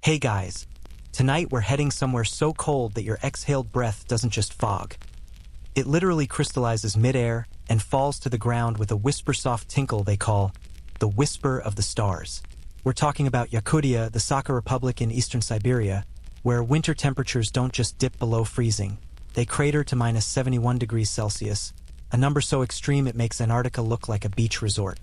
Hey guys, tonight we're heading somewhere so cold that your exhaled breath doesn't just fog. It literally crystallizes midair and falls to the ground with a whisper-soft tinkle they call the whisper of the stars. We're talking about Yakutia, the Sakha Republic in eastern Siberia, where winter temperatures don't just dip below freezing. They crater to minus 71 degrees Celsius, a number so extreme it makes Antarctica look like a beach resort.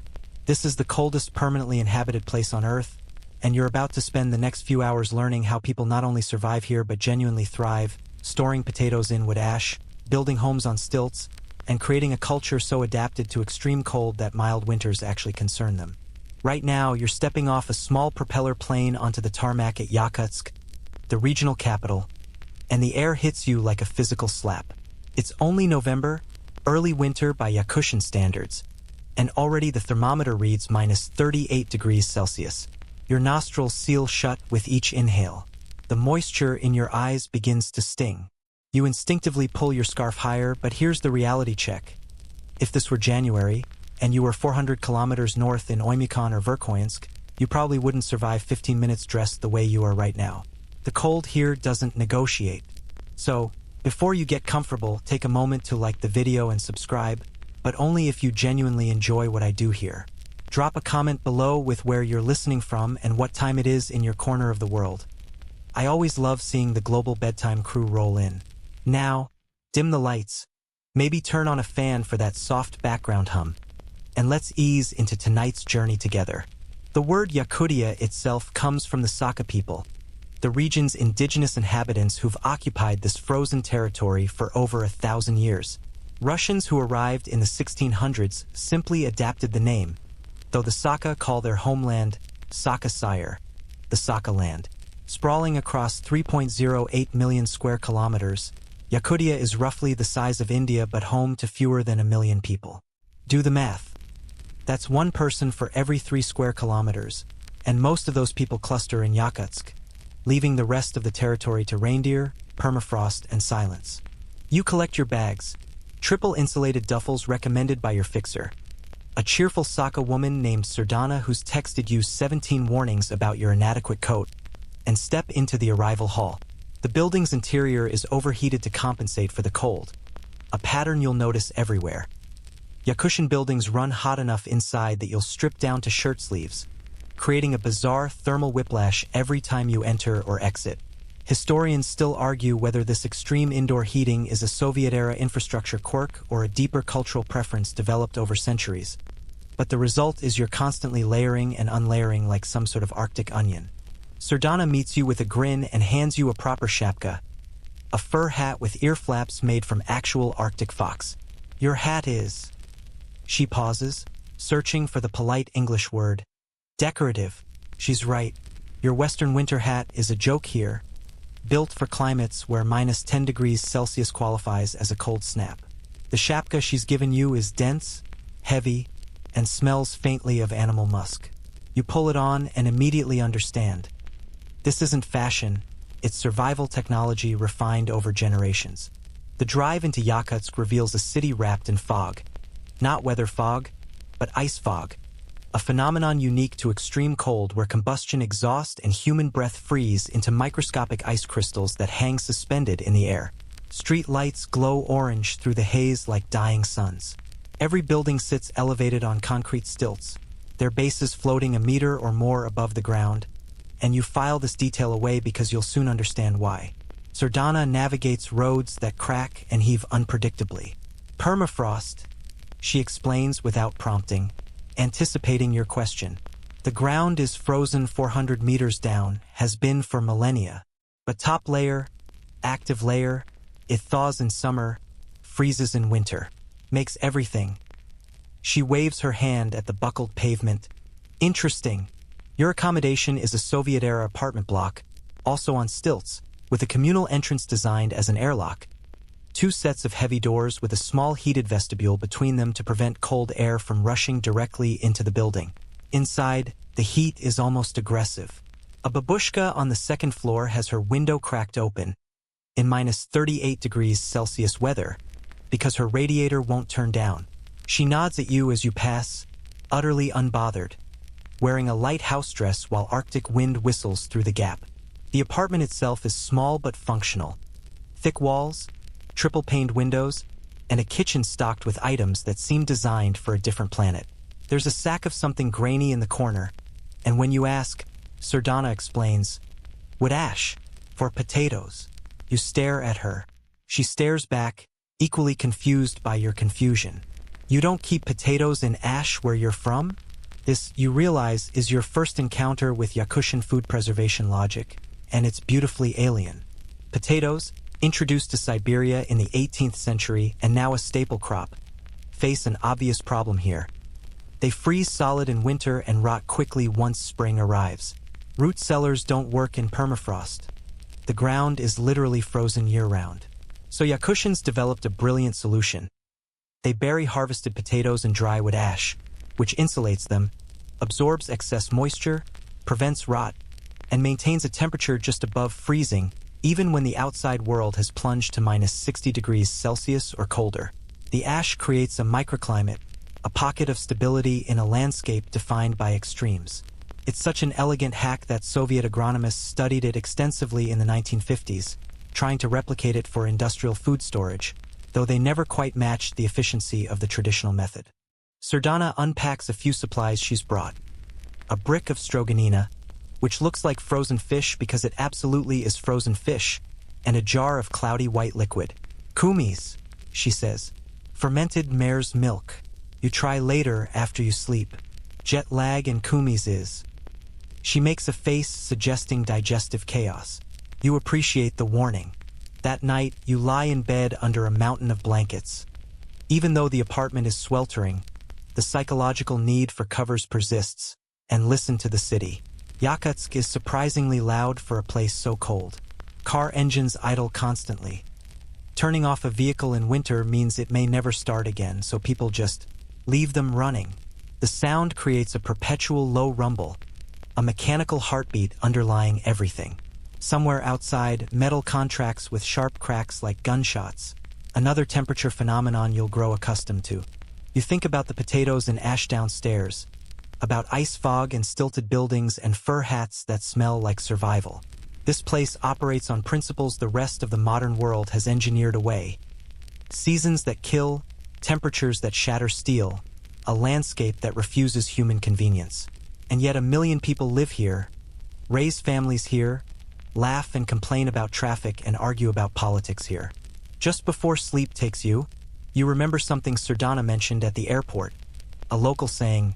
This is the coldest permanently inhabited place on Earth, and you're about to spend the next few hours learning how people not only survive here but genuinely thrive, storing potatoes in wood ash, building homes on stilts, and creating a culture so adapted to extreme cold that mild winters actually concern them. Right now, you're stepping off a small propeller plane onto the tarmac at Yakutsk, the regional capital, and the air hits you like a physical slap. It's only November, early winter by Yakutian standards, and already the thermometer reads minus 38 degrees Celsius. Your nostrils seal shut with each inhale. The moisture in your eyes begins to sting. You instinctively pull your scarf higher, but here's the reality check. If this were January, and you were 400 kilometers north in Oymyakon or Verkhoyansk, you probably wouldn't survive 15 minutes dressed the way you are right now. The cold here doesn't negotiate. So, before you get comfortable, take a moment to like the video and subscribe, but only if you genuinely enjoy what I do here. Drop a comment below with where you're listening from and what time it is in your corner of the world. I always love seeing the global bedtime crew roll in. Now, dim the lights, maybe turn on a fan for that soft background hum, and let's ease into tonight's journey together. The word Yakutia itself comes from the Sakha people, the region's indigenous inhabitants who've occupied this frozen territory for over 1,000 years. Russians who arrived in the 1600s simply adapted the name, though the Sakha call their homeland Sakha Sire, the Sakha land. Sprawling across 3.08 million square kilometers, Yakutia is roughly the size of India but home to fewer than 1 million people. Do the math. That's one person for every 3 square kilometers, and most of those people cluster in Yakutsk, leaving the rest of the territory to reindeer, permafrost, and silence. You collect your bags, triple insulated duffels recommended by your fixer, a cheerful Sakha woman named Sardana who's texted you 17 warnings about your inadequate coat, and step into the arrival hall. The building's interior is overheated to compensate for the cold, a pattern you'll notice everywhere. Yakutian buildings run hot enough inside that you'll strip down to shirt sleeves, creating a bizarre thermal whiplash every time you enter or exit. Historians still argue whether this extreme indoor heating is a Soviet-era infrastructure quirk or a deeper cultural preference developed over centuries. But the result is you're constantly layering and unlayering like some sort of Arctic onion. Sardana meets you with a grin and hands you a proper shapka, a fur hat with ear flaps made from actual Arctic fox. Your hat is... She pauses, searching for the polite English word. Decorative. She's right. Your Western winter hat is a joke here, built for climates where minus 10 degrees Celsius qualifies as a cold snap. The shapka she's given you is dense, heavy, and smells faintly of animal musk. You pull it on and immediately understand. This isn't fashion, it's survival technology refined over generations. The drive into Yakutsk reveals a city wrapped in fog. Not weather fog, but ice fog. A phenomenon unique to extreme cold where combustion exhaust and human breath freeze into microscopic ice crystals that hang suspended in the air. Street lights glow orange through the haze like dying suns. Every building sits elevated on concrete stilts, their bases floating a meter or more above the ground, and you file this detail away because you'll soon understand why. Sardana navigates roads that crack and heave unpredictably. Permafrost, she explains without prompting, anticipating your question. The ground is frozen 400 meters down, has been for millennia. But top layer, active layer, it thaws in summer, freezes in winter, makes everything. She waves her hand at the buckled pavement. Interesting. Your accommodation is a Soviet-era apartment block, also on stilts, with a communal entrance designed as an airlock. 2 sets of heavy doors with a small heated vestibule between them to prevent cold air from rushing directly into the building. Inside, the heat is almost aggressive. A babushka on the 2nd floor has her window cracked open, in minus 38 degrees Celsius weather, because her radiator won't turn down. She nods at you as you pass, utterly unbothered, wearing a light house dress while Arctic wind whistles through the gap. The apartment itself is small but functional. Thick walls, triple-paned windows, and a kitchen stocked with items that seem designed for a different planet. There's a sack of something grainy in the corner, and when you ask, Sardana explains, "Wood ash, for potatoes." You stare at her. She stares back, equally confused by your confusion. You don't keep potatoes in ash where you're from? This, you realize, is your first encounter with Yakutian food preservation logic, and it's beautifully alien. Potatoes, introduced to Siberia in the 18th century and now a staple crop, face an obvious problem here. They freeze solid in winter and rot quickly once spring arrives. Root cellars don't work in permafrost. The ground is literally frozen year-round. So Yakutians developed a brilliant solution. They bury harvested potatoes in dry wood ash, which insulates them, absorbs excess moisture, prevents rot, and maintains a temperature just above freezing even when the outside world has plunged to minus 60 degrees Celsius or colder. The ash creates a microclimate, a pocket of stability in a landscape defined by extremes. It's such an elegant hack that Soviet agronomists studied it extensively in the 1950s, trying to replicate it for industrial food storage, though they never quite matched the efficiency of the traditional method. Sardana unpacks a few supplies she's brought. A brick of stroganina, which looks like frozen fish because it absolutely is frozen fish, and a jar of cloudy white liquid. Kumis, she says. Fermented mare's milk. You try later after you sleep. Jet lag in kumis is. She makes a face suggesting digestive chaos. You appreciate the warning. That night, you lie in bed under a mountain of blankets. Even though the apartment is sweltering, the psychological need for covers persists. And listen to the city. Yakutsk is surprisingly loud for a place so cold. Car engines idle constantly. Turning off a vehicle in winter means it may never start again, so people just leave them running. The sound creates a perpetual low rumble, a mechanical heartbeat underlying everything. Somewhere outside, metal contracts with sharp cracks like gunshots, another temperature phenomenon you'll grow accustomed to. You think about the potatoes and ash downstairs, about ice fog and stilted buildings and fur hats that smell like survival. This place operates on principles the rest of the modern world has engineered away. Seasons that kill, temperatures that shatter steel, a landscape that refuses human convenience. And yet 1 million people live here, raise families here, laugh and complain about traffic and argue about politics here. Just before sleep takes you, you remember something Sardana mentioned at the airport, a local saying,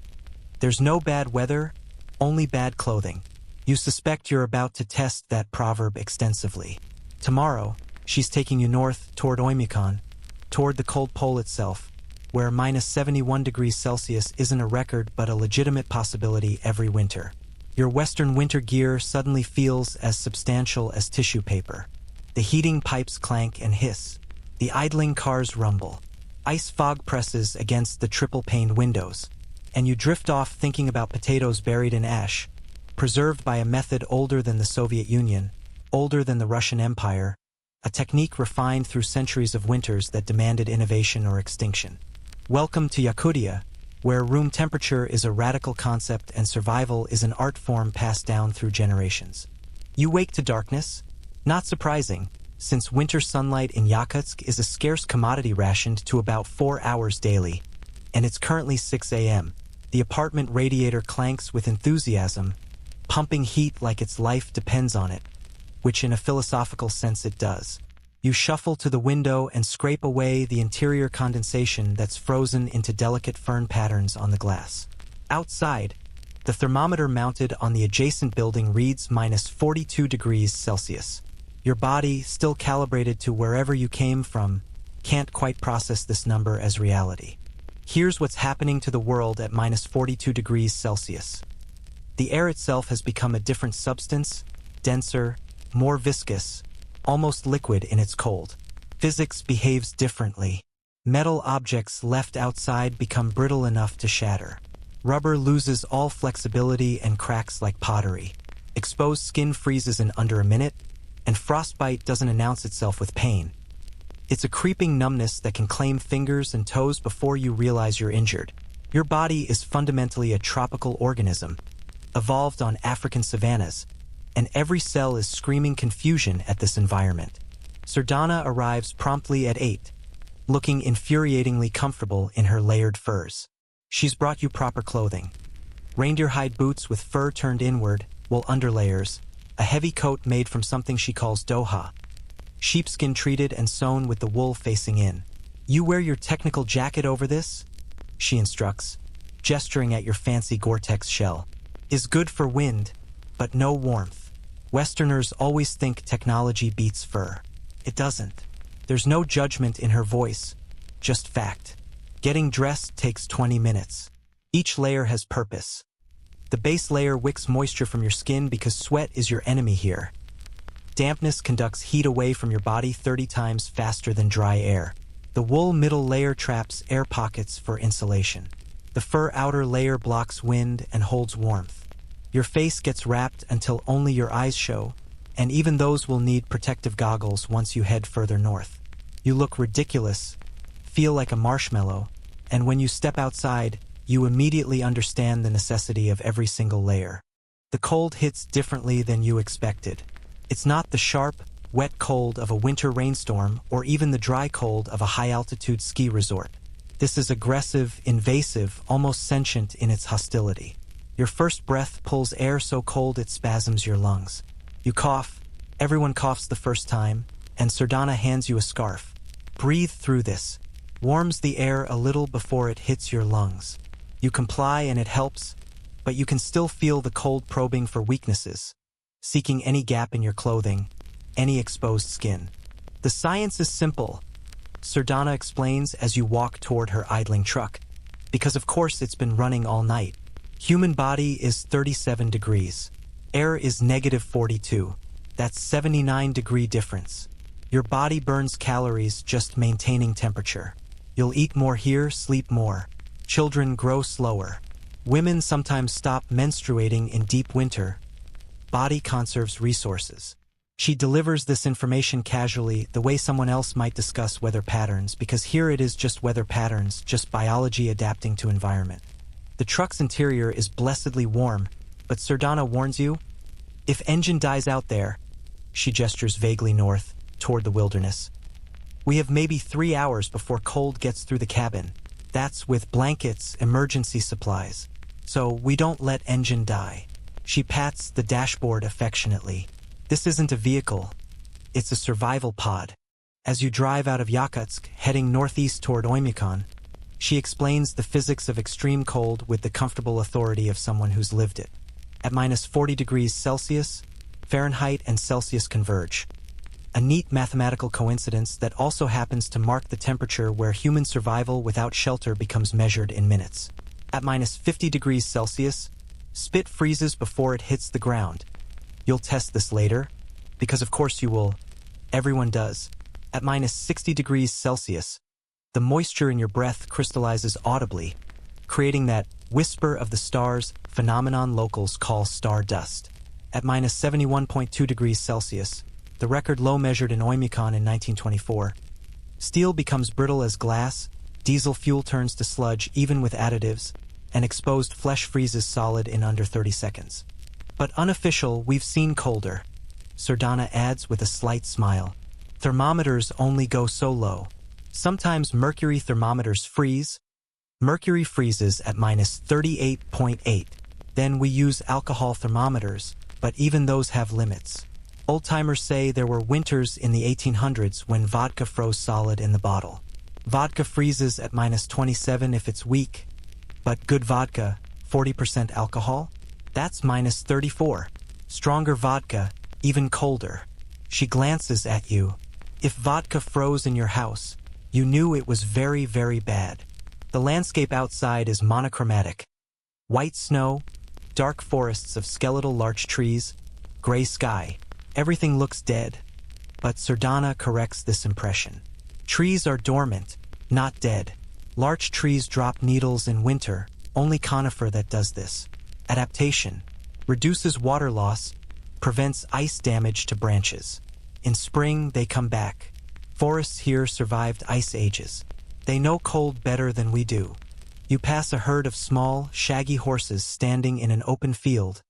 "There's no bad weather, only bad clothing." You suspect you're about to test that proverb extensively. Tomorrow, she's taking you north toward Oymyakon, toward the cold pole itself, where minus 71 degrees Celsius isn't a record but a legitimate possibility every winter. Your Western winter gear suddenly feels as substantial as tissue paper. The heating pipes clank and hiss. The idling cars rumble. Ice fog presses against the triple-paned windows, and you drift off thinking about potatoes buried in ash, preserved by a method older than the Soviet Union, older than the Russian Empire, a technique refined through centuries of winters that demanded innovation or extinction. Welcome to Yakutia, where room temperature is a radical concept and survival is an art form passed down through generations. You wake to darkness? Not surprising, since winter sunlight in Yakutsk is a scarce commodity rationed to about 4 hours daily, and it's currently 6 a.m. The apartment radiator clanks with enthusiasm, pumping heat like its life depends on it, which in a philosophical sense it does. You shuffle to the window and scrape away the interior condensation that's frozen into delicate fern patterns on the glass. Outside, the thermometer mounted on the adjacent building reads minus 42 degrees Celsius. Your body, still calibrated to wherever you came from, can't quite process this number as reality. Here's what's happening to the world at minus 42 degrees Celsius. The air itself has become a different substance, denser, more viscous, almost liquid in its cold. Physics behaves differently. Metal objects left outside become brittle enough to shatter. Rubber loses all flexibility and cracks like pottery. Exposed skin freezes in under a minute, and frostbite doesn't announce itself with pain. It's a creeping numbness that can claim fingers and toes before you realize you're injured. Your body is fundamentally a tropical organism, evolved on African savannas, and every cell is screaming confusion at this environment. Sardana arrives promptly at 8, looking infuriatingly comfortable in her layered furs. She's brought you proper clothing. Reindeer hide boots with fur turned inward, wool underlayers, a heavy coat made from something she calls doha, sheepskin treated and sewn with the wool facing in. You wear your technical jacket over this? She instructs, gesturing at your fancy Gore-Tex shell. Is good for wind, but no warmth. Westerners always think technology beats fur. It doesn't. There's no judgment in her voice, just fact. Getting dressed takes 20 minutes. Each layer has purpose. The base layer wicks moisture from your skin because sweat is your enemy here. Dampness conducts heat away from your body 30 times faster than dry air. The wool middle layer traps air pockets for insulation. The fur outer layer blocks wind and holds warmth. Your face gets wrapped until only your eyes show, and even those will need protective goggles once you head further north. You look ridiculous, feel like a marshmallow, and when you step outside, you immediately understand the necessity of every single layer. The cold hits differently than you expected. It's not the sharp, wet cold of a winter rainstorm or even the dry cold of a high-altitude ski resort. This is aggressive, invasive, almost sentient in its hostility. Your first breath pulls air so cold it spasms your lungs. You cough, everyone coughs the first time, and Sardana hands you a scarf. Breathe through this. Warms the air a little before it hits your lungs. You comply and it helps, but you can still feel the cold probing for weaknesses, seeking any gap in your clothing, any exposed skin. The science is simple, Sardana explains as you walk toward her idling truck, because of course it's been running all night. Human body is 37 degrees. Air is -42. That's 79-degree difference. Your body burns calories just maintaining temperature. You'll eat more here, sleep more. Children grow slower. Women sometimes stop menstruating in deep winter. Body conserves resources. She delivers this information casually, the way someone else might discuss weather patterns, because here it is just weather patterns, just biology adapting to environment. The truck's interior is blessedly warm, but Sardana warns you, if engine dies out there, she gestures vaguely north, toward the wilderness. We have maybe 3 hours before cold gets through the cabin. That's with blankets, emergency supplies. So we don't let engine die. She pats the dashboard affectionately. This isn't a vehicle. It's a survival pod. As you drive out of Yakutsk, heading northeast toward Oymyakon, she explains the physics of extreme cold with the comfortable authority of someone who's lived it. At -40 degrees Celsius, Fahrenheit and Celsius converge. A neat mathematical coincidence that also happens to mark the temperature where human survival without shelter becomes measured in minutes. At -50 degrees Celsius, spit freezes before it hits the ground. You'll test this later, because of course you will. Everyone does. At -60 degrees Celsius, the moisture in your breath crystallizes audibly, creating that whisper of the stars phenomenon locals call star dust. At -71.2 degrees Celsius, the record low measured in Oymyakon in 1924, steel becomes brittle as glass, diesel fuel turns to sludge even with additives, and exposed flesh freezes solid in under 30 seconds. But unofficial, we've seen colder, Sardana adds with a slight smile. Thermometers only go so low. Sometimes mercury thermometers freeze. Mercury freezes at -38.8. Then we use alcohol thermometers, but even those have limits. Old-timers say there were winters in the 1800s when vodka froze solid in the bottle. Vodka freezes at -27 if it's weak, but good vodka, 40% alcohol, that's -34. Stronger vodka, even colder. She glances at you. If vodka froze in your house, you knew it was very, very bad. The landscape outside is monochromatic. White snow, dark forests of skeletal larch trees, gray sky. Everything looks dead, but Sardana corrects this impression. Trees are dormant, not dead. Larch trees drop needles in winter, only conifer that does this. Adaptation reduces water loss, prevents ice damage to branches. In spring, they come back. Forests here survived ice ages. They know cold better than we do. You pass a herd of small, shaggy horses standing in an open field,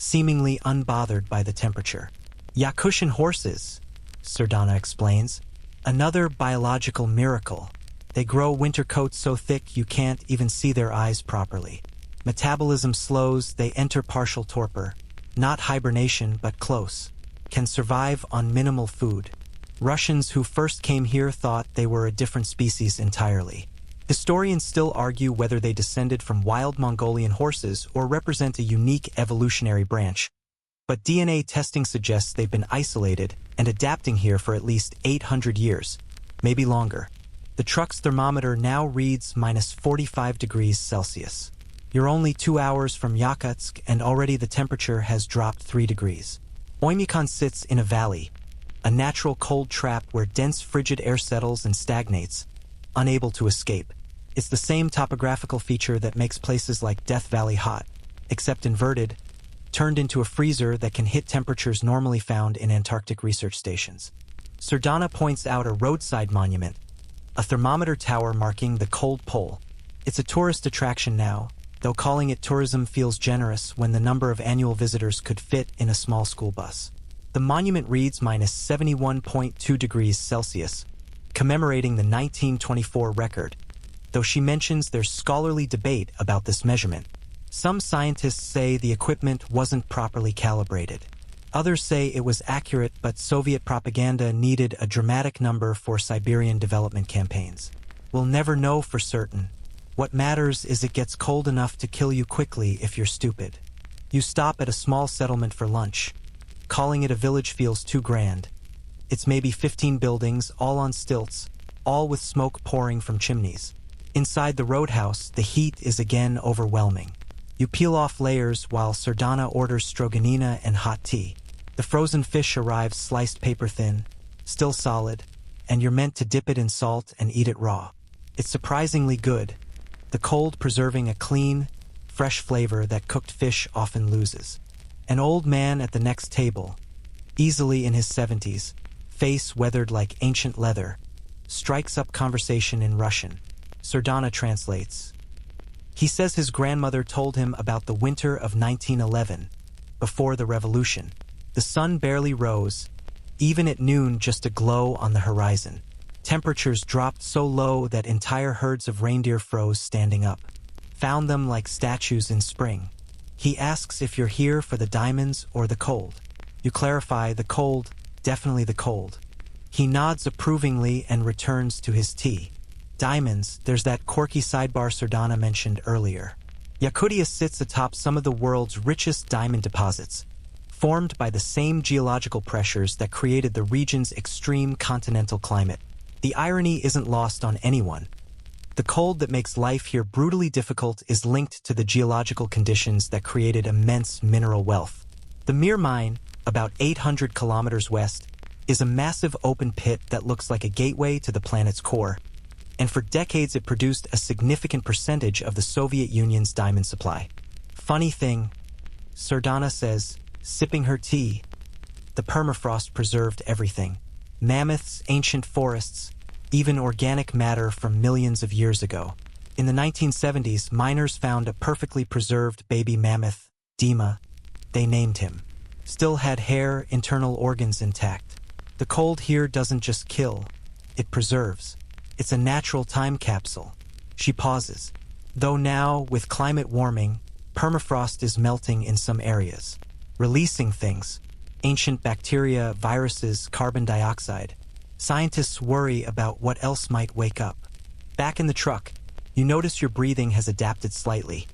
seemingly unbothered by the temperature. Yakutian horses, Sardana explains, another biological miracle. They grow winter coats so thick you can't even see their eyes properly. Metabolism slows, they enter partial torpor. Not hibernation, but close. Can survive on minimal food. Russians who first came here thought they were a different species entirely. Historians still argue whether they descended from wild Mongolian horses or represent a unique evolutionary branch. But DNA testing suggests they've been isolated and adapting here for at least 800 years, maybe longer. The truck's thermometer now reads -45 degrees Celsius. You're only 2 hours from Yakutsk and already the temperature has dropped 3 degrees. Oymyakon sits in a valley, a natural cold trap where dense frigid air settles and stagnates, unable to escape. It's the same topographical feature that makes places like Death Valley hot, except inverted, turned into a freezer that can hit temperatures normally found in Antarctic research stations. Sardana points out a roadside monument, a thermometer tower marking the cold pole. It's a tourist attraction now, though calling it tourism feels generous when the number of annual visitors could fit in a small school bus. The monument reads -71.2 degrees Celsius, commemorating the 1924 record, though she mentions there's scholarly debate about this measurement. Some scientists say the equipment wasn't properly calibrated. Others say it was accurate, but Soviet propaganda needed a dramatic number for Siberian development campaigns. We'll never know for certain. What matters is it gets cold enough to kill you quickly if you're stupid. You stop at a small settlement for lunch. Calling it a village feels too grand. It's maybe 15 buildings, all on stilts, all with smoke pouring from chimneys. Inside the roadhouse, the heat is again overwhelming. You peel off layers while Sardana orders stroganina and hot tea. The frozen fish arrives sliced paper thin, still solid, and you're meant to dip it in salt and eat it raw. It's surprisingly good, the cold preserving a clean, fresh flavor that cooked fish often loses. An old man at the next table, easily in his 70s, face weathered like ancient leather, strikes up conversation in Russian. Sardana translates. He says his grandmother told him about the winter of 1911, before the revolution. The sun barely rose, even at noon just a glow on the horizon. Temperatures dropped so low that entire herds of reindeer froze standing up. Found them like statues in spring. He asks if you're here for the diamonds or the cold. You clarify the cold, definitely the cold. He nods approvingly and returns to his tea. Diamonds, there's that quirky sidebar Sardana mentioned earlier. Yakutia sits atop some of the world's richest diamond deposits, formed by the same geological pressures that created the region's extreme continental climate. The irony isn't lost on anyone. The cold that makes life here brutally difficult is linked to the geological conditions that created immense mineral wealth. The Mir mine, about 800 kilometers west, is a massive open pit that looks like a gateway to the planet's core, and for decades it produced a significant percentage of the Soviet Union's diamond supply. Funny thing, Sardana says, sipping her tea, the permafrost preserved everything. Mammoths, ancient forests, even organic matter from millions of years ago. In the 1970s, miners found a perfectly preserved baby mammoth, Dima. They named him. Still had hair, internal organs intact. The cold here doesn't just kill, it preserves. It's a natural time capsule. She pauses. Though now, with climate warming, permafrost is melting in some areas, releasing things. Ancient bacteria, viruses, carbon dioxide. Scientists worry about what else might wake up. Back in the truck, you notice your breathing has adapted slightly.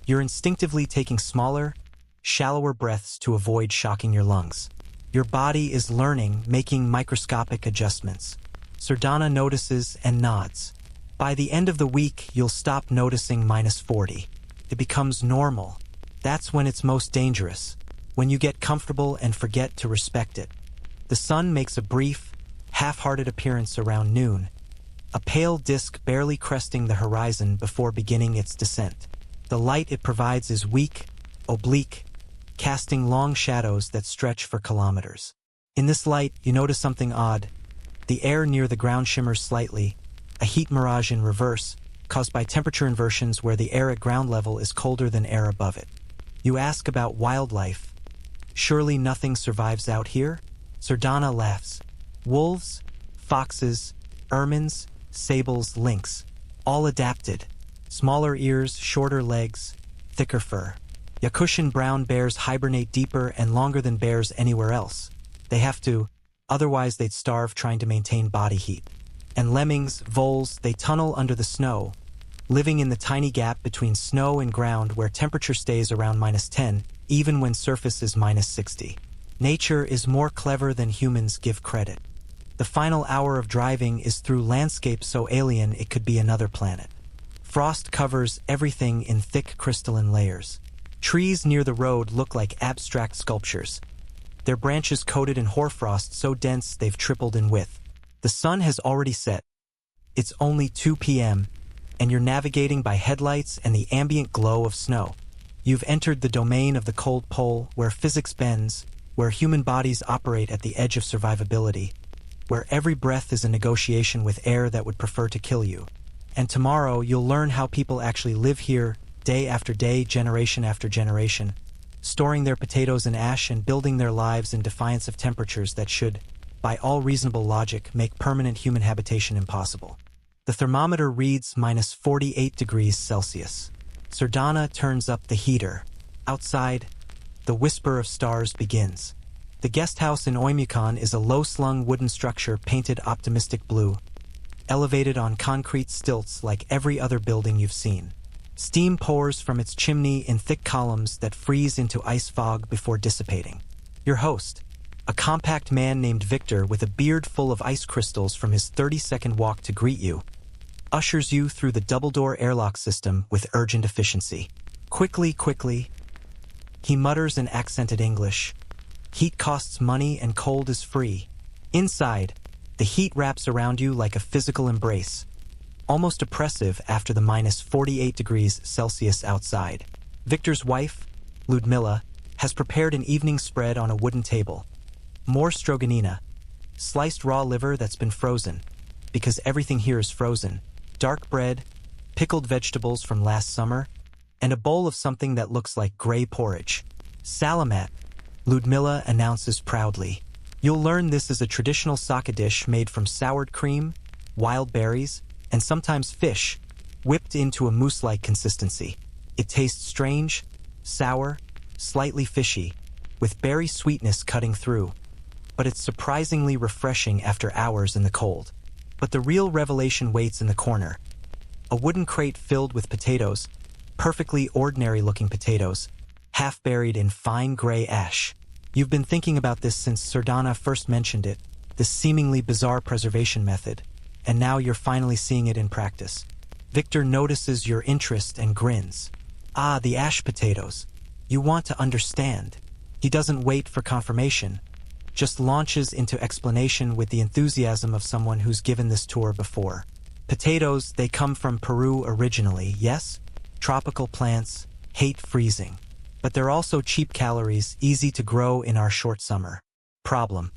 You're instinctively taking smaller, shallower breaths to avoid shocking your lungs. Your body is learning, making microscopic adjustments. Sardana notices and nods. By the end of the week, you'll stop noticing -40. It becomes normal. That's when it's most dangerous, when you get comfortable and forget to respect it. The sun makes a brief, half-hearted appearance around noon, a pale disk barely cresting the horizon before beginning its descent. The light it provides is weak, oblique, casting long shadows that stretch for kilometers. In this light, you notice something odd. The air near the ground shimmers slightly, a heat mirage in reverse, caused by temperature inversions where the air at ground level is colder than air above it. You ask about wildlife. Surely nothing survives out here? Sardana laughs. Wolves, foxes, ermines, sables, lynx. All adapted. Smaller ears, shorter legs, thicker fur. Yakutian brown bears hibernate deeper and longer than bears anywhere else. They have to, otherwise they'd starve trying to maintain body heat. And lemmings, voles, they tunnel under the snow, living in the tiny gap between snow and ground where temperature stays around -10, even when surface is -60. Nature is more clever than humans give credit. The final hour of driving is through landscape so alien it could be another planet. Frost covers everything in thick crystalline layers. Trees near the road look like abstract sculptures, their branches coated in hoarfrost so dense they've tripled in width. The sun has already set. It's only 2 p.m., and you're navigating by headlights and the ambient glow of snow. You've entered the domain of the cold pole, where physics bends, where human bodies operate at the edge of survivability, where every breath is a negotiation with air that would prefer to kill you. And tomorrow you'll learn how people actually live here, day after day, generation after generation, storing their potatoes in ash and building their lives in defiance of temperatures that should, by all reasonable logic, make permanent human habitation impossible. The thermometer reads -48 degrees Celsius. Sardana turns up the heater. Outside, the whisper of stars begins. The guest house in Oymyakon is a low-slung wooden structure painted optimistic blue, elevated on concrete stilts like every other building you've seen. Steam pours from its chimney in thick columns that freeze into ice fog before dissipating. Your host, a compact man named Victor with a beard full of ice crystals from his 30-second walk to greet you, ushers you through the double-door airlock system with urgent efficiency. Quickly, he mutters in accented English. Heat costs money and cold is free. Inside, the heat wraps around you like a physical embrace, almost oppressive after the -48 degrees Celsius outside. Victor's wife, Ludmilla, has prepared an evening spread on a wooden table. More stroganina, sliced raw liver that's been frozen, because everything here is frozen, dark bread, pickled vegetables from last summer, and a bowl of something that looks like gray porridge. Salamat, Ludmilla announces proudly. You'll learn this is a traditional sake dish made from soured cream, wild berries, and sometimes fish, whipped into a mousse-like consistency. It tastes strange, sour, slightly fishy, with berry sweetness cutting through, but it's surprisingly refreshing after hours in the cold. But the real revelation waits in the corner. A wooden crate filled with potatoes, perfectly ordinary-looking potatoes, half buried in fine gray ash. You've been thinking about this since Sardana first mentioned it, this seemingly bizarre preservation method, and now you're finally seeing it in practice. Victor notices your interest and grins. Ah, the ash potatoes. You want to understand. He doesn't wait for confirmation, just launches into explanation with the enthusiasm of someone who's given this tour before. Potatoes, they come from Peru originally, yes? Tropical plants, hate freezing. But they're also cheap calories, easy to grow in our short summer. Problem: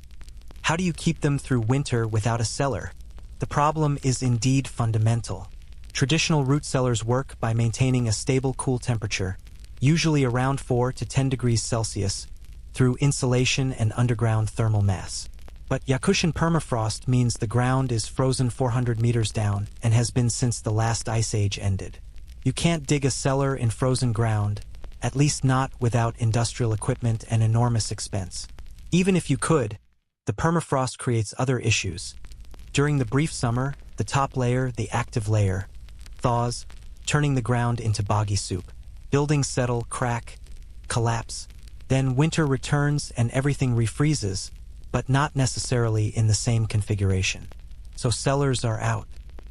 how do you keep them through winter without a cellar? The problem is indeed fundamental. Traditional root cellars work by maintaining a stable cool temperature, usually around 4 to 10 degrees Celsius, through insulation and underground thermal mass. But Yakutian permafrost means the ground is frozen 400 meters down and has been since the last ice age ended. You can't dig a cellar in frozen ground, at least not without industrial equipment and enormous expense. Even if you could, the permafrost creates other issues. During the brief summer, the top layer, the active layer, thaws, turning the ground into boggy soup. Buildings settle, crack, collapse. Then winter returns and everything refreezes, but not necessarily in the same configuration. So cellars are out.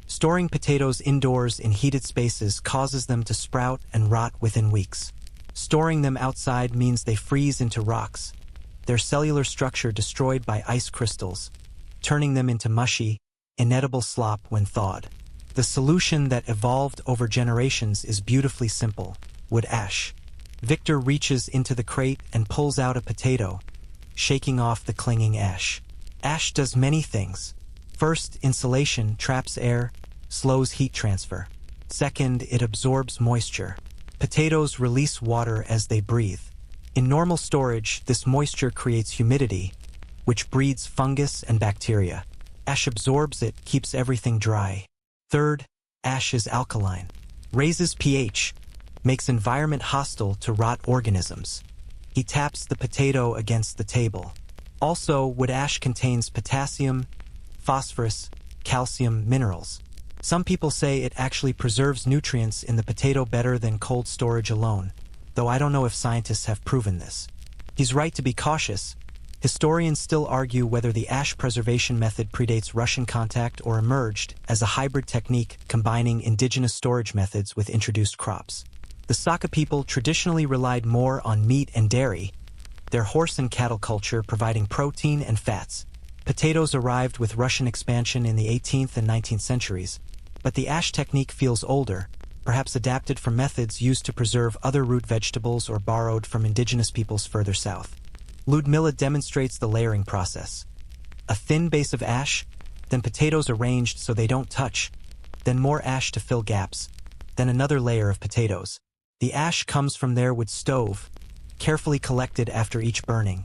Storing potatoes indoors in heated spaces causes them to sprout and rot within weeks. Storing them outside means they freeze into rocks, their cellular structure destroyed by ice crystals, turning them into mushy, inedible slop when thawed. The solution that evolved over generations is beautifully simple: wood ash. Victor reaches into the crate and pulls out a potato, shaking off the clinging ash. Ash does many things. First, insulation traps air, slows heat transfer. Second, it absorbs moisture. Potatoes release water as they breathe. In normal storage, this moisture creates humidity, which breeds fungus and bacteria. Ash absorbs it, keeps everything dry. Third, ash is alkaline. Raises pH, makes environment hostile to rot organisms. He taps the potato against the table. Also, wood ash contains potassium, phosphorus, calcium, minerals. Some people say it actually preserves nutrients in the potato better than cold storage alone, though I don't know if scientists have proven this. He's right to be cautious. Historians still argue whether the ash preservation method predates Russian contact or emerged as a hybrid technique combining indigenous storage methods with introduced crops. The Saka people traditionally relied more on meat and dairy, their horse and cattle culture providing protein and fats. Potatoes arrived with Russian expansion in the 18th and 19th centuries, but the ash technique feels older, perhaps adapted from methods used to preserve other root vegetables or borrowed from indigenous peoples further south. Ludmilla demonstrates the layering process. A thin base of ash, then potatoes arranged so they don't touch, then more ash to fill gaps, then another layer of potatoes. The ash comes from their wood stove, carefully collected after each burning,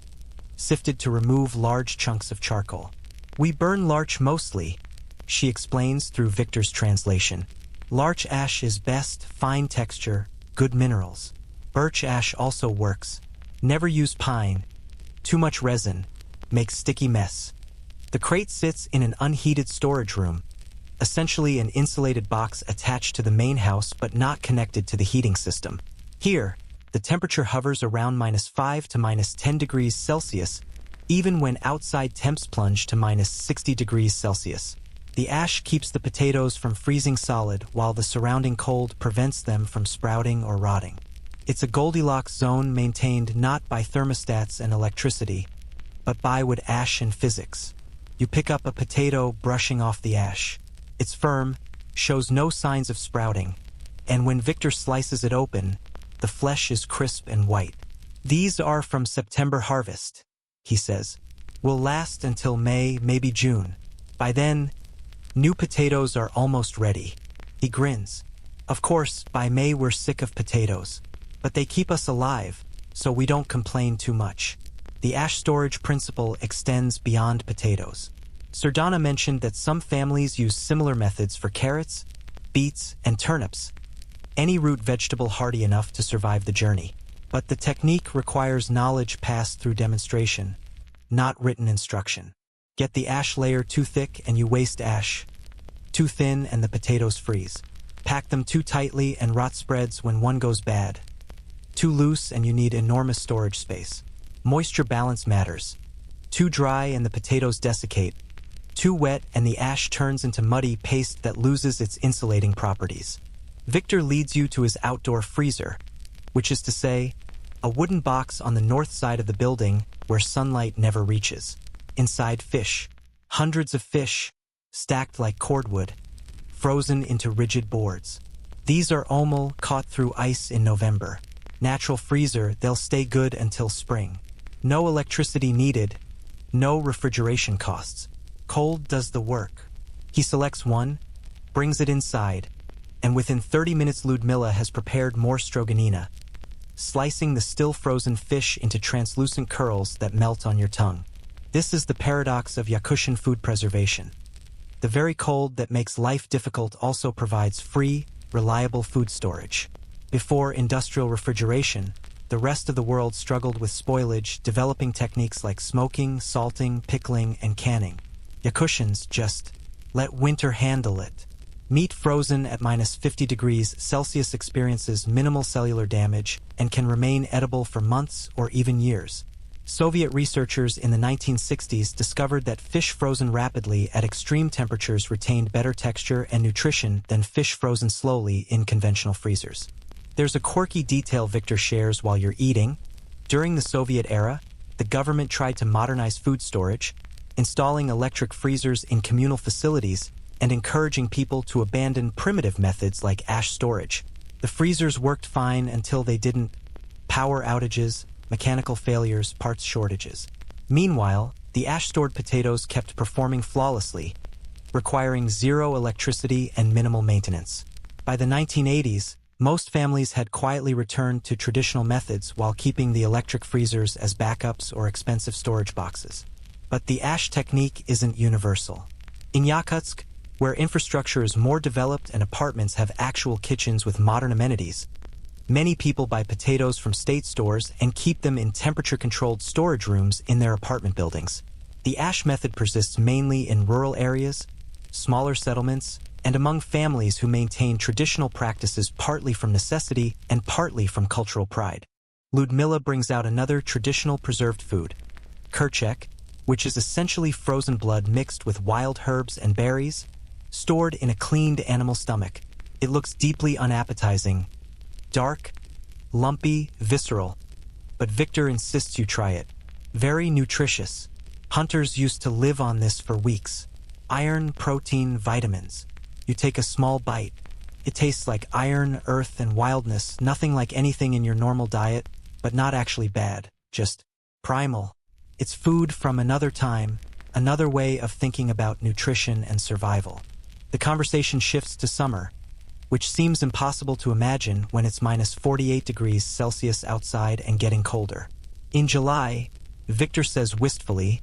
sifted to remove large chunks of charcoal. "We burn larch mostly," she explains through Victor's translation. "Larch ash is best, fine texture, good minerals. Birch ash also works. Never use pine. Too much resin. Makes sticky mess." The crate sits in an unheated storage room, essentially an insulated box attached to the main house but not connected to the heating system. Here, the temperature hovers around -5 to -10 degrees Celsius, even when outside temps plunge to -60 degrees Celsius. The ash keeps the potatoes from freezing solid while the surrounding cold prevents them from sprouting or rotting. It's a Goldilocks zone maintained not by thermostats and electricity, but by wood ash and physics. You pick up a potato brushing off the ash. It's firm, shows no signs of sprouting, and when Victor slices it open, the flesh is crisp and white. "These are from September harvest," he says. "Will last until May, maybe June. By then, new potatoes are almost ready." He grins. "Of course, by May we're sick of potatoes, but they keep us alive, so we don't complain too much." The ash storage principle extends beyond potatoes. Sardana mentioned that some families use similar methods for carrots, beets, and turnips, any root vegetable hardy enough to survive the journey. But the technique requires knowledge passed through demonstration, not written instruction. Get the ash layer too thick and you waste ash. Too thin and the potatoes freeze. Pack them too tightly and rot spreads when one goes bad. Too loose and you need enormous storage space. Moisture balance matters. Too dry and the potatoes desiccate. Too wet and the ash turns into muddy paste that loses its insulating properties. Victor leads you to his outdoor freezer, which is to say, a wooden box on the north side of the building where sunlight never reaches. Inside fish. Hundreds of fish, stacked like cordwood, frozen into rigid boards. These are omul caught through ice in November. Natural freezer, they'll stay good until spring. No electricity needed, no refrigeration costs. Cold does the work. He selects one, brings it inside, and within 30 minutes Ludmilla has prepared more stroganina, slicing the still frozen fish into translucent curls that melt on your tongue. This is the paradox of Yakutian food preservation. The very cold that makes life difficult also provides free, reliable food storage. Before industrial refrigeration, the rest of the world struggled with spoilage, developing techniques like smoking, salting, pickling, and canning. Yakutians just let winter handle it. Meat frozen at -50 degrees Celsius experiences minimal cellular damage and can remain edible for months or even years. Soviet researchers in the 1960s discovered that fish frozen rapidly at extreme temperatures retained better texture and nutrition than fish frozen slowly in conventional freezers. There's a quirky detail Victor shares while you're eating. During the Soviet era, the government tried to modernize food storage, installing electric freezers in communal facilities and encouraging people to abandon primitive methods like ash storage. The freezers worked fine until they didn't. Power outages, mechanical failures, parts shortages. Meanwhile, the ash-stored potatoes kept performing flawlessly, requiring zero electricity and minimal maintenance. By the 1980s, Most families had quietly returned to traditional methods while keeping the electric freezers as backups or expensive storage boxes. But the ash technique isn't universal. In Yakutsk, where infrastructure is more developed and apartments have actual kitchens with modern amenities, many people buy potatoes from state stores and keep them in temperature-controlled storage rooms in their apartment buildings. The ash method persists mainly in rural areas, smaller settlements, and among families who maintain traditional practices partly from necessity and partly from cultural pride. Ludmila brings out another traditional preserved food, kerchek, which is essentially frozen blood mixed with wild herbs and berries, stored in a cleaned animal stomach. It looks deeply unappetizing, dark, lumpy, visceral, but Victor insists you try it. Very nutritious. Hunters used to live on this for weeks. Iron, protein, vitamins. You take a small bite. It tastes like iron, earth, and wildness, nothing like anything in your normal diet, but not actually bad, just primal. It's food from another time, another way of thinking about nutrition and survival. The conversation shifts to summer, which seems impossible to imagine when it's minus 48 degrees Celsius outside and getting colder. In July, Victor says wistfully,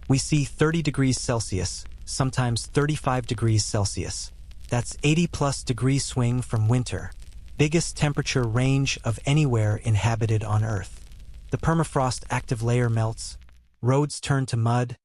we see 30 degrees Celsius, sometimes 35 degrees Celsius. That's 80+ degree swing from winter. Biggest temperature range of anywhere inhabited on Earth. The permafrost active layer melts, roads turn to mud,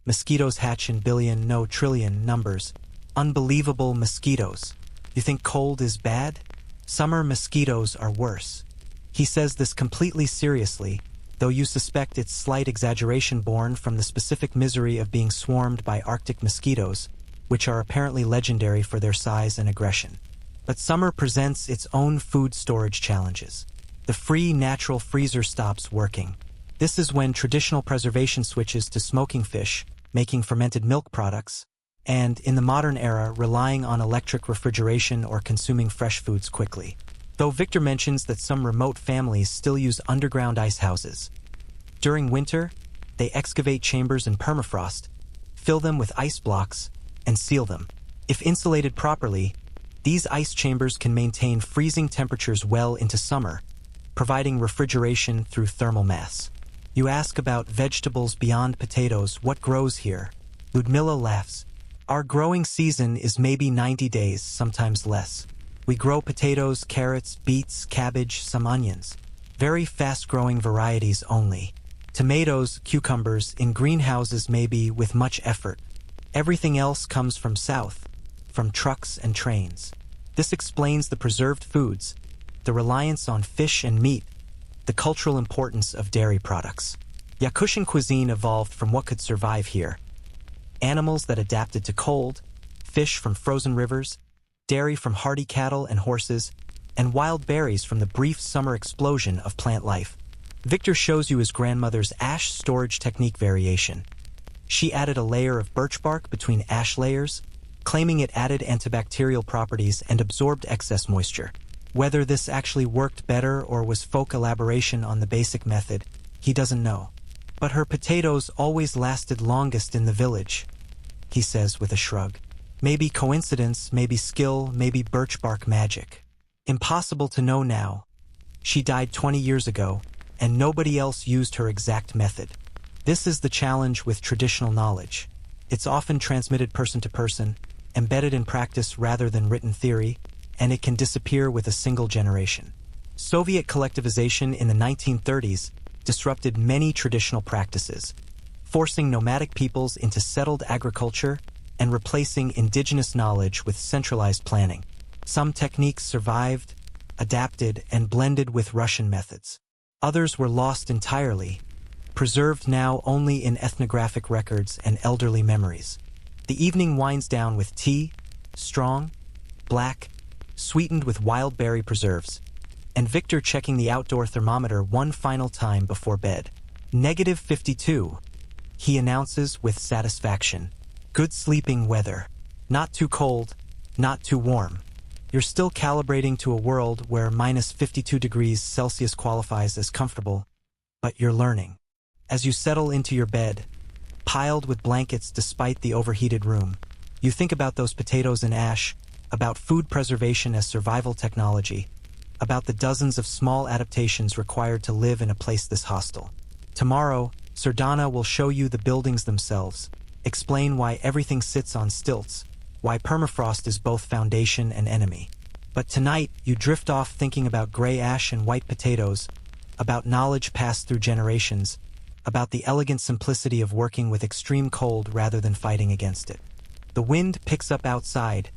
mosquitoes hatch in billion, no trillion numbers. Unbelievable mosquitoes. You think cold is bad? Summer mosquitoes are worse. He says this completely seriously, though you suspect it's slight exaggeration born from the specific misery of being swarmed by Arctic mosquitoes, which are apparently legendary for their size and aggression. But summer presents its own food storage challenges. The free natural freezer stops working. This is when traditional preservation switches to smoking fish, making fermented milk products, and, in the modern era, relying on electric refrigeration or consuming fresh foods quickly. Though Victor mentions that some remote families still use underground ice houses. During winter, they excavate chambers in permafrost, fill them with ice blocks, and seal them. If insulated properly, these ice chambers can maintain freezing temperatures well into summer, providing refrigeration through thermal mass. You ask about vegetables beyond potatoes, what grows here? Ludmila laughs. Our growing season is maybe 90 days, sometimes less. We grow potatoes, carrots, beets, cabbage, some onions. Very fast-growing varieties only. Tomatoes, cucumbers, in greenhouses maybe with much effort. Everything else comes from south, from trucks and trains. This explains the preserved foods, the reliance on fish and meat, the cultural importance of dairy products. Yakutian cuisine evolved from what could survive here. Animals that adapted to cold, fish from frozen rivers, dairy from hardy cattle and horses, and wild berries from the brief summer explosion of plant life. Victor shows you his grandmother's ash storage technique variation. She added a layer of birch bark between ash layers, claiming it added antibacterial properties and absorbed excess moisture. Whether this actually worked better or was folk elaboration on the basic method, he doesn't know. But her potatoes always lasted longest in the village, he says with a shrug. Maybe coincidence, maybe skill, maybe birch bark magic. Impossible to know now. She died 20 years ago, and nobody else used her exact method. This is the challenge with traditional knowledge. It's often transmitted person to person, embedded in practice rather than written theory, and it can disappear with a single generation. Soviet collectivization in the 1930s disrupted many traditional practices, forcing nomadic peoples into settled agriculture and replacing indigenous knowledge with centralized planning. Some techniques survived, adapted, and blended with Russian methods. Others were lost entirely, preserved now only in ethnographic records and elderly memories. The evening winds down with tea, strong, black, sweetened with wild berry preserves, and Victor checking the outdoor thermometer one final time before bed. -52, he announces with satisfaction. Good sleeping weather. Not too cold, not too warm. You're still calibrating to a world where -52 degrees Celsius qualifies as comfortable, but you're learning. As you settle into your bed, piled with blankets despite the overheated room, you think about those potatoes in ash, about food preservation as survival technology, about the dozens of small adaptations required to live in a place this hostile. Tomorrow, Sardana will show you the buildings themselves, explain why everything sits on stilts, why permafrost is both foundation and enemy. But tonight, you drift off thinking about gray ash and white potatoes, about knowledge passed through generations, about the elegant simplicity of working with extreme cold rather than fighting against it. The wind picks up outside,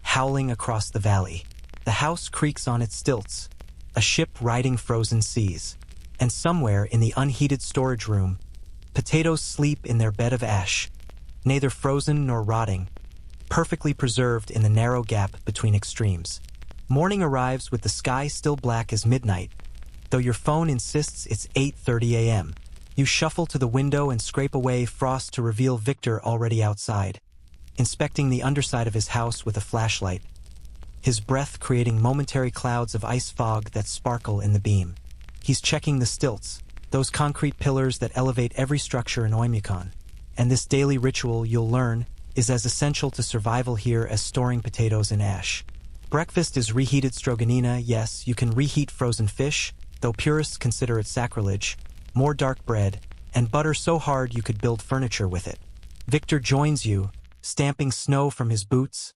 howling across the valley. The house creaks on its stilts, a ship riding frozen seas. And somewhere in the unheated storage room, potatoes sleep in their bed of ash, neither frozen nor rotting, perfectly preserved in the narrow gap between extremes. Morning arrives with the sky still black as midnight, though your phone insists it's 8:30 a.m. You shuffle to the window and scrape away frost to reveal Victor already outside, inspecting the underside of his house with a flashlight, his breath creating momentary clouds of ice fog that sparkle in the beam. He's checking the stilts, those concrete pillars that elevate every structure in Oymyakon. And this daily ritual, you'll learn, is as essential to survival here as storing potatoes in ash. Breakfast is reheated stroganina. Yes, you can reheat frozen fish, though purists consider it sacrilege, more dark bread, and butter so hard you could build furniture with it. Victor joins you, stamping snow from his boots,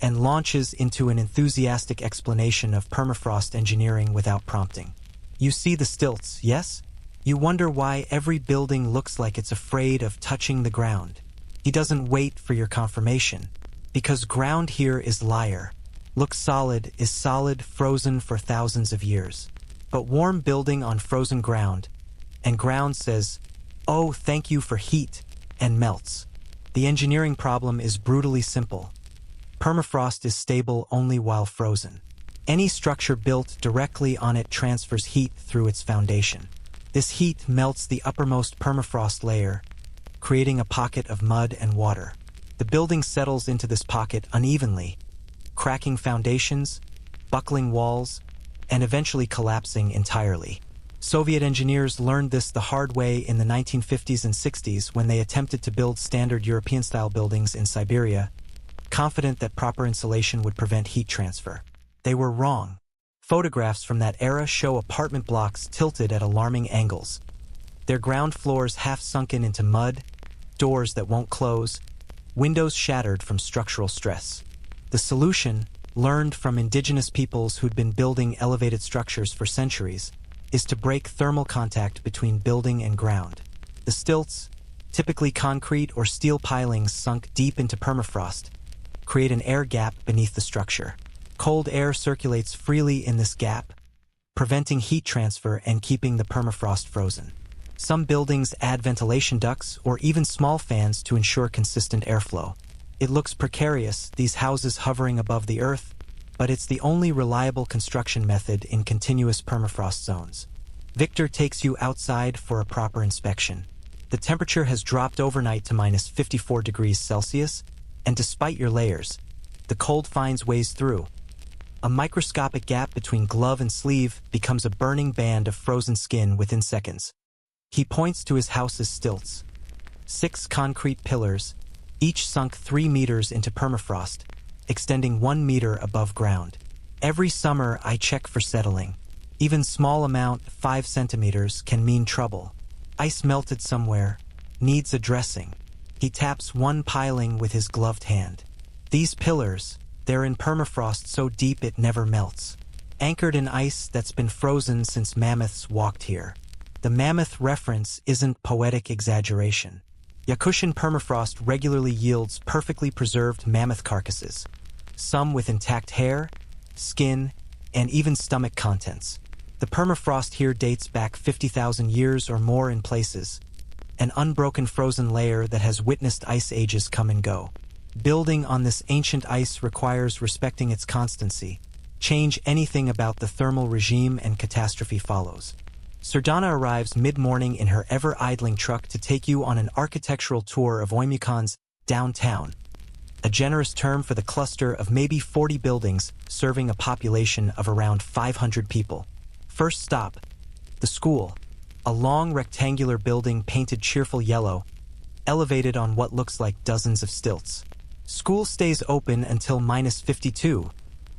and launches into an enthusiastic explanation of permafrost engineering without prompting. You see the stilts, yes? You wonder why every building looks like it's afraid of touching the ground. He doesn't wait for your confirmation, because ground here is liar. Looks solid is solid, frozen for thousands of years. But warm building on frozen ground, and ground says, "Oh, thank you for heat," and melts. The engineering problem is brutally simple. Permafrost is stable only while frozen. Any structure built directly on it transfers heat through its foundation. This heat melts the uppermost permafrost layer, creating a pocket of mud and water. The building settles into this pocket unevenly, cracking foundations, buckling walls, and eventually collapsing entirely. Soviet engineers learned this the hard way in the 1950s and 60s when they attempted to build standard European-style buildings in Siberia, confident that proper insulation would prevent heat transfer. They were wrong. Photographs from that era show apartment blocks tilted at alarming angles, their ground floors half sunken into mud, doors that won't close, windows shattered from structural stress. The solution, learned from indigenous peoples who'd been building elevated structures for centuries, is to break thermal contact between building and ground. The stilts, typically concrete or steel pilings sunk deep into permafrost, create an air gap beneath the structure. Cold air circulates freely in this gap, preventing heat transfer and keeping the permafrost frozen. Some buildings add ventilation ducts or even small fans to ensure consistent airflow. It looks precarious, these houses hovering above the earth, but it's the only reliable construction method in continuous permafrost zones. Victor takes you outside for a proper inspection. The temperature has dropped overnight to minus 54 degrees Celsius, and despite your layers, the cold finds ways through. A microscopic gap between glove and sleeve becomes a burning band of frozen skin within seconds. He points to his house's stilts. 6 concrete pillars, each sunk 3 meters into permafrost, extending 1 meter above ground. Every summer I check for settling. Even small amount, 5 centimeters, can mean trouble. Ice melted somewhere, needs addressing. He taps one piling with his gloved hand. These pillars, they're in permafrost so deep it never melts. Anchored in ice that's been frozen since mammoths walked here. The mammoth reference isn't poetic exaggeration. Yakutian permafrost regularly yields perfectly preserved mammoth carcasses, some with intact hair, skin, and even stomach contents. The permafrost here dates back 50,000 years or more in places, an unbroken frozen layer that has witnessed ice ages come and go. Building on this ancient ice requires respecting its constancy. Change anything about the thermal regime and catastrophe follows. Sardana arrives mid-morning in her ever-idling truck to take you on an architectural tour of Oymyakon's downtown, a generous term for the cluster of maybe 40 buildings serving a population of around 500 people. First stop, the school, a long rectangular building painted cheerful yellow, elevated on what looks like dozens of stilts. School stays open until minus 52,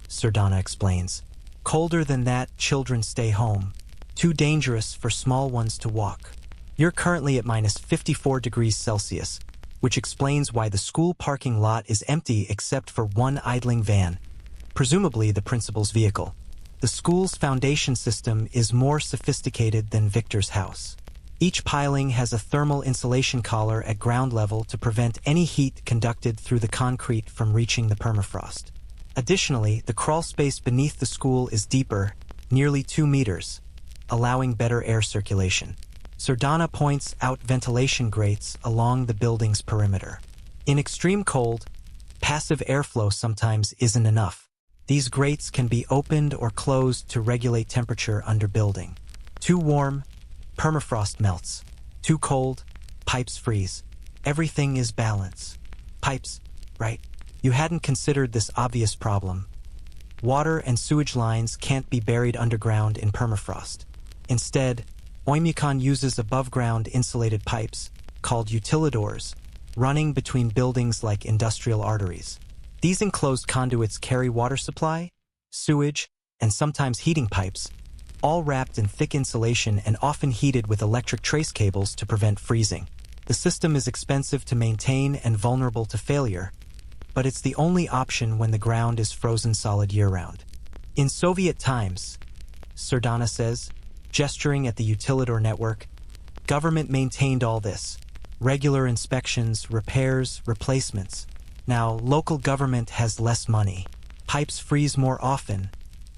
Sardana explains. Colder than that, children stay home. Too dangerous for small ones to walk. You're currently at minus 54 degrees Celsius, which explains why the school parking lot is empty except for one idling van, presumably the principal's vehicle. The school's foundation system is more sophisticated than Victor's house. Each piling has a thermal insulation collar at ground level to prevent any heat conducted through the concrete from reaching the permafrost. Additionally, the crawl space beneath the school is deeper, nearly 2 meters, allowing better air circulation. Sardana points out ventilation grates along the building's perimeter. In extreme cold, passive airflow sometimes isn't enough. These grates can be opened or closed to regulate temperature under building. Too warm, permafrost melts. Too cold, pipes freeze. Everything is balance. Pipes, right? You hadn't considered this obvious problem. Water and sewage lines can't be buried underground in permafrost. Instead, Oymyakon uses above-ground insulated pipes, called utilidors, running between buildings like industrial arteries. These enclosed conduits carry water supply, sewage, and sometimes heating pipes, all wrapped in thick insulation and often heated with electric trace cables to prevent freezing. The system is expensive to maintain and vulnerable to failure, but it's the only option when the ground is frozen solid year-round. In Soviet times, Sardana says, gesturing at the utilidor network, government maintained all this. Regular inspections, repairs, replacements. Now, local government has less money. Pipes freeze more often.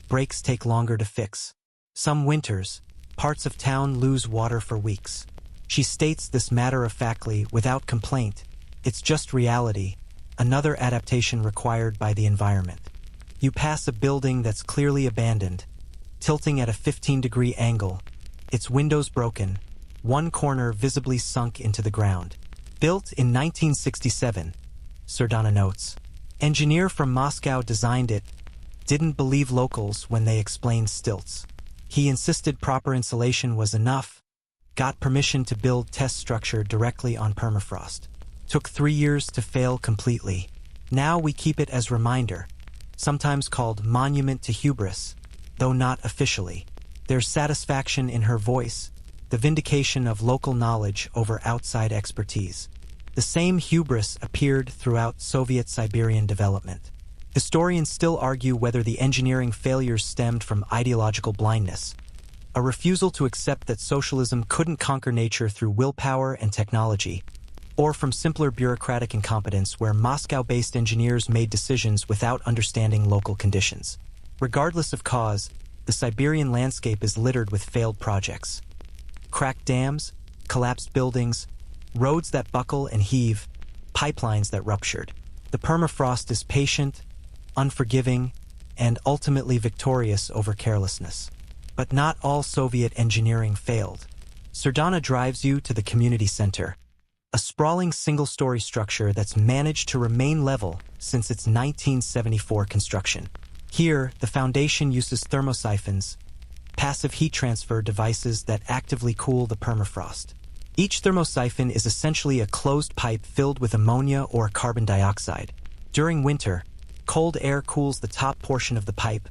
Breaks take longer to fix. Some winters, parts of town lose water for weeks. She states this matter-of-factly, without complaint. It's just reality, another adaptation required by the environment. You pass a building that's clearly abandoned, tilting at a 15-degree angle, its windows broken, one corner visibly sunk into the ground. Built in 1967, Sardana notes. Engineer from Moscow designed it, didn't believe locals when they explained stilts. He insisted proper insulation was enough, got permission to build test structure directly on permafrost. Took 3 years to fail completely. Now we keep it as reminder, sometimes called monument to hubris, though not officially. There's satisfaction in her voice, the vindication of local knowledge over outside expertise. The same hubris appeared throughout Soviet Siberian development. Historians still argue whether the engineering failures stemmed from ideological blindness, a refusal to accept that socialism couldn't conquer nature through willpower and technology, or from simpler bureaucratic incompetence where Moscow-based engineers made decisions without understanding local conditions. Regardless of cause, the Siberian landscape is littered with failed projects. Cracked dams, collapsed buildings, roads that buckle and heave, pipelines that ruptured. The permafrost is patient, unforgiving, and ultimately victorious over carelessness. But not all Soviet engineering failed. Sardana drives you to the community center, a sprawling single-story structure that's managed to remain level since its 1974 construction. Here, the foundation uses thermosiphons, passive heat transfer devices that actively cool the permafrost. Each thermosiphon is essentially a closed pipe filled with ammonia or carbon dioxide. During winter, cold air cools the top portion of the pipe,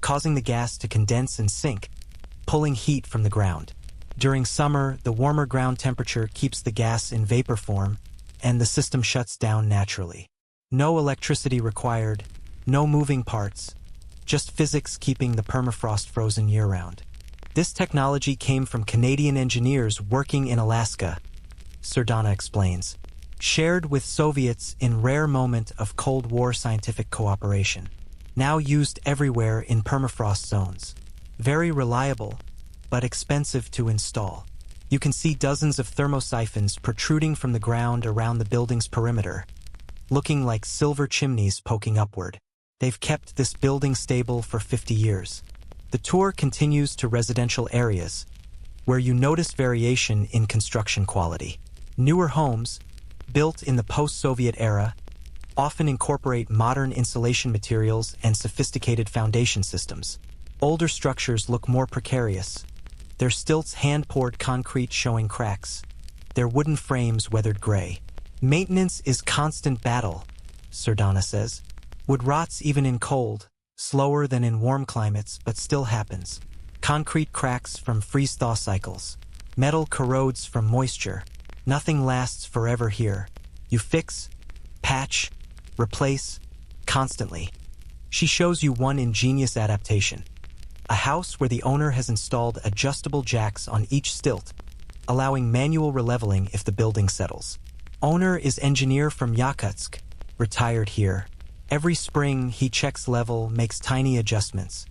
causing the gas to condense and sink, pulling heat from the ground. During summer, the warmer ground temperature keeps the gas in vapor form, and the system shuts down naturally. No electricity required, no moving parts, just physics keeping the permafrost frozen year-round. This technology came from Canadian engineers working in Alaska, Sardana explains, shared with Soviets in rare moment of Cold War scientific cooperation. Now used everywhere in permafrost zones. Very reliable, but expensive to install. You can see dozens of thermosiphons protruding from the ground around the building's perimeter, looking like silver chimneys poking upward. They've kept this building stable for 50 years. The tour continues to residential areas, where you notice variation in construction quality. Newer homes, built in the post-Soviet era, often incorporate modern insulation materials and sophisticated foundation systems. Older structures look more precarious, their stilts hand-poured concrete showing cracks, their wooden frames weathered gray. Maintenance is constant battle, Sardana says. Wood rots even in cold, slower than in warm climates, but still happens. Concrete cracks from freeze-thaw cycles. Metal corrodes from moisture. Nothing lasts forever here. You fix, patch, replace, constantly. She shows you one ingenious adaptation. A house where the owner has installed adjustable jacks on each stilt, allowing manual releveling if the building settles. Owner is engineer from Yakutsk, retired here. Every spring he checks level, makes tiny adjustments.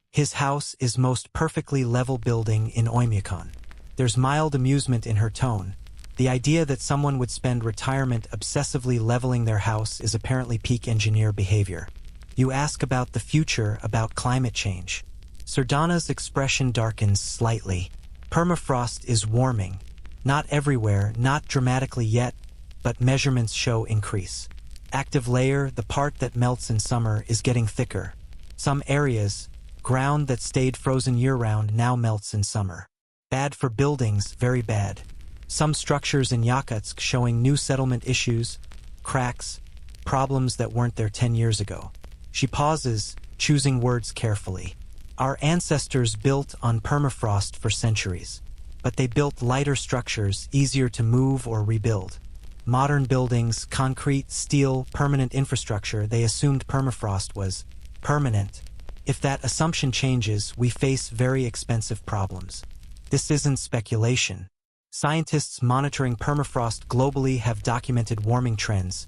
His house is most perfectly level building in Oymyakon. There's mild amusement in her tone. The idea that someone would spend retirement obsessively leveling their house is apparently peak engineer behavior. You ask about the future, about climate change. Sardana's expression darkens slightly. Permafrost is warming. Not everywhere, not dramatically yet, but measurements show increase. Active layer, the part that melts in summer, is getting thicker. Some areas, ground that stayed frozen year-round, now melts in summer. Bad for buildings, very bad. Some structures in Yakutsk showing new settlement issues, cracks, problems that weren't there 10 years ago. She pauses, choosing words carefully. Our ancestors built on permafrost for centuries, but they built lighter structures, easier to move or rebuild. Modern buildings, concrete, steel, permanent infrastructure, they assumed permafrost was permanent. If that assumption changes, we face very expensive problems. This isn't speculation. Scientists monitoring permafrost globally have documented warming trends,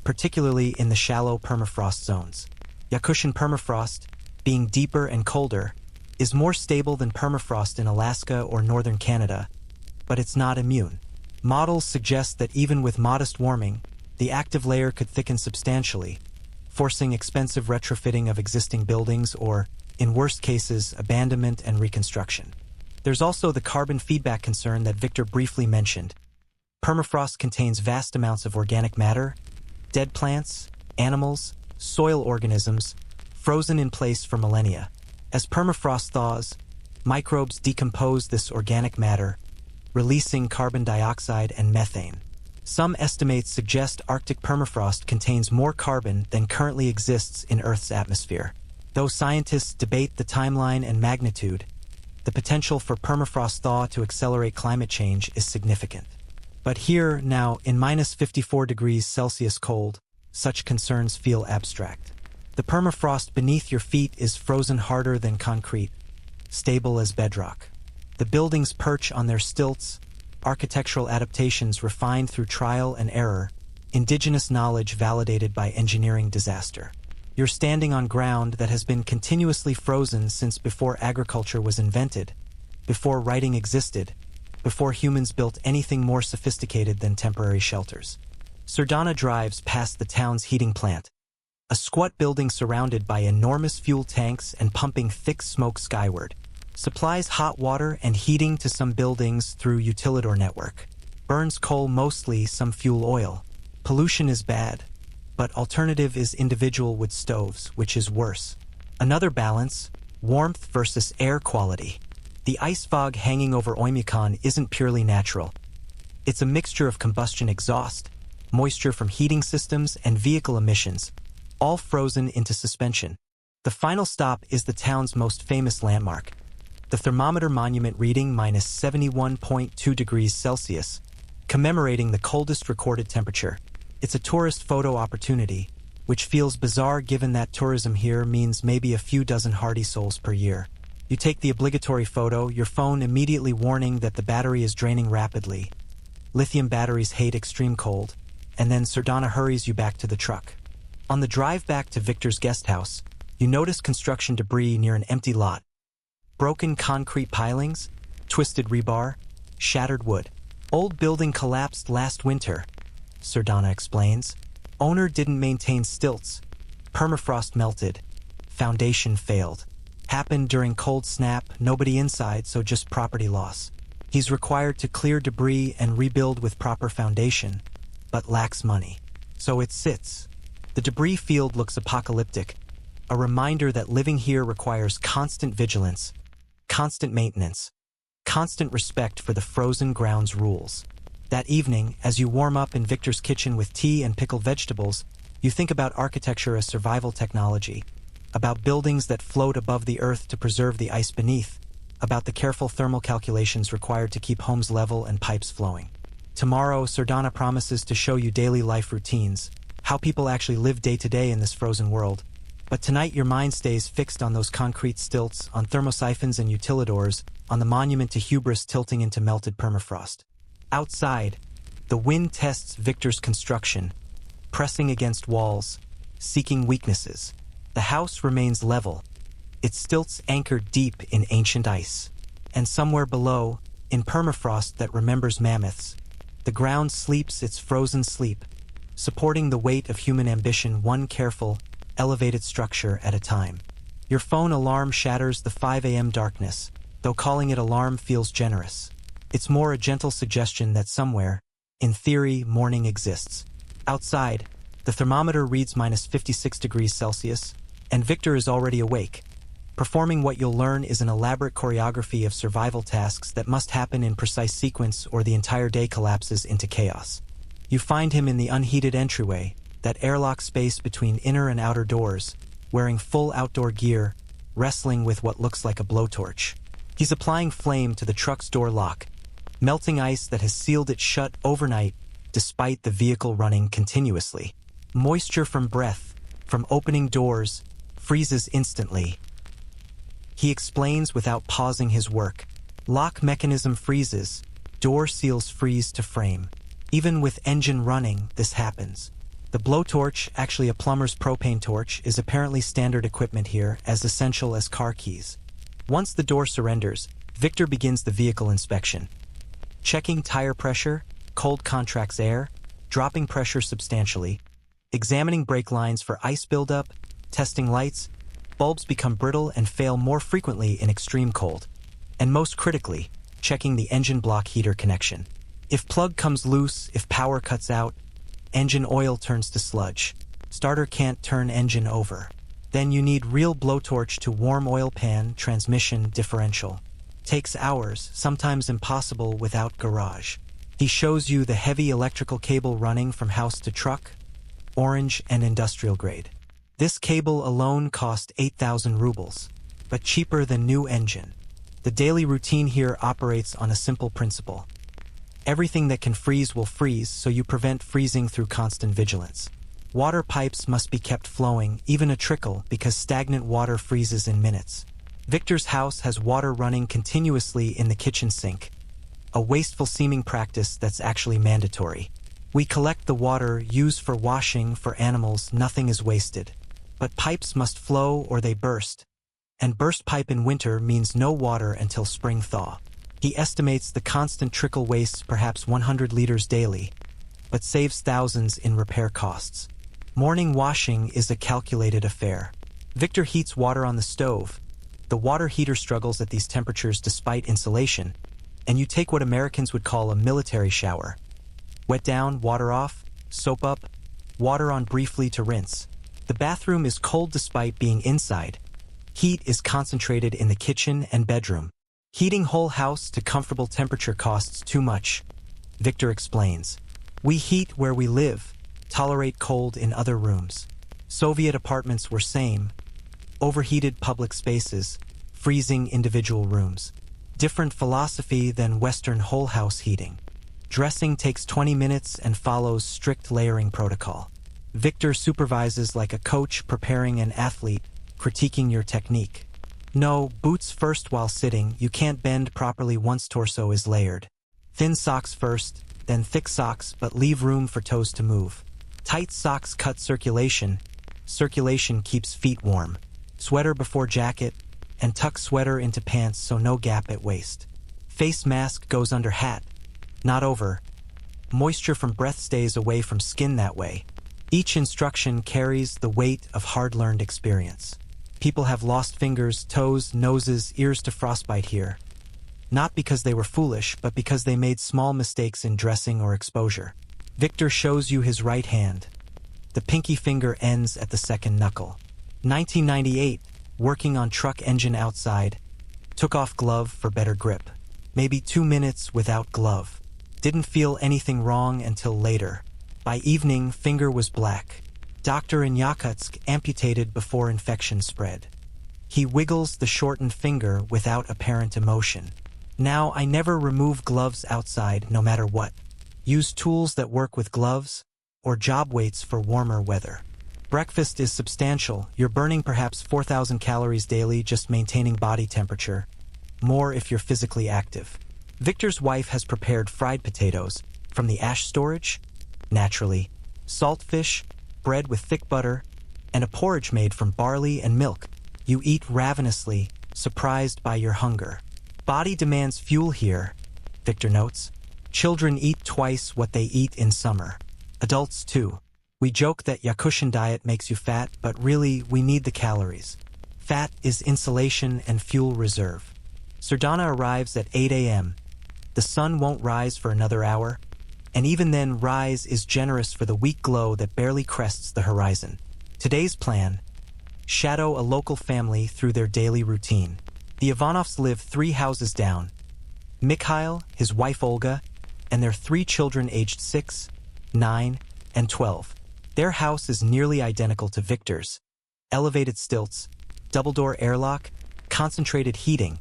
particularly in the shallow permafrost zones. Yakutian permafrost, being deeper and colder, is more stable than permafrost in Alaska or northern Canada, but it's not immune. Models suggest that even with modest warming, the active layer could thicken substantially, forcing expensive retrofitting of existing buildings or, in worst cases, abandonment and reconstruction. There's also the carbon feedback concern that Victor briefly mentioned. Permafrost contains vast amounts of organic matter, dead plants, animals, soil organisms, frozen in place for millennia. As permafrost thaws, microbes decompose this organic matter, releasing carbon dioxide and methane. Some estimates suggest Arctic permafrost contains more carbon than currently exists in Earth's atmosphere. Though scientists debate the timeline and magnitude, the potential for permafrost thaw to accelerate climate change is significant. But here, now, in minus 54 degrees Celsius cold, such concerns feel abstract. The permafrost beneath your feet is frozen harder than concrete, stable as bedrock. The buildings perch on their stilts, architectural adaptations refined through trial and error, indigenous knowledge validated by engineering disaster. You're standing on ground that has been continuously frozen since before agriculture was invented, before writing existed, before humans built anything more sophisticated than temporary shelters. Sardana drives past the town's heating plant, a squat building surrounded by enormous fuel tanks and pumping thick smoke skyward. Supplies hot water and heating to some buildings through utilidor network. Burns coal mostly, some fuel oil. Pollution is bad, but alternative is individual wood stoves, which is worse. Another balance, warmth versus air quality. The ice fog hanging over Oymyakon isn't purely natural. It's a mixture of combustion exhaust, moisture from heating systems, and vehicle emissions, all frozen into suspension. The final stop is the town's most famous landmark, the thermometer monument reading minus 71.2 degrees Celsius, commemorating the coldest recorded temperature. It's a tourist photo opportunity, which feels bizarre given that tourism here means maybe a few dozen hardy souls per year. You take the obligatory photo, your phone immediately warning that the battery is draining rapidly. Lithium batteries hate extreme cold, and then Sardana hurries you back to the truck. On the drive back to Victor's guest house, you notice construction debris near an empty lot. Broken concrete pilings, twisted rebar, shattered wood. Old building collapsed last winter, Sardana explains. Owner didn't maintain stilts. Permafrost melted. Foundation failed. Happened during cold snap, nobody inside, so just property loss. He's required to clear debris and rebuild with proper foundation, but lacks money. So it sits. The debris field looks apocalyptic, a reminder that living here requires constant vigilance, constant maintenance, constant respect for the frozen ground's rules. That evening, as you warm up in Victor's kitchen with tea and pickled vegetables, you think about architecture as survival technology. about buildings that float above the earth to preserve the ice beneath, about the careful thermal calculations required to keep homes level and pipes flowing. Tomorrow, Sardana promises to show you daily life routines, how people actually live day to day in this frozen world. But tonight your mind stays fixed on those concrete stilts, on thermosiphons and utilidors, on the monument to hubris tilting into melted permafrost. Outside, the wind tests Victor's construction, pressing against walls, seeking weaknesses. The house remains level, its stilts anchored deep in ancient ice. And somewhere below, in permafrost that remembers mammoths, the ground sleeps its frozen sleep, supporting the weight of human ambition, one careful, elevated structure at a time. Your phone alarm shatters the 5 a.m. darkness, though calling it alarm feels generous. It's more a gentle suggestion that somewhere, in theory, morning exists. Outside, the thermometer reads -56 degrees Celsius, and Victor is already awake. Performing what you'll learn is an elaborate choreography of survival tasks that must happen in precise sequence or the entire day collapses into chaos. You find him in the unheated entryway, that airlock space between inner and outer doors, wearing full outdoor gear, wrestling with what looks like a blowtorch. He's applying flame to the truck's door lock, melting ice that has sealed it shut overnight despite the vehicle running continuously. Moisture from breath, from opening doors, freezes instantly. He explains without pausing his work. Lock mechanism freezes, door seals freeze to frame. Even with engine running, this happens. The blowtorch, actually a plumber's propane torch, is apparently standard equipment here, as essential as car keys. Once the door surrenders, Victor begins the vehicle inspection. Checking tire pressure, cold contracts air, dropping pressure substantially, examining brake lines for ice buildup, testing lights. Bulbs become brittle and fail more frequently in extreme cold. And most critically, checking the engine block heater connection. If plug comes loose, if power cuts out, engine oil turns to sludge. Starter can't turn engine over. Then you need real blowtorch to warm oil pan, transmission, differential. Takes hours, sometimes impossible without garage. He shows you the heavy electrical cable running from house to truck, orange and industrial grade. This cable alone cost 8,000 rubles, but cheaper than new engine. The daily routine here operates on a simple principle. Everything that can freeze will freeze, so you prevent freezing through constant vigilance. Water pipes must be kept flowing, even a trickle, because stagnant water freezes in minutes. Victor's house has water running continuously in the kitchen sink, a wasteful seeming practice that's actually mandatory. We collect the water used for washing, for animals, nothing is wasted. But pipes must flow or they burst, and burst pipe in winter means no water until spring thaw. He estimates the constant trickle wastes perhaps 100 liters daily, but saves thousands in repair costs. Morning washing is a calculated affair. Victor heats water on the stove. The water heater struggles at these temperatures despite insulation, and you take what Americans would call a military shower. Wet down, water off, soap up, water on briefly to rinse. The bathroom is cold despite being inside. Heat is concentrated in the kitchen and bedroom. Heating whole house to comfortable temperature costs too much, Victor explains. We heat where we live, tolerate cold in other rooms. Soviet apartments were same. Overheated public spaces, freezing individual rooms. Different philosophy than Western whole house heating. Dressing takes 20 minutes and follows strict layering protocol. Victor supervises like a coach preparing an athlete, critiquing your technique. No, boots first while sitting, you can't bend properly once torso is layered. Thin socks first, then thick socks, but leave room for toes to move. Tight socks cut circulation. Circulation keeps feet warm. Sweater before jacket, and tuck sweater into pants so no gap at waist. Face mask goes under hat, not over. Moisture from breath stays away from skin that way. Each instruction carries the weight of hard-learned experience. People have lost fingers, toes, noses, ears to frostbite here. Not because they were foolish, but because they made small mistakes in dressing or exposure. Victor shows you his right hand. The pinky finger ends at the second knuckle. 1998, working on truck engine outside. Took off glove for better grip. Maybe 2 minutes without glove. Didn't feel anything wrong until later. By evening, finger was black. Doctor in Yakutsk amputated before infection spread. He wiggles the shortened finger without apparent emotion. Now I never remove gloves outside, no matter what. Use tools that work with gloves, or job weights for warmer weather. Breakfast is substantial. You're burning perhaps 4,000 calories daily just maintaining body temperature. More if you're physically active. Victor's wife has prepared fried potatoes from the ash storage, naturally, salt fish, bread with thick butter, and a porridge made from barley and milk. You eat ravenously, surprised by your hunger. Body demands fuel here, Victor notes. Children eat twice what they eat in summer. Adults too. We joke that Yakutian diet makes you fat, but really we need the calories. Fat is insulation and fuel reserve. Sardana arrives at 8 a.m. The sun won't rise for another hour, and even then rise is generous for the weak glow that barely crests the horizon. Today's plan: shadow a local family through their daily routine. The Ivanovs live 3 houses down. Mikhail, his wife Olga, and their 3 children aged 6, 9, and 12. Their house is nearly identical to Victor's. Elevated stilts, double-door airlock, concentrated heating,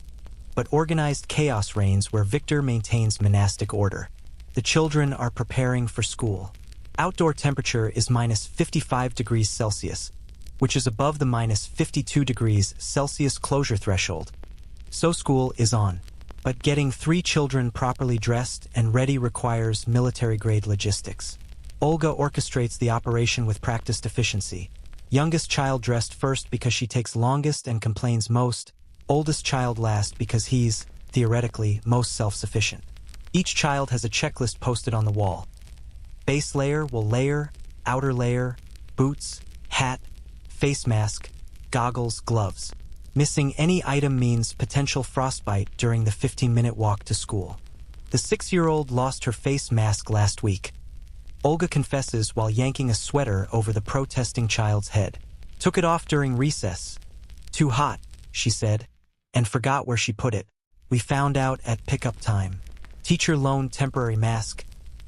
but organized chaos reigns where Victor maintains monastic order. The children are preparing for school. Outdoor temperature is minus 55 degrees Celsius, which is above the minus 52 degrees Celsius closure threshold. So school is on. But getting 3 children properly dressed and ready requires military-grade logistics. Olga orchestrates the operation with practiced efficiency. Youngest child dressed first because she takes longest and complains most. Oldest child last because he's, theoretically, most self-sufficient. Each child has a checklist posted on the wall. Base layer will layer, outer layer, boots, hat, face mask, goggles, gloves. Missing any item means potential frostbite during the 15-minute walk to school. The 6-year-old lost her face mask last week. Olga confesses while yanking a sweater over the protesting child's head. Took it off during recess. Too hot, she said, and forgot where she put it. We found out at pickup time. Teacher loaned temporary mask,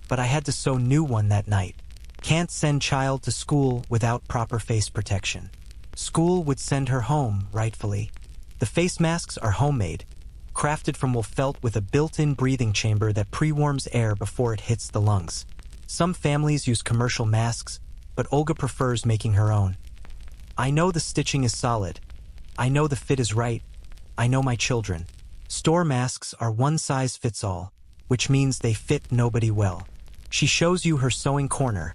but I had to sew new one that night. Can't send child to school without proper face protection. School would send her home, rightfully. The face masks are homemade, crafted from wool felt with a built-in breathing chamber that pre-warms air before it hits the lungs. Some families use commercial masks, but Olga prefers making her own. I know the stitching is solid. I know the fit is right. I know my children. Store masks are one size fits all, which means they fit nobody well. She shows you her sewing corner,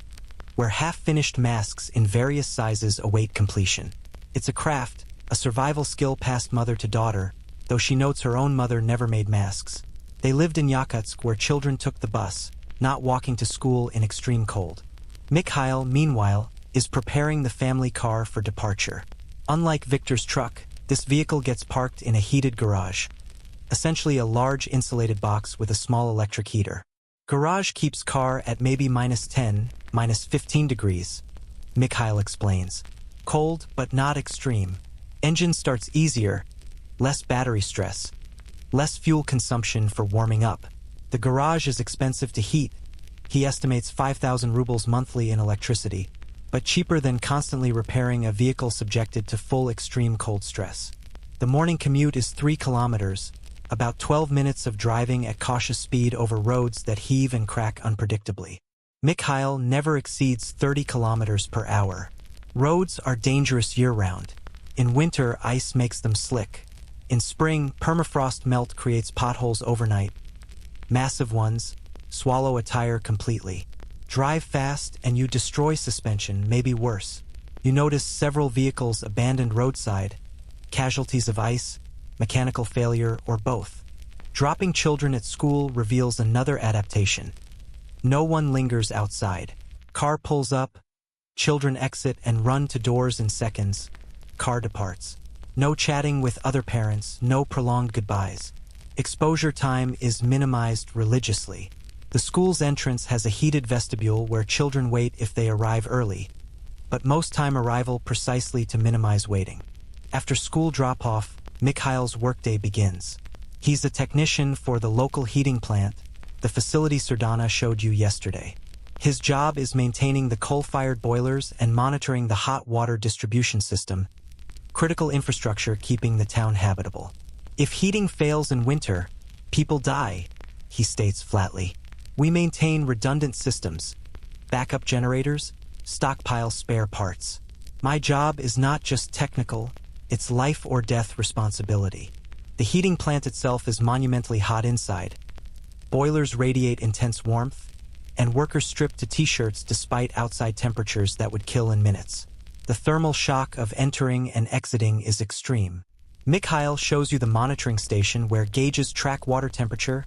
where half-finished masks in various sizes await completion. It's a craft, a survival skill passed mother to daughter, though she notes her own mother never made masks. They lived in Yakutsk where children took the bus, not walking to school in extreme cold. Mikhail, meanwhile, is preparing the family car for departure. Unlike Victor's truck, this vehicle gets parked in a heated garage, essentially a large insulated box with a small electric heater. Garage keeps car at maybe minus 10, minus 15 degrees, Mikhail explains. Cold, but not extreme. Engine starts easier, less battery stress, less fuel consumption for warming up. The garage is expensive to heat. He estimates 5,000 rubles monthly in electricity, but cheaper than constantly repairing a vehicle subjected to full extreme cold stress. The morning commute is 3 kilometers, about 12 minutes of driving at cautious speed over roads that heave and crack unpredictably. Mikhail never exceeds 30 kilometers per hour. Roads are dangerous year-round. In winter, ice makes them slick. In spring, permafrost melt creates potholes overnight. Massive ones swallow a tire completely. Drive fast and you destroy suspension, maybe worse. You notice several vehicles abandoned roadside, casualties of ice, mechanical failure, or both. Dropping children at school reveals another adaptation. No one lingers outside. Car pulls up, children exit and run to doors in seconds. Car departs. No chatting with other parents, no prolonged goodbyes. Exposure time is minimized religiously. The school's entrance has a heated vestibule where children wait if they arrive early, but most time arrival precisely to minimize waiting. After school drop-off, Mikhail's workday begins. He's a technician for the local heating plant, the facility Sardana showed you yesterday. His job is maintaining the coal-fired boilers and monitoring the hot water distribution system, critical infrastructure keeping the town habitable. If heating fails in winter, people die, he states flatly. We maintain redundant systems, backup generators, stockpile spare parts. My job is not just technical, it's life or death responsibility. The heating plant itself is monumentally hot inside. Boilers radiate intense warmth, and workers strip to t-shirts despite outside temperatures that would kill in minutes. The thermal shock of entering and exiting is extreme. Mikhail shows you the monitoring station where gauges track water temperature,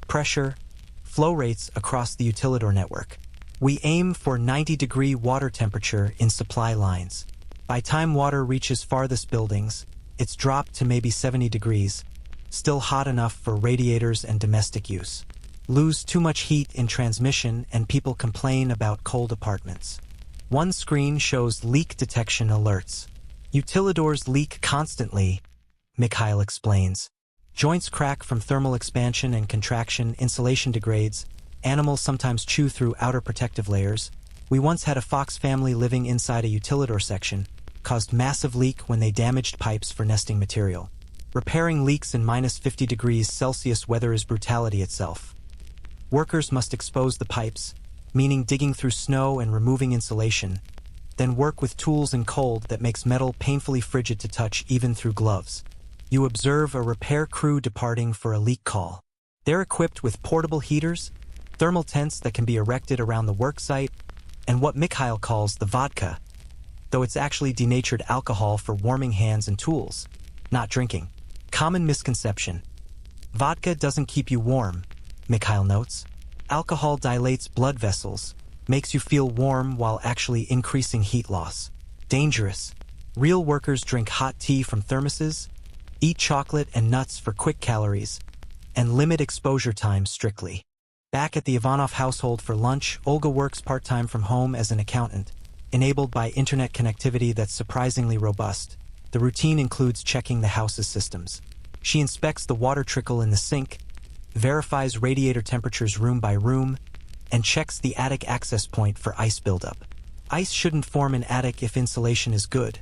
pressure, flow rates across the utilidor network. We aim for 90-degree water temperature in supply lines. By time water reaches farthest buildings, it's dropped to maybe 70 degrees, still hot enough for radiators and domestic use. Lose too much heat in transmission and people complain about cold apartments. One screen shows leak detection alerts. Utilidors leak constantly, Mikhail explains. Joints crack from thermal expansion and contraction, insulation degrades, animals sometimes chew through outer protective layers. We once had a fox family living inside a utilidor section, caused massive leak when they damaged pipes for nesting material. Repairing leaks in minus 50 degrees Celsius weather is brutality itself. Workers must expose the pipes, meaning digging through snow and removing insulation, then work with tools in cold that makes metal painfully frigid to touch even through gloves. You observe a repair crew departing for a leak call. They're equipped with portable heaters, thermal tents that can be erected around the work site, and what Mikhail calls the vodka, though it's actually denatured alcohol for warming hands and tools, not drinking. Common misconception. Vodka doesn't keep you warm, Mikhail notes. Alcohol dilates blood vessels, makes you feel warm while actually increasing heat loss. Dangerous. Real workers drink hot tea from thermoses, eat chocolate and nuts for quick calories, and limit exposure time strictly. Back at the Ivanov household for lunch, Olga works part-time from home as an accountant, enabled by internet connectivity that's surprisingly robust. The routine includes checking the house's systems. She inspects the water trickle in the sink, verifies radiator temperatures room by room, and checks the attic access point for ice buildup. Ice shouldn't form an attic if insulation is good,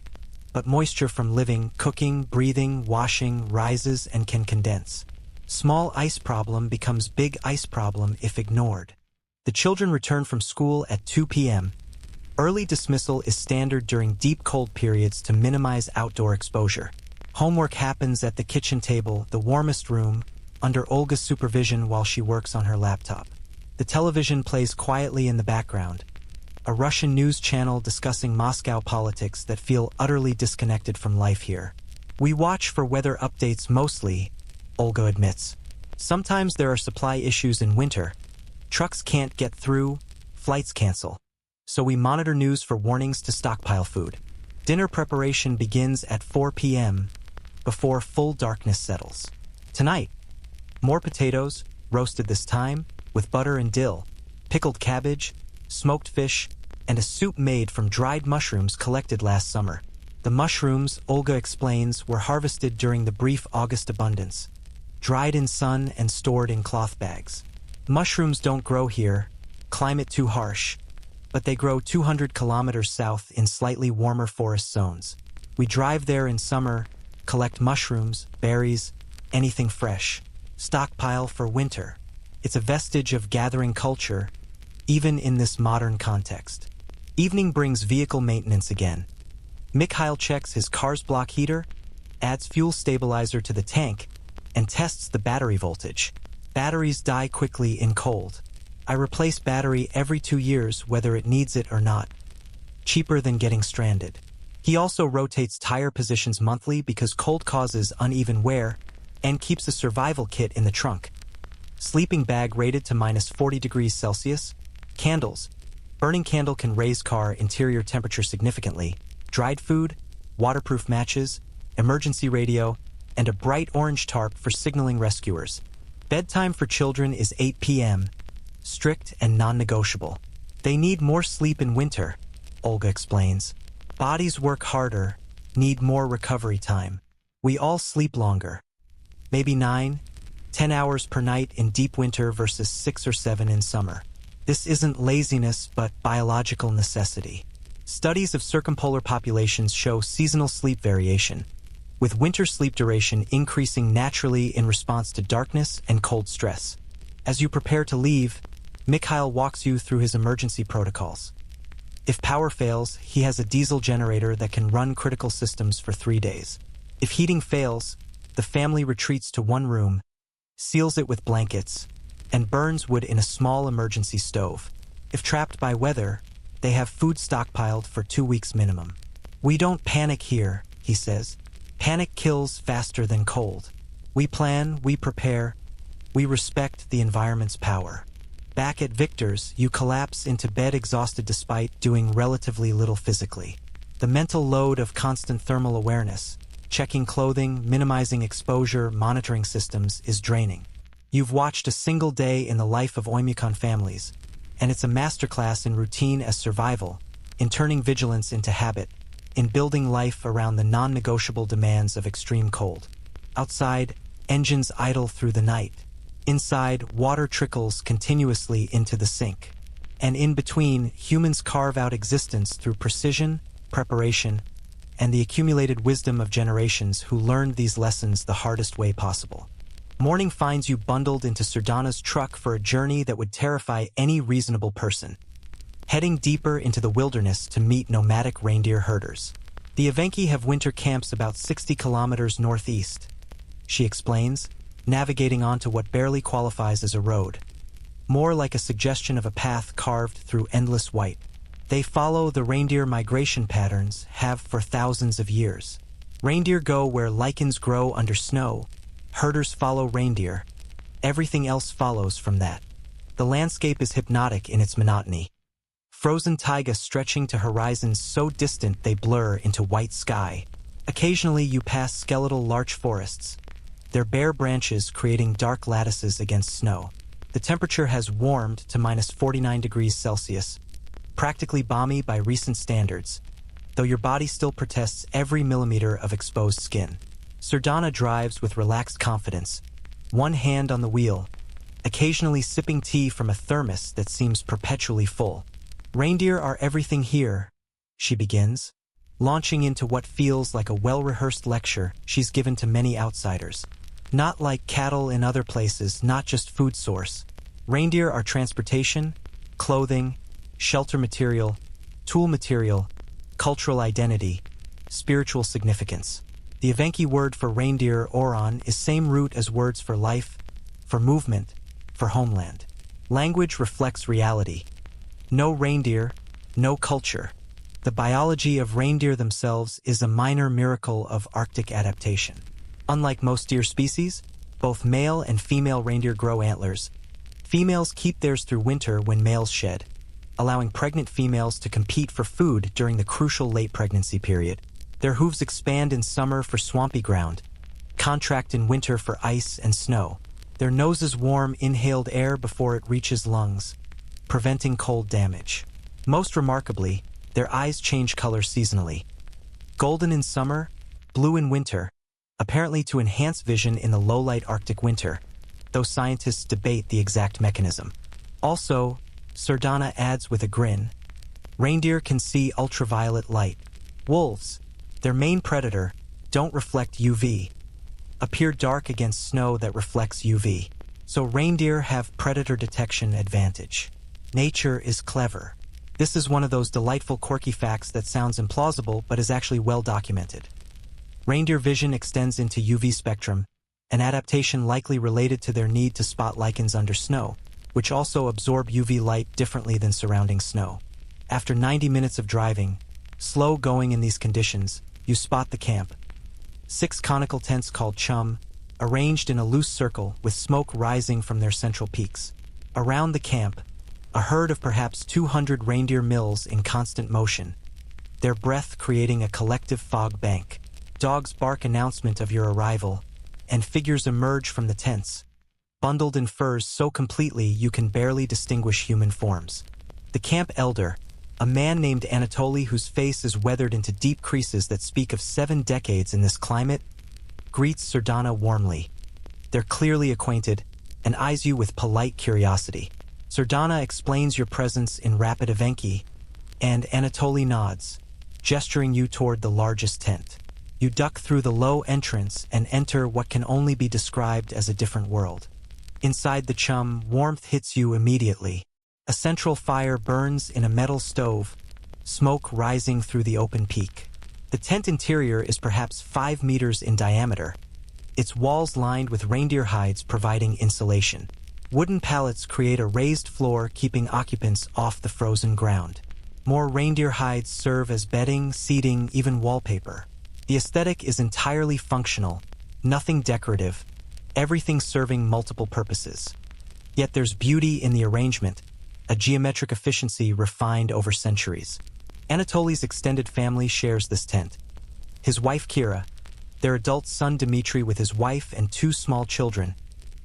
but moisture from living, cooking, breathing, washing rises and can condense. Small ice problem becomes big ice problem if ignored. The children return from school at 2 p.m. Early dismissal is standard during deep cold periods to minimize outdoor exposure. Homework happens at the kitchen table, the warmest room, under Olga's supervision while she works on her laptop. The television plays quietly in the background, a Russian news channel discussing Moscow politics that feel utterly disconnected from life here. We watch for weather updates mostly, Olga admits. Sometimes there are supply issues in winter. Trucks can't get through, flights cancel. So we monitor news for warnings to stockpile food. Dinner preparation begins at 4 p.m. before full darkness settles. Tonight, more potatoes, roasted this time, with butter and dill, pickled cabbage, smoked fish, and a soup made from dried mushrooms collected last summer. The mushrooms, Olga explains, were harvested during the brief August abundance, dried in sun and stored in cloth bags. Mushrooms don't grow here, climate too harsh, but they grow 200 kilometers south in slightly warmer forest zones. We drive there in summer, collect mushrooms, berries, anything fresh, stockpile for winter. It's a vestige of gathering culture, even in this modern context. Evening brings vehicle maintenance again. Mikhail checks his car's block heater, adds fuel stabilizer to the tank, and tests the battery voltage. Batteries die quickly in cold. I replace battery every 2 years whether it needs it or not. Cheaper than getting stranded. He also rotates tire positions monthly because cold causes uneven wear and keeps a survival kit in the trunk. Sleeping bag rated to minus 40 degrees Celsius. Candles. Burning candle can raise car interior temperature significantly. Dried food, waterproof matches, emergency radio, and a bright orange tarp for signaling rescuers. Bedtime for children is 8 p.m., strict and non-negotiable. They need more sleep in winter, Olga explains. Bodies work harder, need more recovery time. We all sleep longer. Maybe 9, 10 hours per night in deep winter versus 6 or 7 in summer. This isn't laziness, but biological necessity. Studies of circumpolar populations show seasonal sleep variation, with winter sleep duration increasing naturally in response to darkness and cold stress. As you prepare to leave, Mikhail walks you through his emergency protocols. If power fails, he has a diesel generator that can run critical systems for 3 days. If heating fails, the family retreats to one room, seals it with blankets, and burns wood in a small emergency stove. If trapped by weather, they have food stockpiled for 2 weeks minimum. "We don't panic here," he says. "Panic kills faster than cold. We plan, we prepare, we respect the environment's power." Back at Victor's, you collapse into bed exhausted despite doing relatively little physically. The mental load of constant thermal awareness, checking clothing, minimizing exposure, monitoring systems, is draining. You've watched a single day in the life of Oymyakon families, and it's a masterclass in routine as survival, in turning vigilance into habit, in building life around the non-negotiable demands of extreme cold. Outside, engines idle through the night. Inside, water trickles continuously into the sink. And in between, humans carve out existence through precision, preparation, and the accumulated wisdom of generations who learned these lessons the hardest way possible. Morning finds you bundled into Sardana's truck for a journey that would terrify any reasonable person, heading deeper into the wilderness to meet nomadic reindeer herders. The Evenki have winter camps about 60 kilometers northeast, she explains, navigating onto what barely qualifies as a road, more like a suggestion of a path carved through endless white. They follow the reindeer migration patterns have for thousands of years. Reindeer go where lichens grow under snow, herders follow reindeer, everything else follows from that. The landscape is hypnotic in its monotony. Frozen taiga stretching to horizons so distant they blur into white sky. Occasionally you pass skeletal larch forests, their bare branches creating dark lattices against snow. The temperature has warmed to minus 49 degrees Celsius, practically balmy by recent standards, though your body still protests every millimeter of exposed skin. Sardana drives with relaxed confidence, one hand on the wheel, occasionally sipping tea from a thermos that seems perpetually full. "Reindeer are everything here," she begins, launching into what feels like a well-rehearsed lecture she's given to many outsiders. Not like cattle in other places, not just food source. Reindeer are transportation, clothing, shelter material, tool material, cultural identity, spiritual significance. The Evenki word for reindeer, oron, is same root as words for life, for movement, for homeland. Language reflects reality. No reindeer, no culture. The biology of reindeer themselves is a minor miracle of Arctic adaptation. Unlike most deer species, both male and female reindeer grow antlers. Females keep theirs through winter when males shed, allowing pregnant females to compete for food during the crucial late pregnancy period. Their hooves expand in summer for swampy ground, contract in winter for ice and snow. Their noses warm inhaled air before it reaches lungs, preventing cold damage. Most remarkably, their eyes change color seasonally. Golden in summer, blue in winter, apparently to enhance vision in the low-light Arctic winter, though scientists debate the exact mechanism. Also, Sardana adds with a grin, reindeer can see ultraviolet light. Wolves, their main predator, don't reflect UV, appear dark against snow that reflects UV. So reindeer have predator detection advantage. Nature is clever. This is one of those delightful quirky facts that sounds implausible but is actually well documented. Reindeer vision extends into UV spectrum, an adaptation likely related to their need to spot lichens under snow, which also absorb UV light differently than surrounding snow. After 90 minutes of driving, slow going in these conditions, you spot the camp. 6 conical tents called chum, arranged in a loose circle with smoke rising from their central peaks. Around the camp, a herd of perhaps 200 reindeer mills in constant motion, their breath creating a collective fog bank. Dogs bark announcement of your arrival, and figures emerge from the tents, bundled in furs so completely you can barely distinguish human forms. The camp elder, a man named Anatoly whose face is weathered into deep creases that speak of 7 decades in this climate, greets Sardana warmly. They're clearly acquainted and eyes you with polite curiosity. Sardana explains your presence in rapid Evenki, and Anatoly nods, gesturing you toward the largest tent. You duck through the low entrance and enter what can only be described as a different world. Inside the chum, warmth hits you immediately. A central fire burns in a metal stove, smoke rising through the open peak. The tent interior is perhaps 5 meters in diameter, its walls lined with reindeer hides providing insulation. Wooden pallets create a raised floor, keeping occupants off the frozen ground. More reindeer hides serve as bedding, seating, even wallpaper. The aesthetic is entirely functional, nothing decorative, everything serving multiple purposes. Yet there's beauty in the arrangement, a geometric efficiency refined over centuries. Anatoly's extended family shares this tent. His wife Kira, their adult son Dmitry with his wife and 2 small children,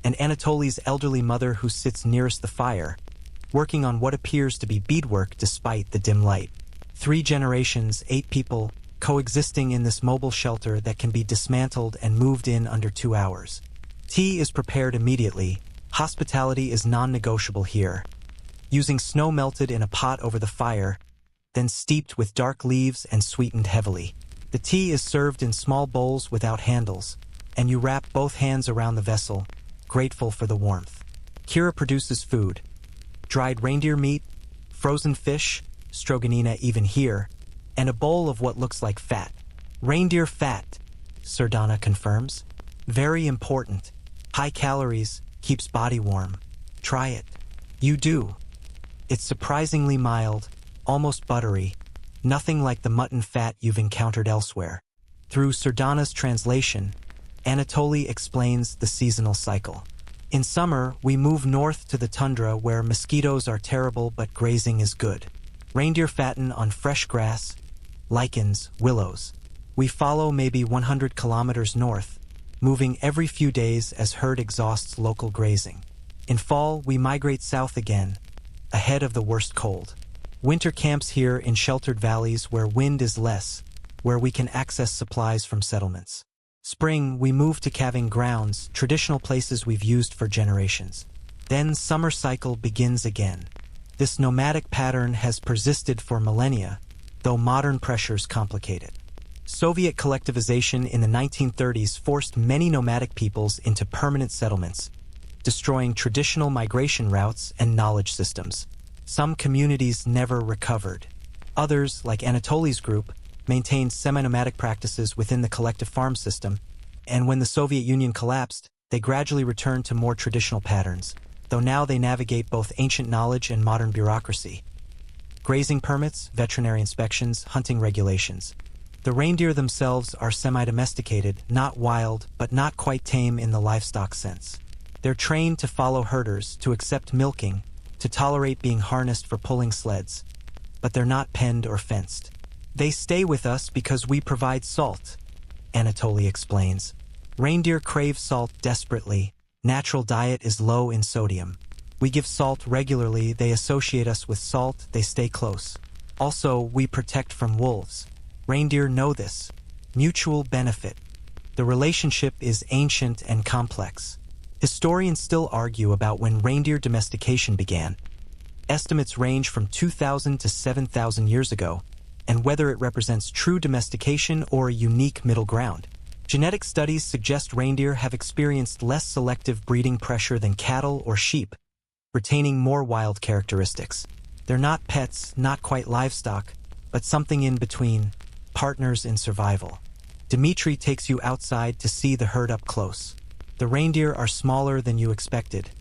and Anatoly's elderly mother who sits nearest the fire, working on what appears to be beadwork despite the dim light. 3 generations, 8 people, coexisting in this mobile shelter that can be dismantled and moved in under 2 hours. Tea is prepared immediately. Hospitality is non-negotiable here. Using snow melted in a pot over the fire, then steeped with dark leaves and sweetened heavily. The tea is served in small bowls without handles, and you wrap both hands around the vessel, grateful for the warmth. Kira produces food. Dried reindeer meat, frozen fish, stroganina even here, and a bowl of what looks like fat. Reindeer fat, Sardana confirms. Very important. High calories, keeps body warm. Try it. You do. It's surprisingly mild, almost buttery, nothing like the mutton fat you've encountered elsewhere. Through Sardana's translation, Anatoly explains the seasonal cycle. In summer, we move north to the tundra where mosquitoes are terrible but grazing is good. Reindeer fatten on fresh grass, lichens, willows. We follow maybe 100 kilometers north, moving every few days as herd exhausts local grazing. In fall, we migrate south again, ahead of the worst cold. Winter camps here in sheltered valleys where wind is less, where we can access supplies from settlements. Spring, we move to calving grounds, traditional places we've used for generations. Then summer cycle begins again. This nomadic pattern has persisted for millennia, though modern pressures complicate it. Soviet collectivization in the 1930s forced many nomadic peoples into permanent settlements, destroying traditional migration routes and knowledge systems. Some communities never recovered. Others, like Anatoly's group, maintained semi-nomadic practices within the collective farm system, and when the Soviet Union collapsed, they gradually returned to more traditional patterns, though now they navigate both ancient knowledge and modern bureaucracy. Grazing permits, veterinary inspections, hunting regulations. The reindeer themselves are semi-domesticated, not wild, but not quite tame in the livestock sense. They're trained to follow herders, to accept milking, to tolerate being harnessed for pulling sleds, but they're not penned or fenced. They stay with us because we provide salt, Anatoly explains. Reindeer crave salt desperately. Natural diet is low in sodium. We give salt regularly, they associate us with salt, they stay close. Also, we protect from wolves. Reindeer know this. Mutual benefit. The relationship is ancient and complex. Historians still argue about when reindeer domestication began. Estimates range from 2,000 to 7,000 years ago, and whether it represents true domestication or a unique middle ground. Genetic studies suggest reindeer have experienced less selective breeding pressure than cattle or sheep, retaining more wild characteristics. They're not pets, not quite livestock, but something in between, partners in survival. Dmitry takes you outside to see the herd up close. The reindeer are smaller than you expected,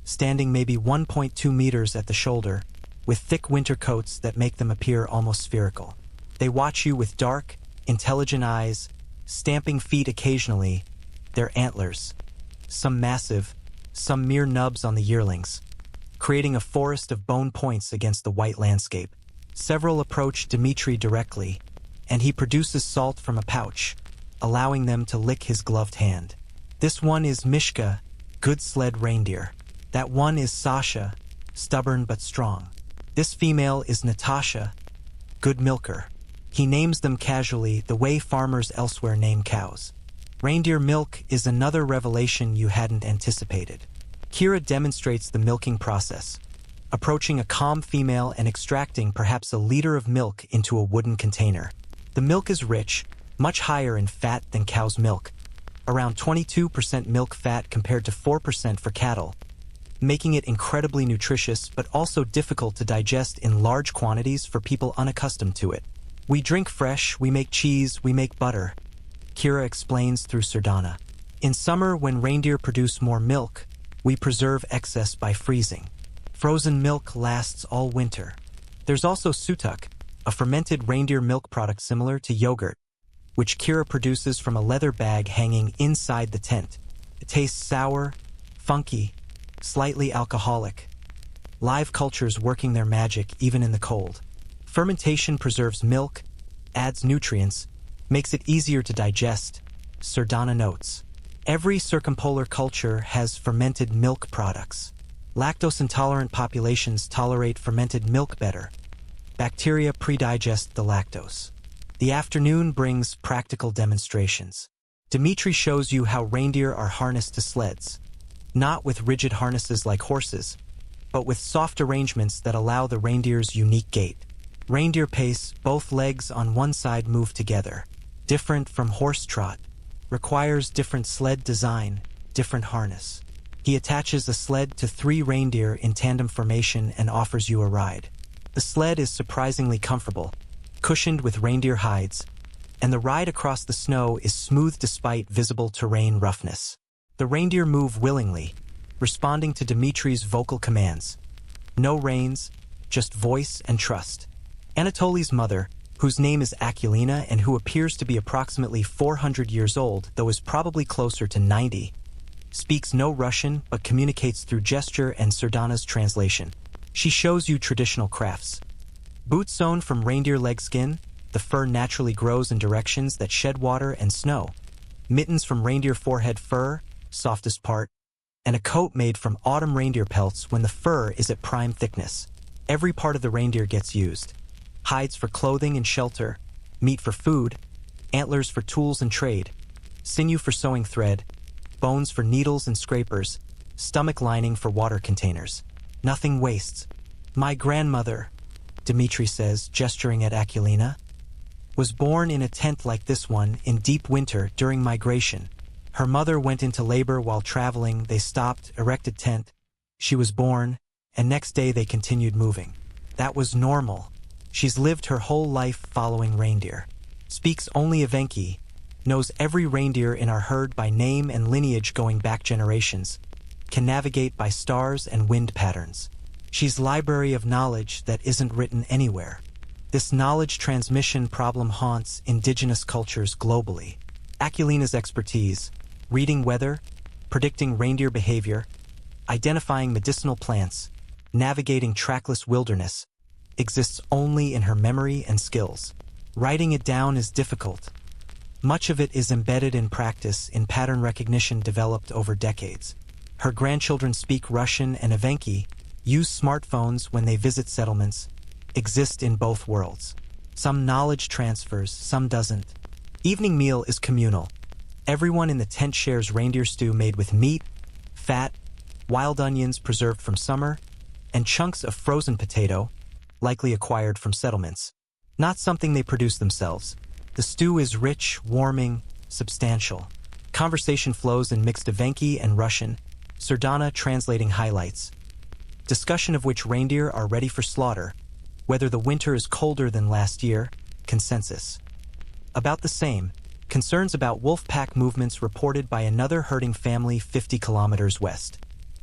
standing maybe 1.2 meters at the shoulder, with thick winter coats that make them appear almost spherical. They watch you with dark, intelligent eyes, stamping feet occasionally, their antlers, some massive, some mere nubs on the yearlings, creating a forest of bone points against the white landscape. Several approach Dmitry directly, and he produces salt from a pouch, allowing them to lick his gloved hand. This one is Mishka, good sled reindeer. That one is Sasha, stubborn but strong. This female is Natasha, good milker. He names them casually, the way farmers elsewhere name cows. Reindeer milk is another revelation you hadn't anticipated. Kira demonstrates the milking process. approaching a calm female and extracting perhaps a liter of milk into a wooden container. The milk is rich, much higher in fat than cow's milk, around 22% milk fat compared to 4% for cattle, making it incredibly nutritious but also difficult to digest in large quantities for people unaccustomed to it. We drink fresh, we make cheese, we make butter, Kira explains through Sardana. In summer, when reindeer produce more milk, we preserve excess by freezing. Frozen milk lasts all winter. There's also sutuk, a fermented reindeer milk product similar to yogurt, which Kira produces from a leather bag hanging inside the tent. It tastes sour, funky, slightly alcoholic. Live cultures working their magic even in the cold. Fermentation preserves milk, adds nutrients, makes it easier to digest, Sardana notes. Every circumpolar culture has fermented milk products. Lactose-intolerant populations tolerate fermented milk better. Bacteria predigest the lactose. The afternoon brings practical demonstrations. Dimitri shows you how reindeer are harnessed to sleds, not with rigid harnesses like horses, but with soft arrangements that allow the reindeer's unique gait. Reindeer pace, both legs on one side move together. Different from horse trot, requires different sled design, different harness. He attaches a sled to 3 reindeer in tandem formation and offers you a ride. The sled is surprisingly comfortable, cushioned with reindeer hides, and the ride across the snow is smooth despite visible terrain roughness. The reindeer move willingly, responding to Dimitri's vocal commands. No reins, just voice and trust. Anatoly's mother, whose name is Akulina and who appears to be approximately 400 years old, though is probably closer to 90, speaks no Russian but communicates through gesture and Sardana's translation. She shows you traditional crafts. Boots sewn from reindeer leg skin, the fur naturally grows in directions that shed water and snow. Mittens from reindeer forehead fur, softest part, and a coat made from autumn reindeer pelts when the fur is at prime thickness. Every part of the reindeer gets used. Hides for clothing and shelter, meat for food, antlers for tools and trade, sinew for sewing thread, bones for needles and scrapers, stomach lining for water containers. Nothing wastes. My grandmother, Dimitri says, gesturing at Akulina, was born in a tent like this one in deep winter during migration. Her mother went into labor while traveling. They stopped, erected tent. She was born, and next day they continued moving. That was normal. She's lived her whole life following reindeer. Speaks only Evenki, knows every reindeer in our herd by name and lineage going back generations, can navigate by stars and wind patterns. She's library of knowledge that isn't written anywhere. This knowledge transmission problem haunts indigenous cultures globally. Akulina's expertise, reading weather, predicting reindeer behavior, identifying medicinal plants, navigating trackless wilderness, exists only in her memory and skills. Writing it down is difficult. Much of it is embedded in practice in pattern recognition developed over decades. Her grandchildren speak Russian and Evenki, use smartphones when they visit settlements, exist in both worlds. Some knowledge transfers, some doesn't. Evening meal is communal. Everyone in the tent shares reindeer stew made with meat, fat, wild onions preserved from summer, and chunks of frozen potato, likely acquired from settlements. Not something they produce themselves. The stew is rich, warming, substantial. Conversation flows in mixed Evenki and Russian, Sardana translating highlights. Discussion of which reindeer are ready for slaughter, whether the winter is colder than last year, consensus. About the same, concerns about wolf pack movements reported by another herding family 50 kilometers west.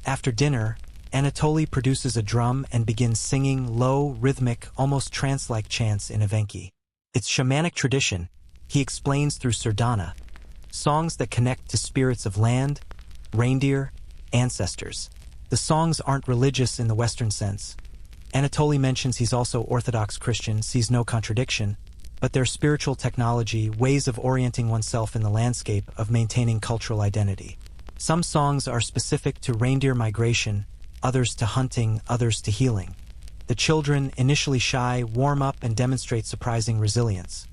After dinner, Anatoly produces a drum and begins singing low, rhythmic, almost trance-like chants in Evenki. It's shamanic tradition, he explains through Sardana, songs that connect to spirits of land, reindeer, ancestors. The songs aren't religious in the Western sense. Anatoly mentions he's also Orthodox Christian, sees no contradiction, but their spiritual technology, ways of orienting oneself in the landscape, of maintaining cultural identity. Some songs are specific to reindeer migration, others to hunting, others to healing. The children, initially shy, warm up and demonstrate surprising resilience.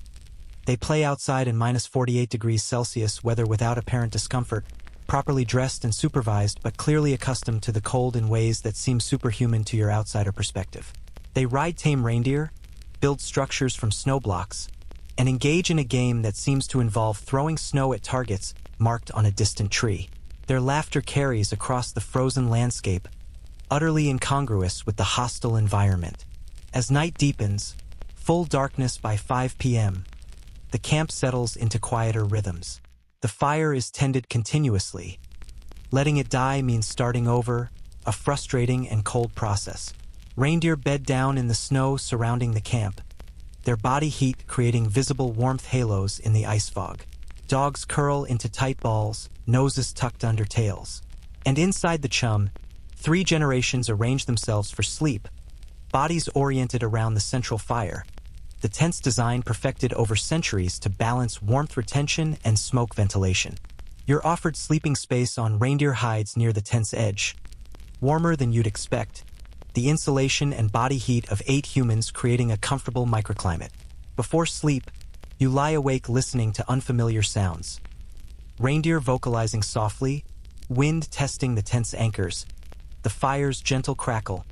They play outside in -48 degrees Celsius weather without apparent discomfort, properly dressed and supervised but clearly accustomed to the cold in ways that seem superhuman to your outsider perspective. They ride tame reindeer, build structures from snow blocks, and engage in a game that seems to involve throwing snow at targets marked on a distant tree. Their laughter carries across the frozen landscape, utterly incongruous with the hostile environment. As night deepens, full darkness by 5 p.m., the camp settles into quieter rhythms. The fire is tended continuously. Letting it die means starting over, a frustrating and cold process. Reindeer bed down in the snow surrounding the camp, their body heat creating visible warmth halos in the ice fog. Dogs curl into tight balls, noses tucked under tails. And inside the chum, 3 generations arrange themselves for sleep, bodies oriented around the central fire, the tent's design perfected over centuries to balance warmth retention and smoke ventilation. You're offered sleeping space on reindeer hides near the tent's edge. Warmer than you'd expect, the insulation and body heat of 8 humans creating a comfortable microclimate. Before sleep, you lie awake listening to unfamiliar sounds. Reindeer vocalizing softly, wind testing the tent's anchors, the fire's gentle crackle,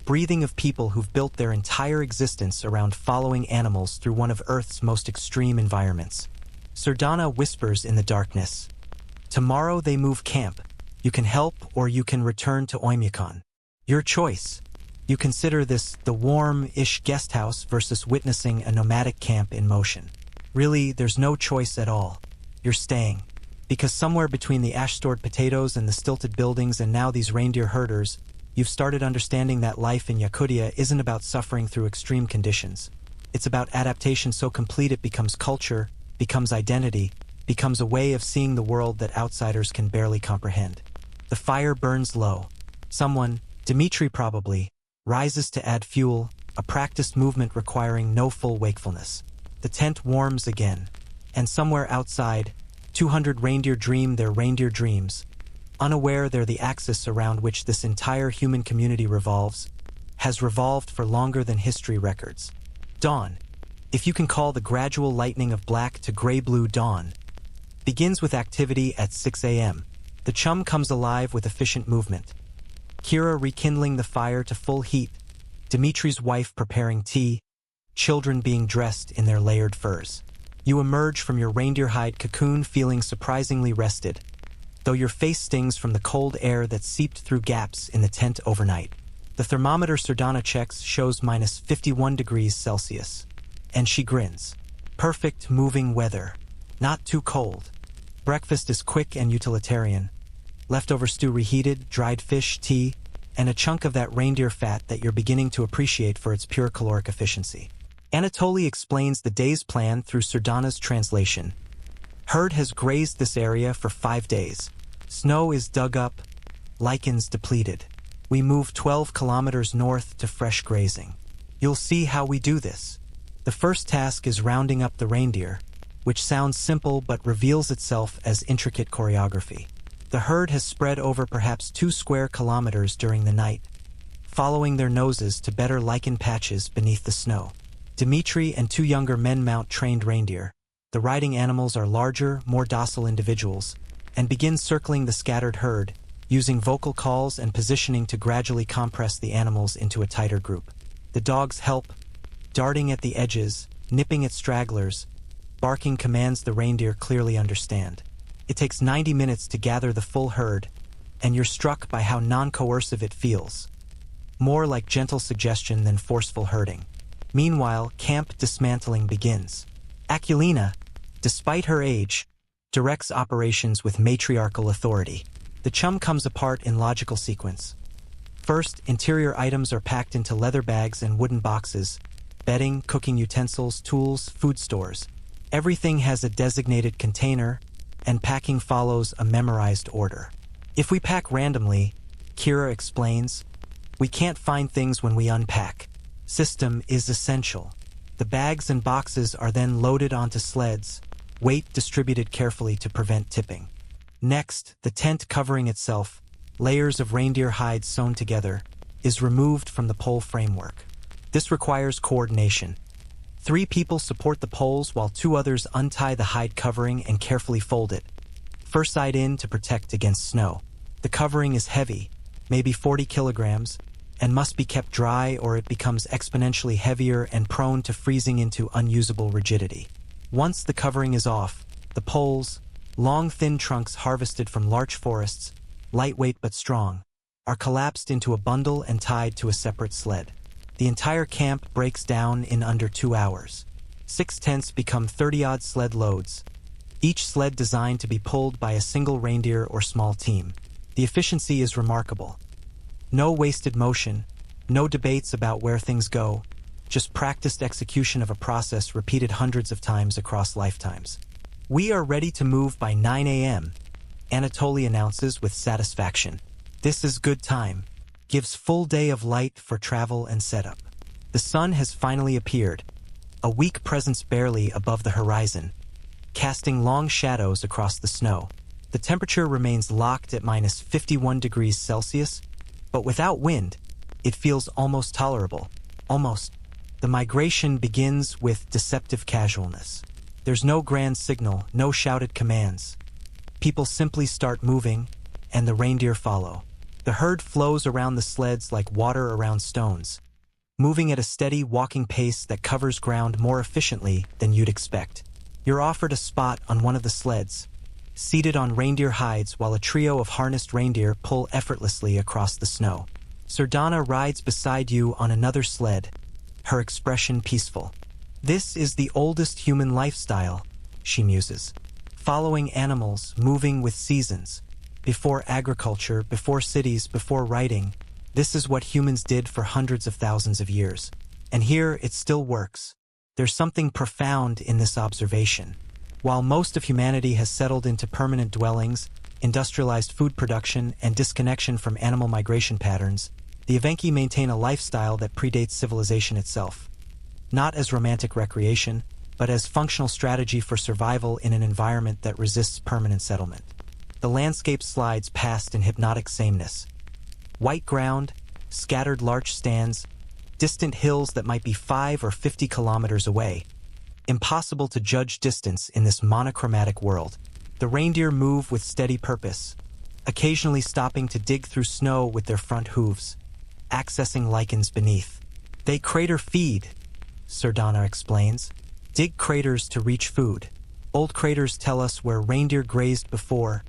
breathing of people who've built their entire existence around following animals through one of Earth's most extreme environments. Sardana whispers in the darkness. Tomorrow they move camp. You can help or you can return to Oymyakon. Your choice. You consider this the warm-ish guest house versus witnessing a nomadic camp in motion. Really, there's no choice at all. You're staying. Because somewhere between the ash-stored potatoes and the stilted buildings and now these reindeer herders, you've started understanding that life in Yakutia isn't about suffering through extreme conditions. It's about adaptation so complete it becomes culture, becomes identity, becomes a way of seeing the world that outsiders can barely comprehend. The fire burns low. Someone, Dmitri probably, rises to add fuel, a practiced movement requiring no full wakefulness. The tent warms again, and somewhere outside, 200 reindeer dream their reindeer dreams, unaware they're the axis around which this entire human community revolves, has revolved for longer than history records. Dawn, if you can call the gradual lightening of black to gray-blue dawn, begins with activity at 6 a.m. The chum comes alive with efficient movement. Kira rekindling the fire to full heat, Dimitri's wife preparing tea, children being dressed in their layered furs. You emerge from your reindeer hide cocoon feeling surprisingly rested, though your face stings from the cold air that seeped through gaps in the tent overnight. The thermometer Sardana checks shows minus 51 degrees Celsius. And she grins. Perfect moving weather. Not too cold. Breakfast is quick and utilitarian. Leftover stew reheated, dried fish, tea, and a chunk of that reindeer fat that you're beginning to appreciate for its pure caloric efficiency. Anatoly explains the day's plan through Sardana's translation. Herd has grazed this area for 5 days. Snow is dug up, lichens depleted. We move 12 kilometers north to fresh grazing. You'll see how we do this. The first task is rounding up the reindeer, which sounds simple but reveals itself as intricate choreography. The herd has spread over perhaps 2 square kilometers during the night, following their noses to better lichen patches beneath the snow. Dmitri and 2 younger men mount trained reindeer. The riding animals are larger, more docile individuals, and begin circling the scattered herd, using vocal calls and positioning to gradually compress the animals into a tighter group. The dogs help, darting at the edges, nipping at stragglers, barking commands the reindeer clearly understand. It takes 90 minutes to gather the full herd, and you're struck by how non-coercive it feels. More like gentle suggestion than forceful herding. Meanwhile, camp dismantling begins. Akulina, despite her age, directs operations with matriarchal authority. The chum comes apart in logical sequence. First, interior items are packed into leather bags and wooden boxes, bedding, cooking utensils, tools, food stores. Everything has a designated container, and packing follows a memorized order. If we pack randomly, Kira explains, we can't find things when we unpack. System is essential. The bags and boxes are then loaded onto sleds, weight distributed carefully to prevent tipping. Next, the tent covering itself, layers of reindeer hides sewn together, is removed from the pole framework. This requires coordination. 3 people support the poles while 2 others untie the hide covering and carefully fold it. Fur-side in to protect against snow. The covering is heavy, maybe 40 kilograms, and must be kept dry or it becomes exponentially heavier and prone to freezing into unusable rigidity. Once the covering is off, the poles, long thin trunks harvested from larch forests, lightweight but strong, are collapsed into a bundle and tied to a separate sled. The entire camp breaks down in under 2 hours. 6 tents become 30-odd sled loads, each sled designed to be pulled by a single reindeer or small team. The efficiency is remarkable. No wasted motion, no debates about where things go, just practiced execution of a process repeated hundreds of times across lifetimes. "We are ready to move by 9 a.m., Anatoly announces with satisfaction. This is good time, gives full day of light for travel and setup. The sun has finally appeared, a weak presence barely above the horizon, casting long shadows across the snow. The temperature remains locked at minus 51 degrees Celsius, but without wind, it feels almost tolerable. Almost. The migration begins with deceptive casualness. There's no grand signal, no shouted commands. People simply start moving, and the reindeer follow. The herd flows around the sleds like water around stones, moving at a steady walking pace that covers ground more efficiently than you'd expect. You're offered a spot on one of the sleds, seated on reindeer hides while a trio of harnessed reindeer pull effortlessly across the snow. Sardana rides beside you on another sled, her expression peaceful. This is the oldest human lifestyle, she muses. Following animals, moving with seasons. Before agriculture, before cities, before writing, this is what humans did for hundreds of thousands of years. And here it still works. There's something profound in this observation. While most of humanity has settled into permanent dwellings, industrialized food production, and disconnection from animal migration patterns, the Evenki maintain a lifestyle that predates civilization itself. Not as romantic recreation, but as functional strategy for survival in an environment that resists permanent settlement. The landscape slides past in hypnotic sameness. White ground, scattered larch stands, distant hills that might be 5 or 50 kilometers away. Impossible to judge distance in this monochromatic world. The reindeer move with steady purpose, occasionally stopping to dig through snow with their front hooves, accessing lichens beneath. They crater feed, Sardana explains. Dig craters to reach food. Old craters tell us where reindeer grazed before,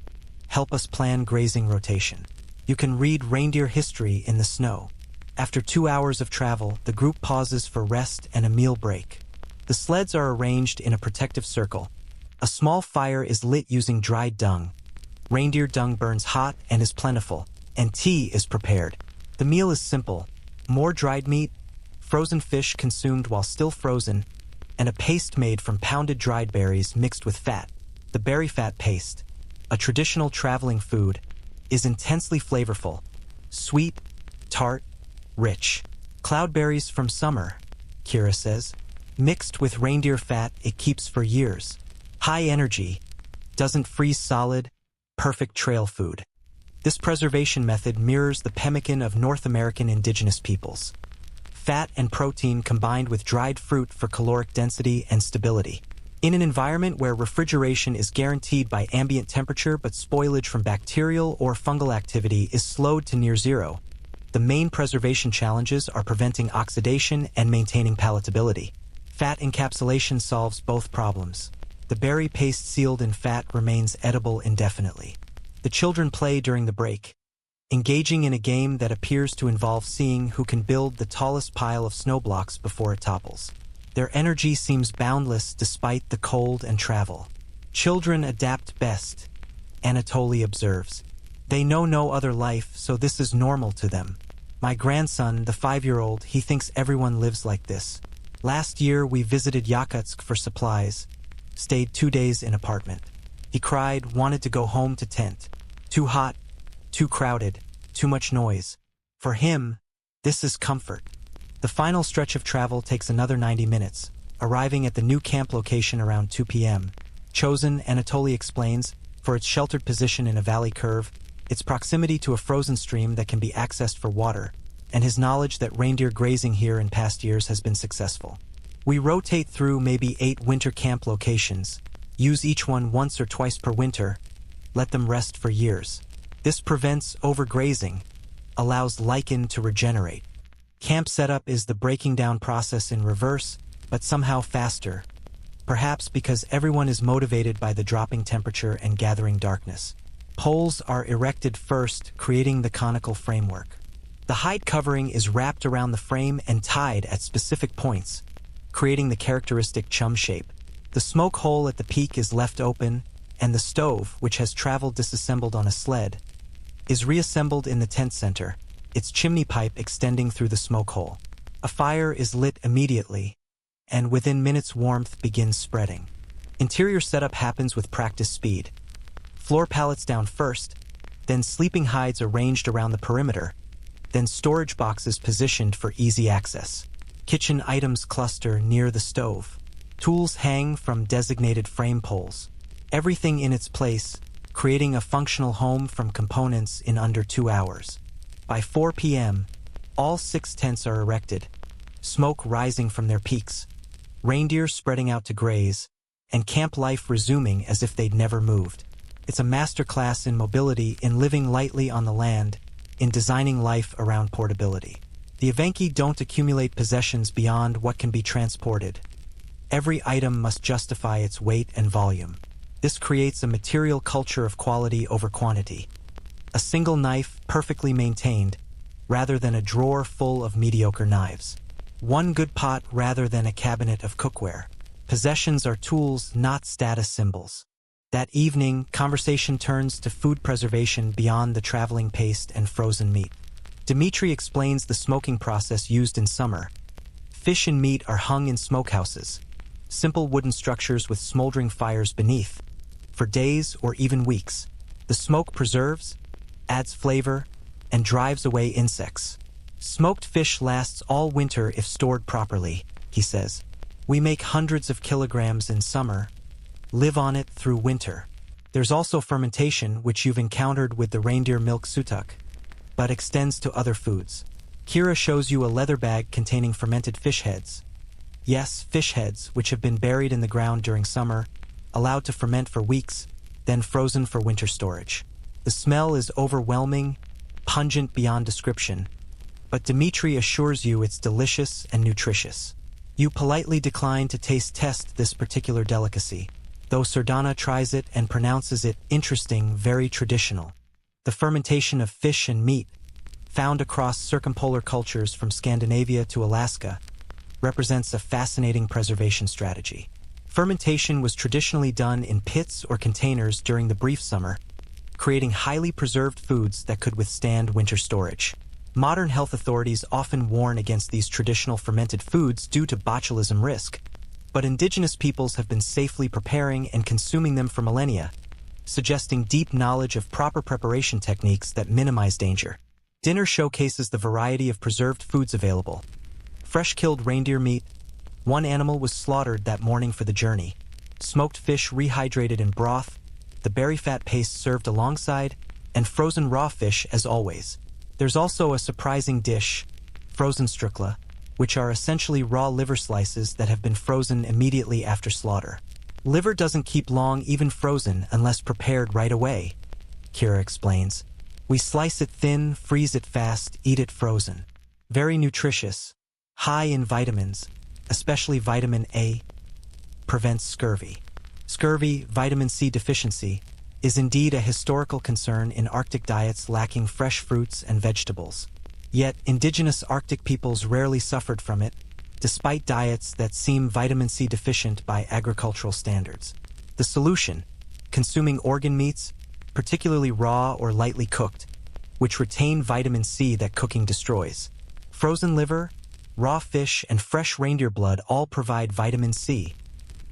help us plan grazing rotation. You can read reindeer history in the snow. After 2 hours of travel, the group pauses for rest and a meal break. The sleds are arranged in a protective circle. A small fire is lit using dried dung. Reindeer dung burns hot and is plentiful, and tea is prepared. The meal is simple: more dried meat, frozen fish consumed while still frozen, and a paste made from pounded dried berries mixed with fat. The berry fat paste, a traditional traveling food, is intensely flavorful, sweet, tart, rich. Cloudberries from summer, Kira says. Mixed with reindeer fat, it keeps for years. High energy, doesn't freeze solid, perfect trail food. This preservation method mirrors the pemmican of North American indigenous peoples. Fat and protein combined with dried fruit for caloric density and stability. In an environment where refrigeration is guaranteed by ambient temperature but spoilage from bacterial or fungal activity is slowed to near zero, the main preservation challenges are preventing oxidation and maintaining palatability. Fat encapsulation solves both problems. The berry paste sealed in fat remains edible indefinitely. The children play during the break, engaging in a game that appears to involve seeing who can build the tallest pile of snow blocks before it topples. Their energy seems boundless despite the cold and travel. Children adapt best, Anatoly observes. They know no other life, so this is normal to them. My grandson, the 5-year-old, he thinks everyone lives like this. Last year we visited Yakutsk for supplies, stayed 2 days in apartment. He cried, wanted to go home to tent. Too hot, too crowded, too much noise. For him, this is comfort. The final stretch of travel takes another 90 minutes, arriving at the new camp location around 2 p.m. Chosen, Anatoly explains, for its sheltered position in a valley curve, its proximity to a frozen stream that can be accessed for water, and his knowledge that reindeer grazing here in past years has been successful. We rotate through maybe 8 winter camp locations, use each one once or twice per winter, let them rest for years. This prevents overgrazing, allows lichen to regenerate. Camp setup is the breaking down process in reverse, but somehow faster. Perhaps because everyone is motivated by the dropping temperature and gathering darkness. Poles are erected first, creating the conical framework. The hide covering is wrapped around the frame and tied at specific points, creating the characteristic chum shape. The smoke hole at the peak is left open, and the stove, which has traveled disassembled on a sled, is reassembled in the tent center, its chimney pipe extending through the smoke hole. A fire is lit immediately, and within minutes warmth begins spreading. Interior setup happens with practice speed. Floor pallets down first, then sleeping hides arranged around the perimeter, then storage boxes positioned for easy access. Kitchen items cluster near the stove. Tools hang from designated frame poles. Everything in its place, creating a functional home from components in under 2 hours. By 4 p.m., all 6 tents are erected, smoke rising from their peaks, reindeer spreading out to graze, and camp life resuming as if they'd never moved. It's a masterclass in mobility, in living lightly on the land, in designing life around portability. The Evenki don't accumulate possessions beyond what can be transported. Every item must justify its weight and volume. This creates a material culture of quality over quantity. A single knife perfectly maintained, rather than a drawer full of mediocre knives. One good pot rather than a cabinet of cookware. Possessions are tools, not status symbols. That evening, conversation turns to food preservation beyond the traveling paste and frozen meat. Dmitri explains the smoking process used in summer. Fish and meat are hung in smokehouses, simple wooden structures with smoldering fires beneath, for days or even weeks. The smoke preserves, adds flavor, and drives away insects. Smoked fish lasts all winter if stored properly, he says. We make hundreds of kilograms in summer, live on it through winter. There's also fermentation, which you've encountered with the reindeer milk sutuk, but extends to other foods. Kira shows you a leather bag containing fermented fish heads. Yes, fish heads, which have been buried in the ground during summer, allowed to ferment for weeks, then frozen for winter storage. The smell is overwhelming, pungent beyond description, but Dmitri assures you it's delicious and nutritious. You politely decline to test this particular delicacy, though Sardana tries it and pronounces it interesting, very traditional. The fermentation of fish and meat, found across circumpolar cultures from Scandinavia to Alaska, represents a fascinating preservation strategy. Fermentation was traditionally done in pits or containers during the brief summer, creating highly preserved foods that could withstand winter storage. Modern health authorities often warn against these traditional fermented foods due to botulism risk, but indigenous peoples have been safely preparing and consuming them for millennia, suggesting deep knowledge of proper preparation techniques that minimize danger. Dinner showcases the variety of preserved foods available. Fresh-killed reindeer meat. One animal was slaughtered that morning for the journey. Smoked fish rehydrated in broth, the berry fat paste served alongside, and frozen raw fish as always. There's also a surprising dish, frozen strukla, which are essentially raw liver slices that have been frozen immediately after slaughter. Liver doesn't keep long even frozen unless prepared right away, Kira explains. We slice it thin, freeze it fast, eat it frozen. Very nutritious, high in vitamins, especially vitamin A, prevents scurvy. Scurvy, vitamin C deficiency, is indeed a historical concern in Arctic diets lacking fresh fruits and vegetables. Yet, indigenous Arctic peoples rarely suffered from it, despite diets that seem vitamin C deficient by agricultural standards. The solution: consuming organ meats, particularly raw or lightly cooked, which retain vitamin C that cooking destroys. Frozen liver, raw fish, and fresh reindeer blood all provide vitamin C,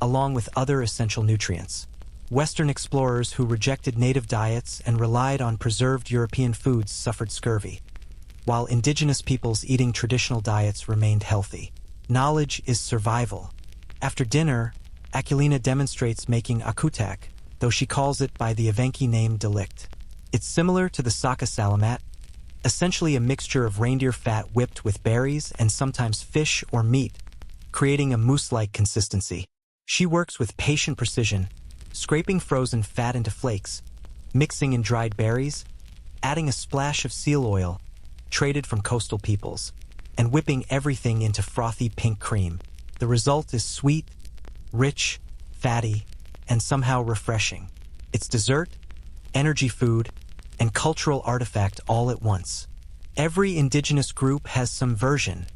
along with other essential nutrients. Western explorers who rejected native diets and relied on preserved European foods suffered scurvy, while indigenous peoples eating traditional diets remained healthy. Knowledge is survival. After dinner, Akulina demonstrates making akutak, though she calls it by the Evenki name delict. It's similar to the saka salamat, essentially a mixture of reindeer fat whipped with berries and sometimes fish or meat, creating a mousse-like consistency. She works with patient precision, scraping frozen fat into flakes, mixing in dried berries, adding a splash of seal oil, traded from coastal peoples, and whipping everything into frothy pink cream. The result is sweet, rich, fatty, and somehow refreshing. It's dessert, energy food, and cultural artifact all at once. Every indigenous group has some version,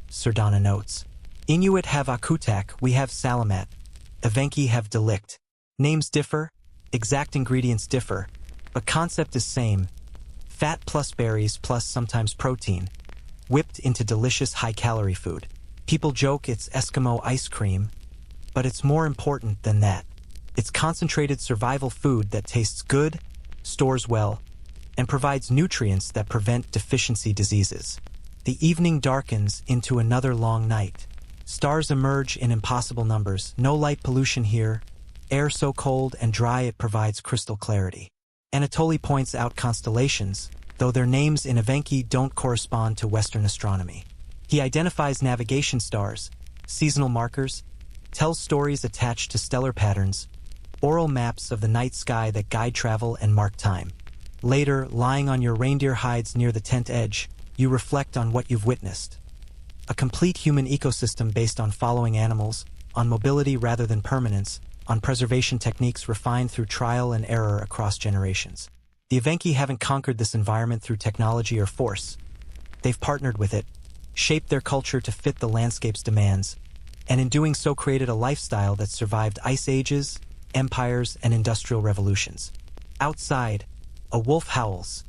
Sardana notes. Inuit have akutak, we have salamat. Evenki have delict. Names differ, exact ingredients differ, but concept is same. Fat plus berries plus sometimes protein, whipped into delicious high-calorie food. People joke it's Eskimo ice cream, but it's more important than that. It's concentrated survival food that tastes good, stores well, and provides nutrients that prevent deficiency diseases. The evening darkens into another long night. Stars emerge in impossible numbers, no light pollution here, air so cold and dry it provides crystal clarity. Anatoly points out constellations, though their names in Evenki don't correspond to Western astronomy. He identifies navigation stars, seasonal markers, tells stories attached to stellar patterns, oral maps of the night sky that guide travel and mark time. Later, lying on your reindeer hides near the tent edge, you reflect on what you've witnessed. A complete human ecosystem based on following animals, on mobility rather than permanence, on preservation techniques refined through trial and error across generations. The Evenki haven't conquered this environment through technology or force. They've partnered with it, shaped their culture to fit the landscape's demands, and in doing so created a lifestyle that survived ice ages, empires, and industrial revolutions. Outside, a wolf howls,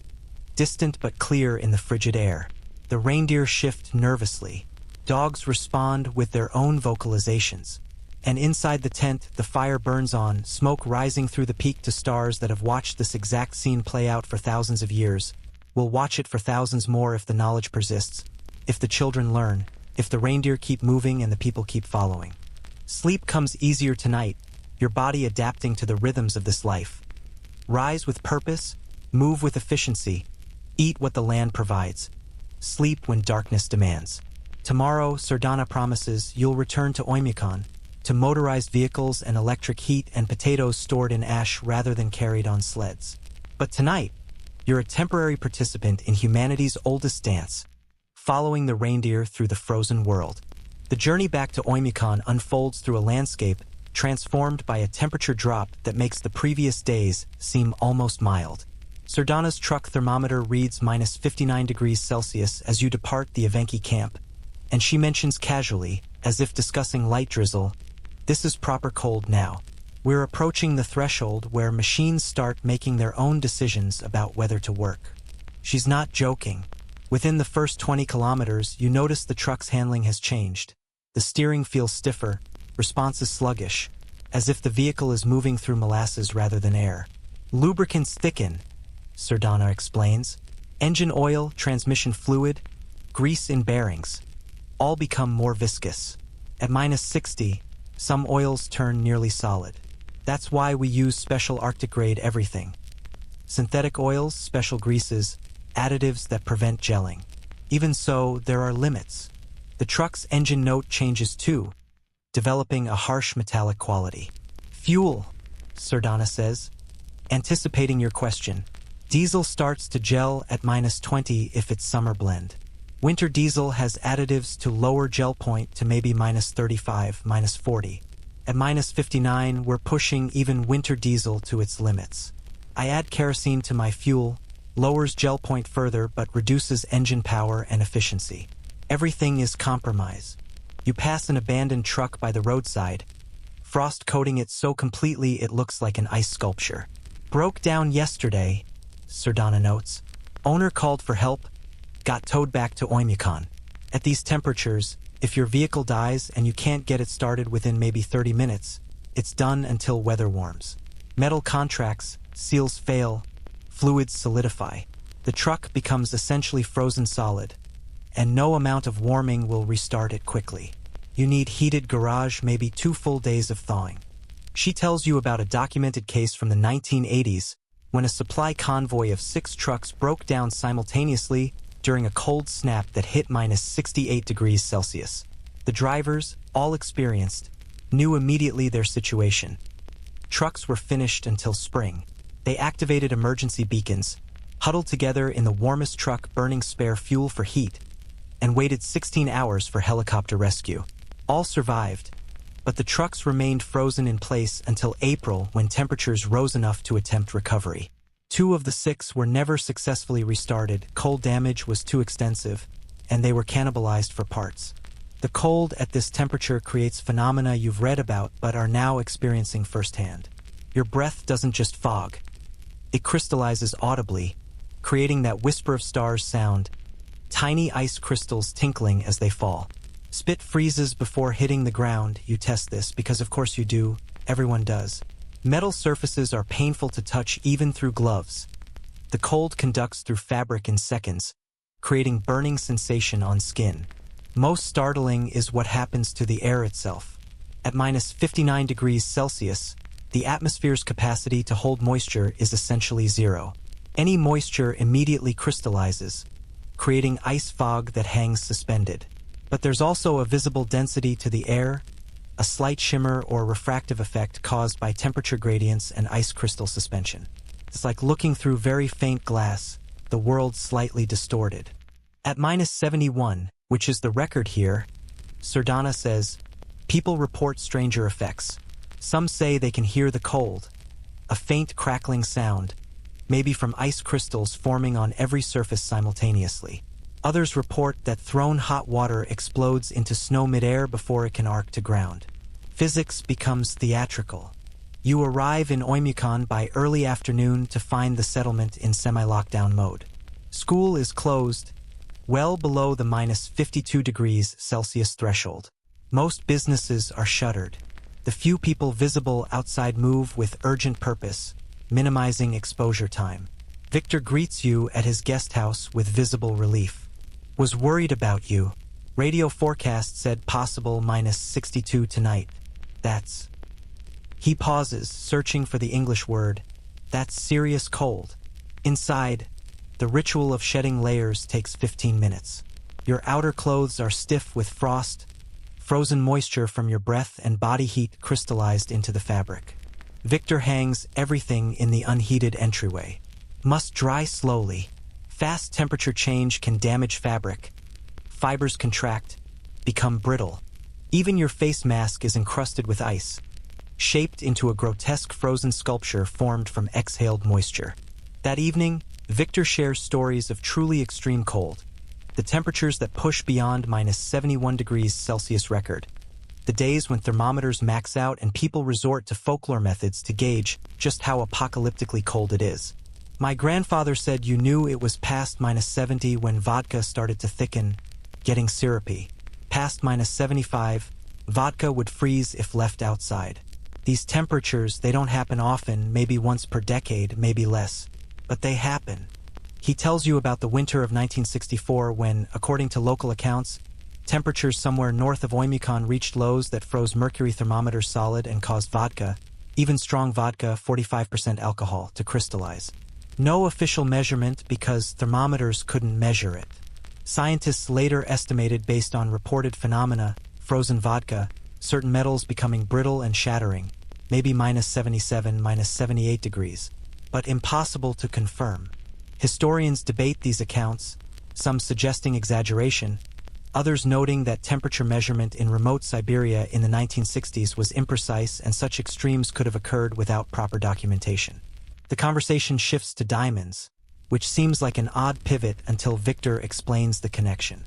distant but clear in the frigid air. The reindeer shift nervously. Dogs respond with their own vocalizations. And inside the tent, the fire burns on, smoke rising through the peak to stars that have watched this exact scene play out for thousands of years. Will watch it for thousands more if the knowledge persists, if the children learn, if the reindeer keep moving and the people keep following. Sleep comes easier tonight, your body adapting to the rhythms of this life. Rise with purpose, move with efficiency, eat what the land provides, sleep when darkness demands. Tomorrow, Sardana promises, you'll return to Oymyakon, to motorized vehicles and electric heat and potatoes stored in ash rather than carried on sleds. But tonight, you're a temporary participant in humanity's oldest dance, following the reindeer through the frozen world. The journey back to Oymyakon unfolds through a landscape transformed by a temperature drop that makes the previous days seem almost mild. Sardana's truck thermometer reads minus 59 degrees Celsius as you depart the Evenki camp, and she mentions casually, as if discussing light drizzle, "This is proper cold now. We're approaching the threshold where machines start making their own decisions about whether to work." She's not joking. Within the first 20 kilometers, you notice the truck's handling has changed. The steering feels stiffer, response is sluggish, as if the vehicle is moving through molasses rather than air. Lubricants thicken, Sardana explains. Engine oil, transmission fluid, grease in bearings, all become more viscous. At minus 60, some oils turn nearly solid. That's why we use special Arctic-grade everything. Synthetic oils, special greases, additives that prevent gelling. Even so, there are limits. The truck's engine note changes too, developing a harsh metallic quality. Fuel, Sardana says. Anticipating your question, diesel starts to gel at minus 20 if it's summer blend. Winter diesel has additives to lower gel point to maybe minus 35, minus 40. At minus 59, we're pushing even winter diesel to its limits. I add kerosene to my fuel, lowers gel point further but reduces engine power and efficiency. Everything is compromise. You pass an abandoned truck by the roadside, frost coating it so completely it looks like an ice sculpture. Broke down yesterday, Sardana notes. Owner called for help, got towed back to Oymyakon. At these temperatures, if your vehicle dies and you can't get it started within maybe 30 minutes, it's done until weather warms. Metal contracts, seals fail, fluids solidify. The truck becomes essentially frozen solid, and no amount of warming will restart it quickly. You need heated garage, maybe 2 full days of thawing. She tells you about a documented case from the 1980s when a supply convoy of 6 trucks broke down simultaneously during a cold snap that hit minus 68 degrees Celsius. The drivers, all experienced, knew immediately their situation. Trucks were finished until spring. They activated emergency beacons, huddled together in the warmest truck burning spare fuel for heat, and waited 16 hours for helicopter rescue. All survived, but the trucks remained frozen in place until April when temperatures rose enough to attempt recovery. 2 of the 6 were never successfully restarted. Cold damage was too extensive, and they were cannibalized for parts. The cold at this temperature creates phenomena you've read about but are now experiencing firsthand. Your breath doesn't just fog. It crystallizes audibly, creating that whisper of stars sound, tiny ice crystals tinkling as they fall. Spit freezes before hitting the ground. You test this because of course you do, everyone does. Metal surfaces are painful to touch even through gloves. The cold conducts through fabric in seconds, creating burning sensation on skin. Most startling is what happens to the air itself. At minus 59 degrees Celsius, the atmosphere's capacity to hold moisture is essentially zero. Any moisture immediately crystallizes, creating ice fog that hangs suspended. But there's also a visible density to the air, a slight shimmer or refractive effect caused by temperature gradients and ice crystal suspension. It's like looking through very faint glass, the world slightly distorted. At minus 71, which is the record here, Sardana says, people report stranger effects. Some say they can hear the cold, a faint crackling sound, maybe from ice crystals forming on every surface simultaneously. Others report that thrown hot water explodes into snow midair before it can arc to ground. Physics becomes theatrical. You arrive in Oymyakon by early afternoon to find the settlement in semi-lockdown mode. School is closed, well below the minus 52 degrees Celsius threshold. Most businesses are shuttered. The few people visible outside move with urgent purpose, minimizing exposure time. Victor greets you at his guest house with visible relief. Was worried about you. Radio forecast said possible minus 62 tonight. That's... He pauses, searching for the English word. That's serious cold. Inside, the ritual of shedding layers takes 15 minutes. Your outer clothes are stiff with frost, frozen moisture from your breath and body heat crystallized into the fabric. Victor hangs everything in the unheated entryway. Must dry slowly. Fast temperature change can damage fabric. Fibers contract, become brittle. Even your face mask is encrusted with ice, shaped into a grotesque frozen sculpture formed from exhaled moisture. That evening, Victor shares stories of truly extreme cold, the temperatures that push beyond minus 71 degrees Celsius record, the days when thermometers max out and people resort to folklore methods to gauge just how apocalyptically cold it is. My grandfather said you knew it was past minus 70 when vodka started to thicken, getting syrupy. Past minus 75, vodka would freeze if left outside. These temperatures, they don't happen often, maybe once per decade, maybe less. But they happen. He tells you about the winter of 1964 when, according to local accounts, temperatures somewhere north of Oymyakon reached lows that froze mercury thermometers solid and caused vodka, even strong vodka, 45% alcohol, to crystallize. No official measurement because thermometers couldn't measure it. Scientists later estimated based on reported phenomena, frozen vodka, certain metals becoming brittle and shattering, maybe minus 77, minus 78 degrees, but impossible to confirm. Historians debate these accounts, some suggesting exaggeration, others noting that temperature measurement in remote Siberia in the 1960s was imprecise and such extremes could have occurred without proper documentation. The conversation shifts to diamonds, which seems like an odd pivot until Victor explains the connection.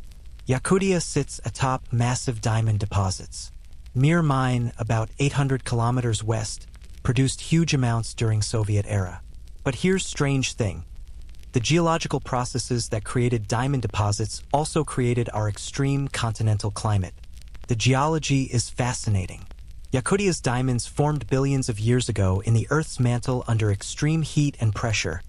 Yakutia sits atop massive diamond deposits. Mir mine, about 800 kilometers west, produced huge amounts during Soviet era. But here's strange thing. The geological processes that created diamond deposits also created our extreme continental climate. The geology is fascinating. Yakutia's diamonds formed billions of years ago in the Earth's mantle under extreme heat and pressure,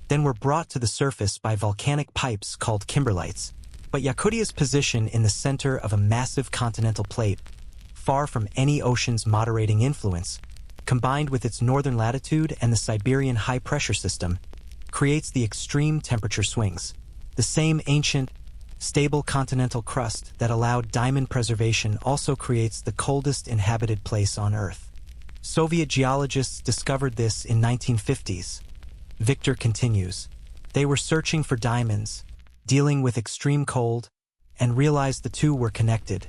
then were brought to the surface by volcanic pipes called kimberlites. But Yakutia's position in the center of a massive continental plate, far from any ocean's moderating influence, combined with its northern latitude and the Siberian high-pressure system, creates the extreme temperature swings. The same ancient, stable continental crust that allowed diamond preservation also creates the coldest inhabited place on Earth. Soviet geologists discovered this in 1950s. Victor continues. They were searching for diamonds, dealing with extreme cold, and realized the two were connected,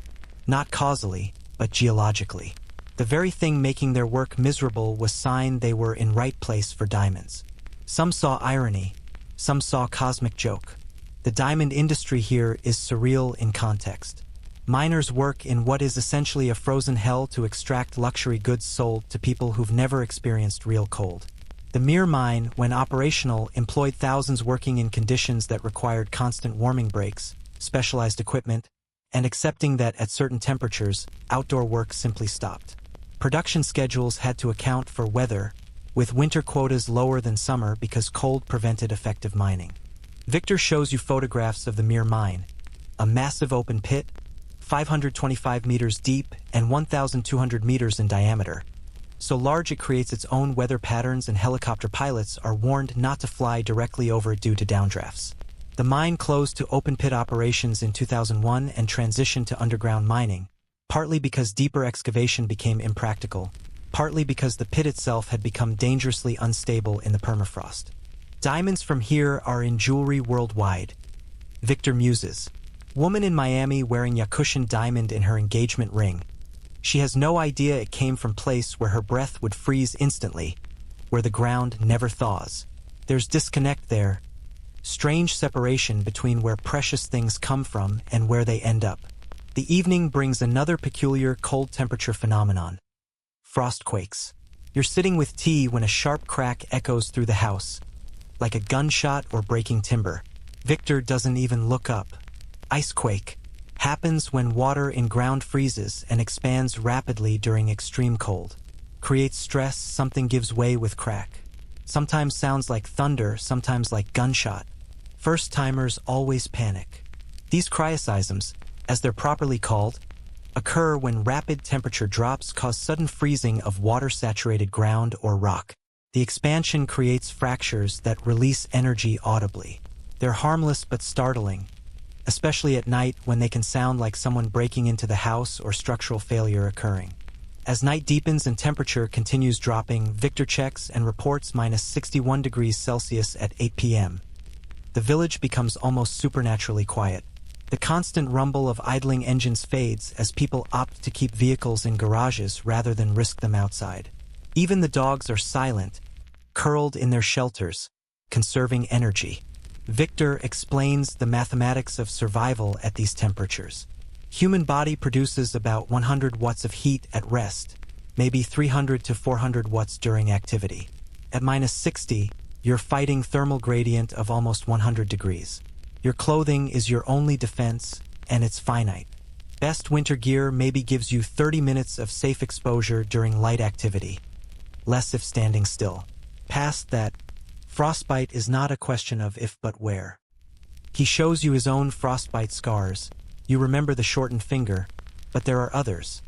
not causally, but geologically. The very thing making their work miserable was sign they were in right place for diamonds. Some saw irony, some saw cosmic joke. The diamond industry here is surreal in context. Miners work in what is essentially a frozen hell to extract luxury goods sold to people who've never experienced real cold. The mere mine, when operational, employed thousands working in conditions that required constant warming breaks, specialized equipment, and accepting that at certain temperatures, outdoor work simply stopped. Production schedules had to account for weather, with winter quotas lower than summer because cold prevented effective mining. Victor shows you photographs of the mere mine, a massive open pit, 525 meters deep and 1,200 meters in diameter. So large it creates its own weather patterns, and helicopter pilots are warned not to fly directly over it due to downdrafts. The mine closed to open-pit operations in 2001 and transitioned to underground mining, partly because deeper excavation became impractical, partly because the pit itself had become dangerously unstable in the permafrost. Diamonds from here are in jewelry worldwide. Victor muses. Woman in Miami wearing Yakutian diamond in her engagement ring. She has no idea it came from place where her breath would freeze instantly, where the ground never thaws. There's disconnect there, strange separation between where precious things come from and where they end up. The evening brings another peculiar cold temperature phenomenon. Frostquakes. You're sitting with tea when a sharp crack echoes through the house, like a gunshot or breaking timber. Victor doesn't even look up. Icequake happens when water in ground freezes and expands rapidly during extreme cold. Creates stress, something gives way with crack. Sometimes sounds like thunder, sometimes like gunshot. First-timers always panic. These cryoseisms, as they're properly called, occur when rapid temperature drops cause sudden freezing of water-saturated ground or rock. The expansion creates fractures that release energy audibly. They're harmless but startling, especially at night when they can sound like someone breaking into the house or structural failure occurring. As night deepens and temperature continues dropping, Victor checks and reports minus 61 degrees Celsius at 8 p.m. The village becomes almost supernaturally quiet. The constant rumble of idling engines fades as people opt to keep vehicles in garages rather than risk them outside. Even the dogs are silent, curled in their shelters, conserving energy. Victor explains the mathematics of survival at these temperatures. Human body produces about 100 watts of heat at rest, maybe 300 to 400 watts during activity. At minus 60, you're fighting thermal gradient of almost 100 degrees. Your clothing is your only defense, and it's finite. Best winter gear maybe gives you 30 minutes of safe exposure during light activity. Less if standing still. Past that, frostbite is not a question of if but where. He shows you his own frostbite scars. You remember the shortened finger, but there are others.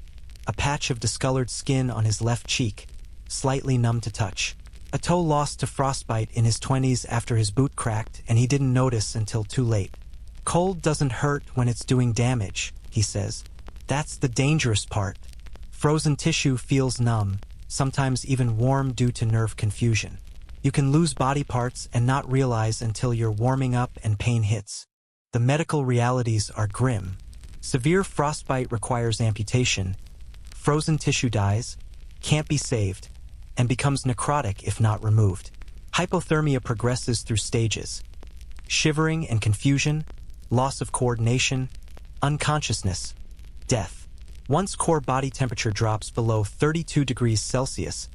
A patch of discolored skin on his left cheek, slightly numb to touch. A toe lost to frostbite in his 20s after his boot cracked and he didn't notice until too late. Cold doesn't hurt when it's doing damage, he says. That's the dangerous part. Frozen tissue feels numb, sometimes even warm due to nerve confusion. You can lose body parts and not realize until you're warming up and pain hits. The medical realities are grim. Severe frostbite requires amputation. Frozen tissue dies, can't be saved, and becomes necrotic if not removed. Hypothermia progresses through stages. Shivering and confusion, loss of coordination, unconsciousness, death. Once core body temperature drops below 32 degrees Celsius,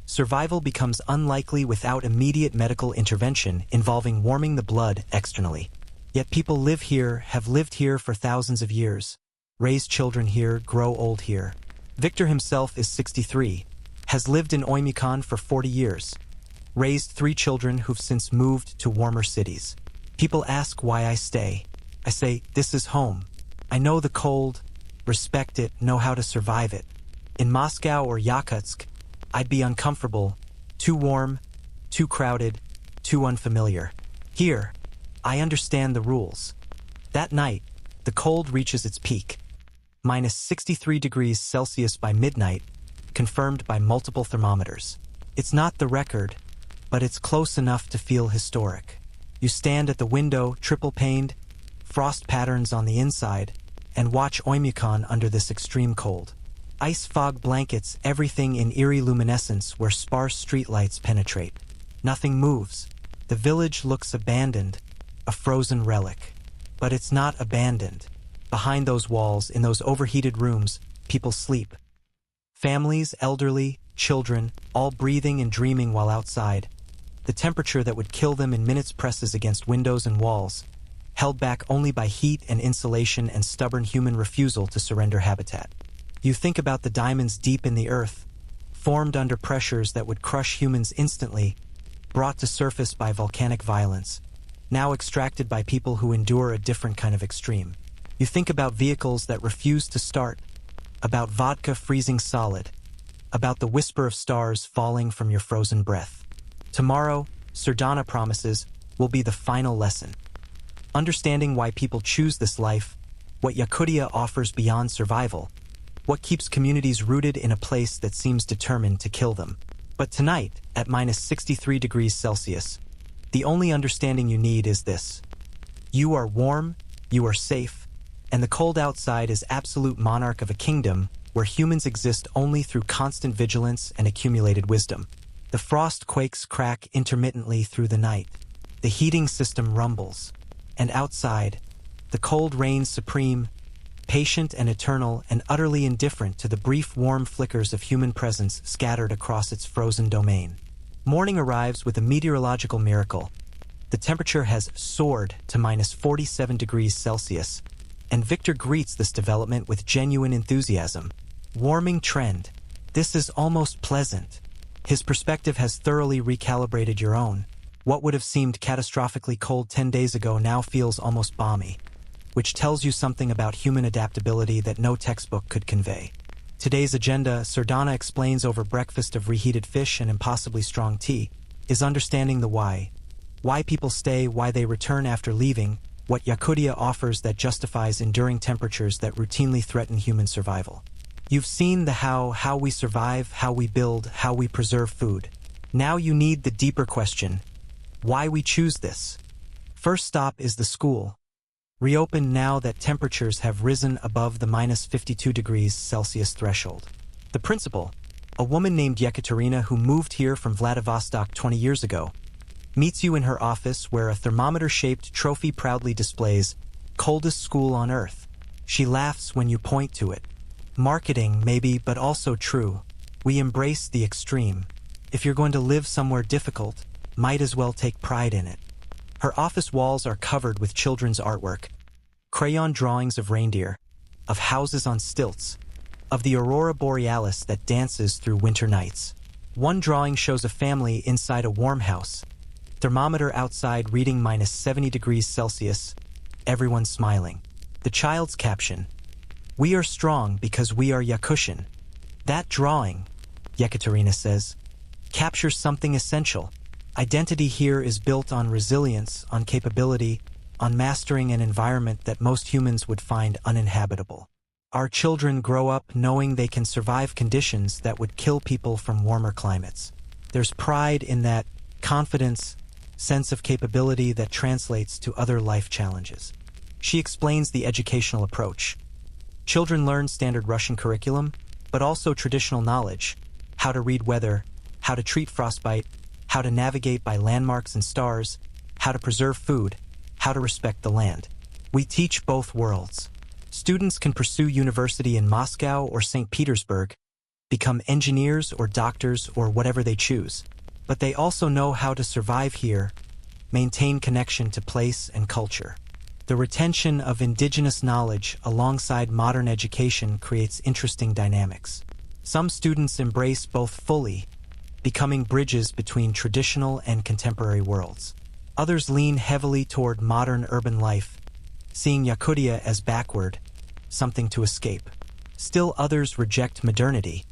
survival becomes unlikely without immediate medical intervention involving warming the blood externally. Yet people live here, have lived here for thousands of years, raise children here, grow old here. Victor himself is 63, has lived in Oymyakon for 40 years, raised 3 children who've since moved to warmer cities. People ask why I stay. I say, this is home. I know the cold, respect it, know how to survive it. In Moscow or Yakutsk, I'd be uncomfortable, too warm, too crowded, too unfamiliar. Here, I understand the rules. That night, the cold reaches its peak. Minus 63 degrees Celsius by midnight, confirmed by multiple thermometers. It's not the record, but it's close enough to feel historic. You stand at the window, triple-paned, frost patterns on the inside, and watch Oymyakon under this extreme cold. Ice fog blankets everything in eerie luminescence where sparse streetlights penetrate. Nothing moves. The village looks abandoned, a frozen relic. But it's not abandoned. Behind those walls, in those overheated rooms, people sleep. Families, elderly, children, all breathing and dreaming while outside. The temperature that would kill them in minutes presses against windows and walls, held back only by heat and insulation and stubborn human refusal to surrender habitat. You think about the diamonds deep in the earth, formed under pressures that would crush humans instantly, brought to surface by volcanic violence, now extracted by people who endure a different kind of extreme. You think about vehicles that refuse to start, about vodka freezing solid, about the whisper of stars falling from your frozen breath. Tomorrow, Sardana promises, will be the final lesson. Understanding why people choose this life, what Yakutia offers beyond survival, what keeps communities rooted in a place that seems determined to kill them. But tonight, at minus 63 degrees Celsius, the only understanding you need is this. You are warm, you are safe, and the cold outside is absolute monarch of a kingdom where humans exist only through constant vigilance and accumulated wisdom. The frost quakes crack intermittently through the night. The heating system rumbles. And outside, the cold reigns supreme, patient and eternal and utterly indifferent to the brief warm flickers of human presence scattered across its frozen domain. Morning arrives with a meteorological miracle. The temperature has soared to minus 47 degrees Celsius, and Victor greets this development with genuine enthusiasm. Warming trend. This is almost pleasant. His perspective has thoroughly recalibrated your own. What would have seemed catastrophically cold 10 days ago now feels almost balmy, which tells you something about human adaptability that no textbook could convey. Today's agenda, Sardana explains over breakfast of reheated fish and impossibly strong tea, is understanding the why. Why people stay, why they return after leaving, what Yakutia offers that justifies enduring temperatures that routinely threaten human survival. You've seen the how we survive, how we build, how we preserve food. Now you need the deeper question, why we choose this. First stop is the school. Reopened now that temperatures have risen above the minus 52 degrees Celsius threshold. The principal, a woman named Yekaterina who moved here from Vladivostok 20 years ago, meets you in her office where a thermometer-shaped trophy proudly displays coldest school on Earth. She laughs when you point to it. Marketing, maybe, but also true. We embrace the extreme. If you're going to live somewhere difficult, might as well take pride in it. Her office walls are covered with children's artwork, crayon drawings of reindeer, of houses on stilts, of the aurora borealis that dances through winter nights. One drawing shows a family inside a warm house, thermometer outside reading minus 70 degrees Celsius, everyone smiling. The child's caption, "We are strong because we are Yakutian." That drawing, Yekaterina says, captures something essential. Identity here is built on resilience, on capability, on mastering an environment that most humans would find uninhabitable. Our children grow up knowing they can survive conditions that would kill people from warmer climates. There's pride in that, confidence, sense of capability that translates to other life challenges. She explains the educational approach. Children learn standard Russian curriculum, but also traditional knowledge, how to read weather, how to treat frostbite, how to navigate by landmarks and stars, how to preserve food, how to respect the land. We teach both worlds. Students can pursue university in Moscow or St. Petersburg, become engineers or doctors or whatever they choose. But they also know how to survive here, maintain connection to place and culture. The retention of indigenous knowledge alongside modern education creates interesting dynamics. Some students embrace both fully, becoming bridges between traditional and contemporary worlds. Others lean heavily toward modern urban life, seeing Yakutia as backward, something to escape. Still others reject modernity,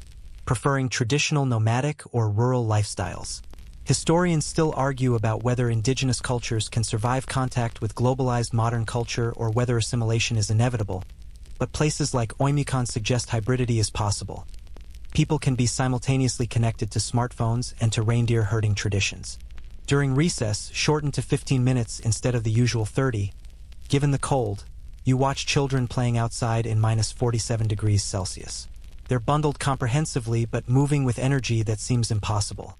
preferring traditional nomadic or rural lifestyles. Historians still argue about whether indigenous cultures can survive contact with globalized modern culture or whether assimilation is inevitable, but places like Oymyakon suggest hybridity is possible. people can be simultaneously connected to smartphones and to reindeer herding traditions. During recess, shortened to 15 minutes instead of the usual 30, given the cold, you watch children playing outside in -47 degrees Celsius. They're bundled comprehensively but moving with energy that seems impossible.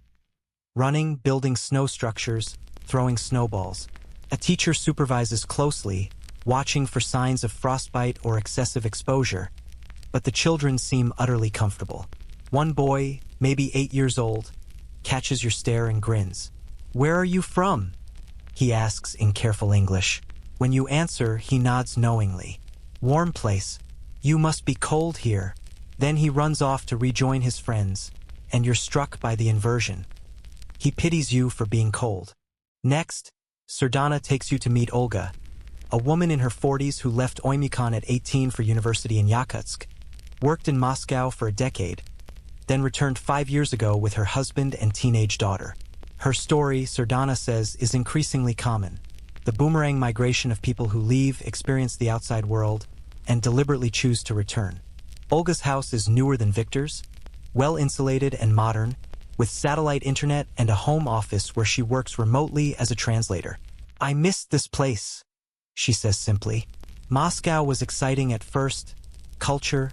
Running, building snow structures, throwing snowballs. A teacher supervises closely, watching for signs of frostbite or excessive exposure, but the children seem utterly comfortable. One boy, maybe 8 years old, catches your stare and grins. "Where are you from?" he asks in careful English. When you answer, he nods knowingly. "Warm place. You must be cold here." Then he runs off to rejoin his friends, and you're struck by the inversion. He pities you for being cold. Next, Sardana takes you to meet Olga, a woman in her 40s who left Oymyakon at 18 for university in Yakutsk, worked in Moscow for a decade, then returned 5 years ago with her husband and teenage daughter. Her story, Sardana says, is increasingly common. The boomerang migration of people who leave, experience the outside world, and deliberately choose to return. Olga's house is newer than Victor's, well-insulated and modern, with satellite internet and a home office where she works remotely as a translator. "I missed this place," she says simply. "Moscow was exciting at first, culture,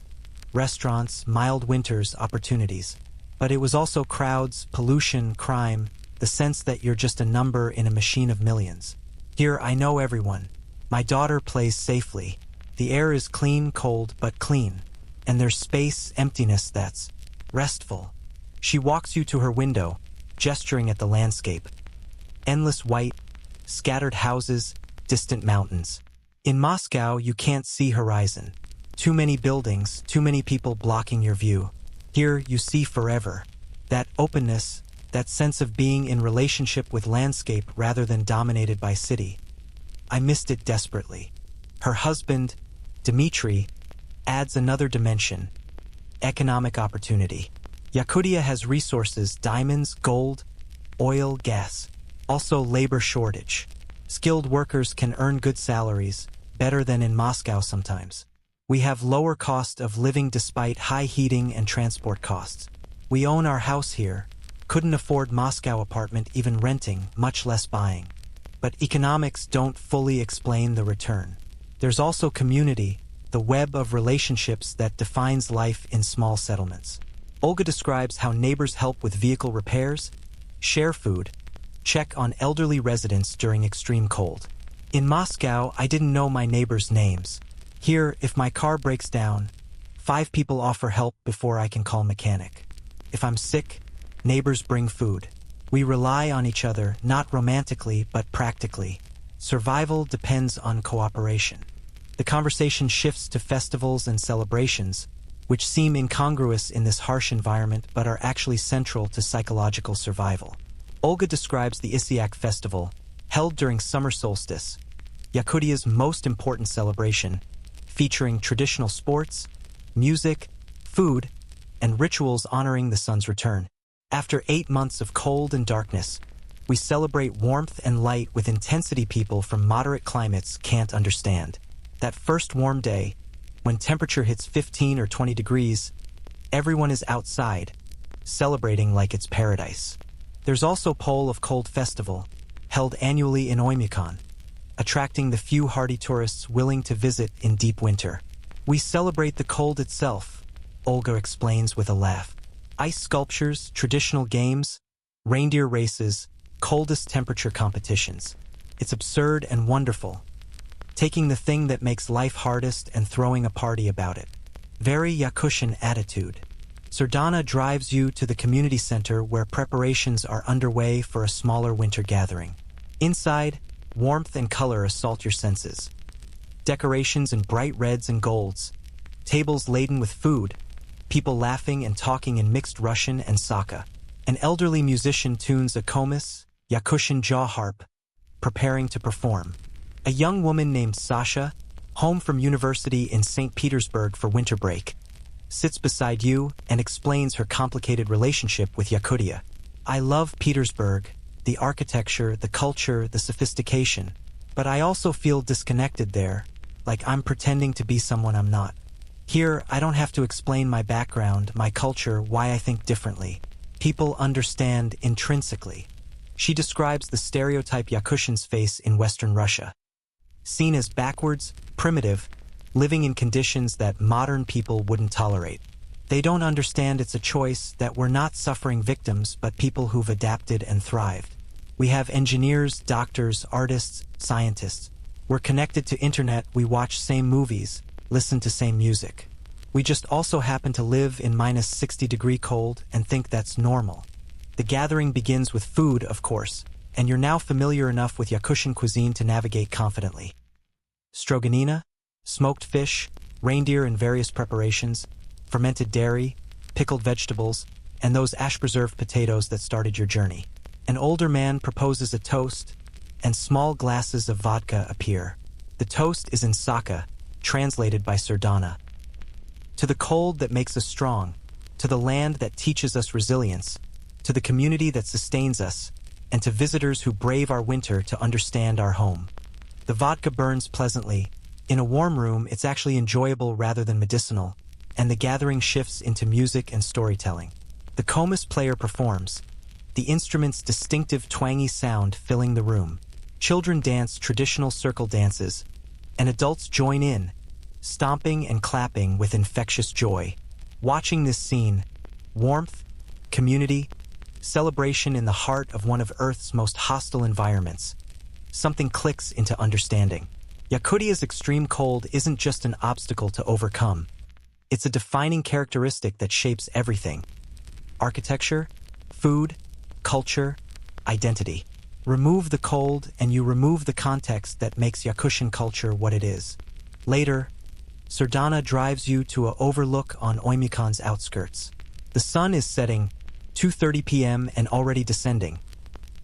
restaurants, mild winters, opportunities. But it was also crowds, pollution, crime, the sense that you're just a number in a machine of millions. Here I know everyone. My daughter plays safely. The air is clean, cold, but clean. And there's space, emptiness that's restful." She walks you to her window, gesturing at the landscape. Endless white, scattered houses, distant mountains. In Moscow, you can't see horizon. Too many buildings, too many people blocking your view. Here, you see forever. That openness, that sense of being in relationship with landscape rather than dominated by city. I missed it desperately. Her husband, Dmitry, adds another dimension: economic opportunity. Yakutia has resources: diamonds, gold, oil, gas. Also labor shortage. Skilled workers can earn good salaries, better than in Moscow sometimes. We have lower cost of living despite high heating and transport costs. We own our house here, couldn't afford Moscow apartment even renting, much less buying. But economics don't fully explain the return. There's also community, the web of relationships that defines life in small settlements. Olga describes how neighbors help with vehicle repairs, share food, check on elderly residents during extreme cold. In Moscow, I didn't know my neighbors' names. Here, if my car breaks down, 5 people offer help before I can call mechanic. If I'm sick, neighbors bring food. We rely on each other, not romantically, but practically. Survival depends on cooperation. The conversation shifts to festivals and celebrations, which seem incongruous in this harsh environment but are actually central to psychological survival. Olga describes the Isyak festival, held during summer solstice, Yakutia's most important celebration, featuring traditional sports, music, food, and rituals honoring the sun's return. After 8 months of cold and darkness, we celebrate warmth and light with intensity people from moderate climates can't understand. That first warm day, when temperature hits 15 or 20 degrees, everyone is outside, celebrating like it's paradise. There's also Pole of Cold Festival, held annually in Oymyakon, attracting the few hardy tourists willing to visit in deep winter. We celebrate the cold itself, Olga explains with a laugh. Ice sculptures, traditional games, reindeer races, coldest temperature competitions. It's absurd and wonderful, taking the thing that makes life hardest and throwing a party about it. Very Yakutian attitude. Sardana drives you to the community center where preparations are underway for a smaller winter gathering. Inside, warmth and color assault your senses. Decorations in bright reds and golds, tables laden with food, people laughing and talking in mixed Russian and Saka. An elderly musician tunes a komis, Yakutian jaw harp, preparing to perform. A young woman named Sasha, home from university in St. Petersburg for winter break, sits beside you and explains her complicated relationship with Yakutia. I love Petersburg, the architecture, the culture, the sophistication, but I also feel disconnected there, like I'm pretending to be someone I'm not. Here, I don't have to explain my background, my culture, why I think differently. People understand intrinsically. She describes the stereotype Yakutian's face in Western Russia. Seen as backwards, primitive, living in conditions that modern people wouldn't tolerate. They don't understand it's a choice, that we're not suffering victims but people who've adapted and thrived. We have engineers, doctors, artists, scientists. We're connected to internet, we watch same movies, listen to same music. We just also happen to live in minus 60-degree cold and think that's normal. The gathering begins with food, of course, and you're now familiar enough with Yakutian cuisine to navigate confidently. Stroganina, smoked fish, reindeer in various preparations, fermented dairy, pickled vegetables, and those ash-preserved potatoes that started your journey. An older man proposes a toast, and small glasses of vodka appear. The toast is in Saka, translated by Sardana. To the cold that makes us strong, to the land that teaches us resilience, to the community that sustains us, and to visitors who brave our winter to understand our home. The vodka burns pleasantly. In a warm room, it's actually enjoyable rather than medicinal, and the gathering shifts into music and storytelling. The comus player performs, the instrument's distinctive twangy sound filling the room. Children dance traditional circle dances, and adults join in, stomping and clapping with infectious joy. Watching this scene, warmth, community, celebration in the heart of one of Earth's most hostile environments. Something clicks into understanding. Yakutia's extreme cold isn't just an obstacle to overcome. It's a defining characteristic that shapes everything. Architecture, food, culture, identity. Remove the cold and you remove the context that makes Yakutian culture what it is. Later, Sardana drives you to an overlook on Oymykon's outskirts. The sun is setting, 2:30 p.m. and already descending,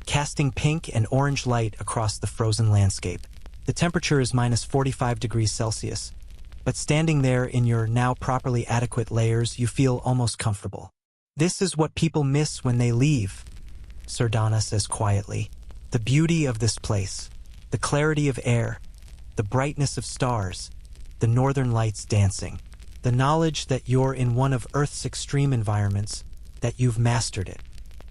casting pink and orange light across the frozen landscape. The temperature is minus 45 degrees Celsius, but standing there in your now properly adequate layers, you feel almost comfortable. This is what people miss when they leave, Sardana says quietly. The beauty of this place, the clarity of air, the brightness of stars, the northern lights dancing, the knowledge that you're in one of Earth's extreme environments, that you've mastered it.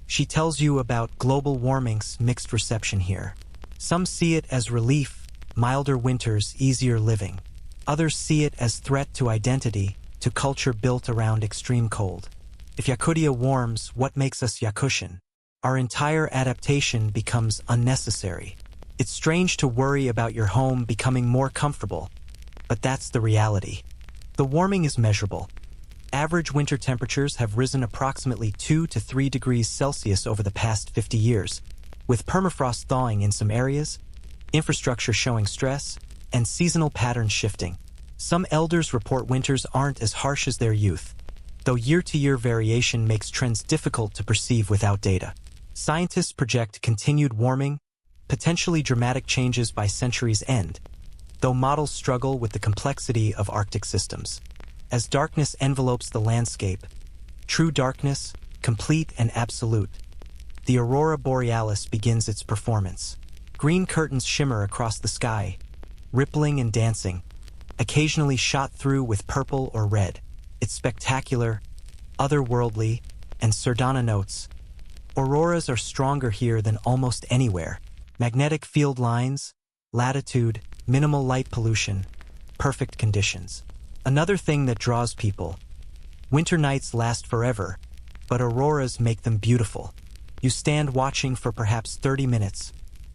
She tells you about global warming's mixed reception here. Some see it as relief, milder winters, easier living. Others see it as threat to identity, to culture built around extreme cold. If Yakutia warms, what makes us Yakutian? Our entire adaptation becomes unnecessary. It's strange to worry about your home becoming more comfortable, but that's the reality. The warming is measurable. Average winter temperatures have risen approximately 2 to 3 degrees Celsius over the past 50 years, with permafrost thawing in some areas, infrastructure showing stress, and seasonal patterns shifting. Some elders report winters aren't as harsh as their youth, though year-to-year variation makes trends difficult to perceive without data. Scientists project continued warming, potentially dramatic changes by century's end, though models struggle with the complexity of Arctic systems. As darkness envelopes the landscape, true darkness, complete and absolute, the aurora borealis begins its performance. Green curtains shimmer across the sky, rippling and dancing, occasionally shot through with purple or red. It's spectacular, otherworldly, and Sardana notes, auroras are stronger here than almost anywhere. Magnetic field lines, latitude, minimal light pollution, perfect conditions. Another thing that draws people. Winter nights last forever, but auroras make them beautiful. You stand watching for perhaps 30 minutes,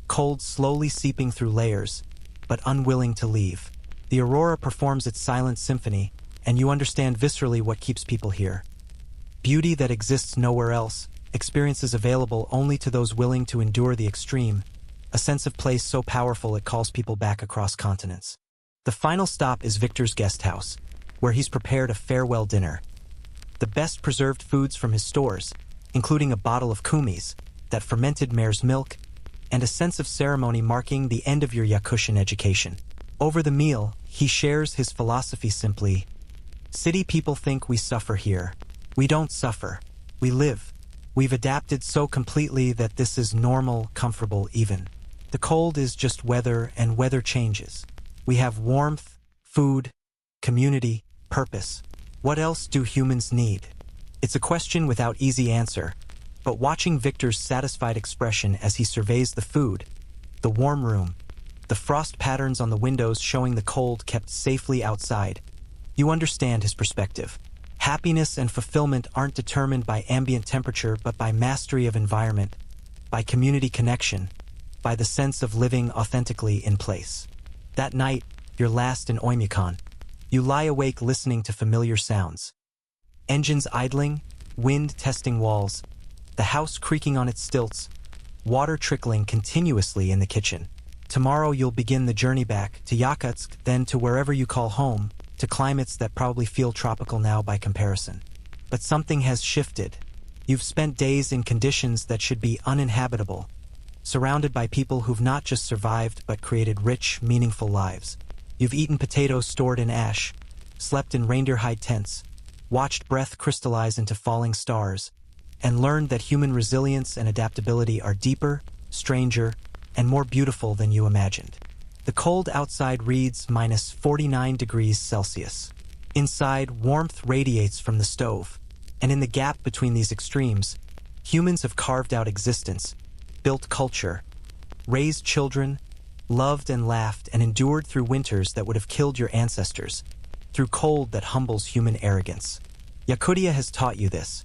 cold slowly seeping through layers, but unwilling to leave. The aurora performs its silent symphony, and you understand viscerally what keeps people here. Beauty that exists nowhere else, experiences available only to those willing to endure the extreme, a sense of place so powerful it calls people back across continents. The final stop is Victor's guest house, where he's prepared a farewell dinner. The best preserved foods from his stores, including a bottle of kumis, that fermented mare's milk, and a sense of ceremony marking the end of your Yakutian education. Over the meal, he shares his philosophy simply. City people think we suffer here. We don't suffer. We live. We've adapted so completely that this is normal, comfortable even. The cold is just weather, and weather changes. We have warmth, food, community, purpose. What else do humans need? It's a question without easy answer, but watching Victor's satisfied expression as he surveys the food, the warm room, the frost patterns on the windows showing the cold kept safely outside, you understand his perspective. Happiness and fulfillment aren't determined by ambient temperature but by mastery of environment, by community connection, by the sense of living authentically in place. That night, your last in Oymyakon, you lie awake listening to familiar sounds. Engines idling, wind testing walls, the house creaking on its stilts, water trickling continuously in the kitchen. Tomorrow you'll begin the journey back to Yakutsk, then to wherever you call home, to climates that probably feel tropical now by comparison. But something has shifted. You've spent days in conditions that should be uninhabitable, surrounded by people who've not just survived but created rich, meaningful lives. You've eaten potatoes stored in ash, slept in reindeer-hide tents, watched breath crystallize into falling stars, and learned that human resilience and adaptability are deeper, stranger, and more beautiful than you imagined. The cold outside reads -49 degrees Celsius. Inside, warmth radiates from the stove, and in the gap between these extremes, humans have carved out existence, built culture, raised children, loved and laughed and endured through winters that would have killed your ancestors, through cold that humbles human arrogance. Yakutia has taught you this.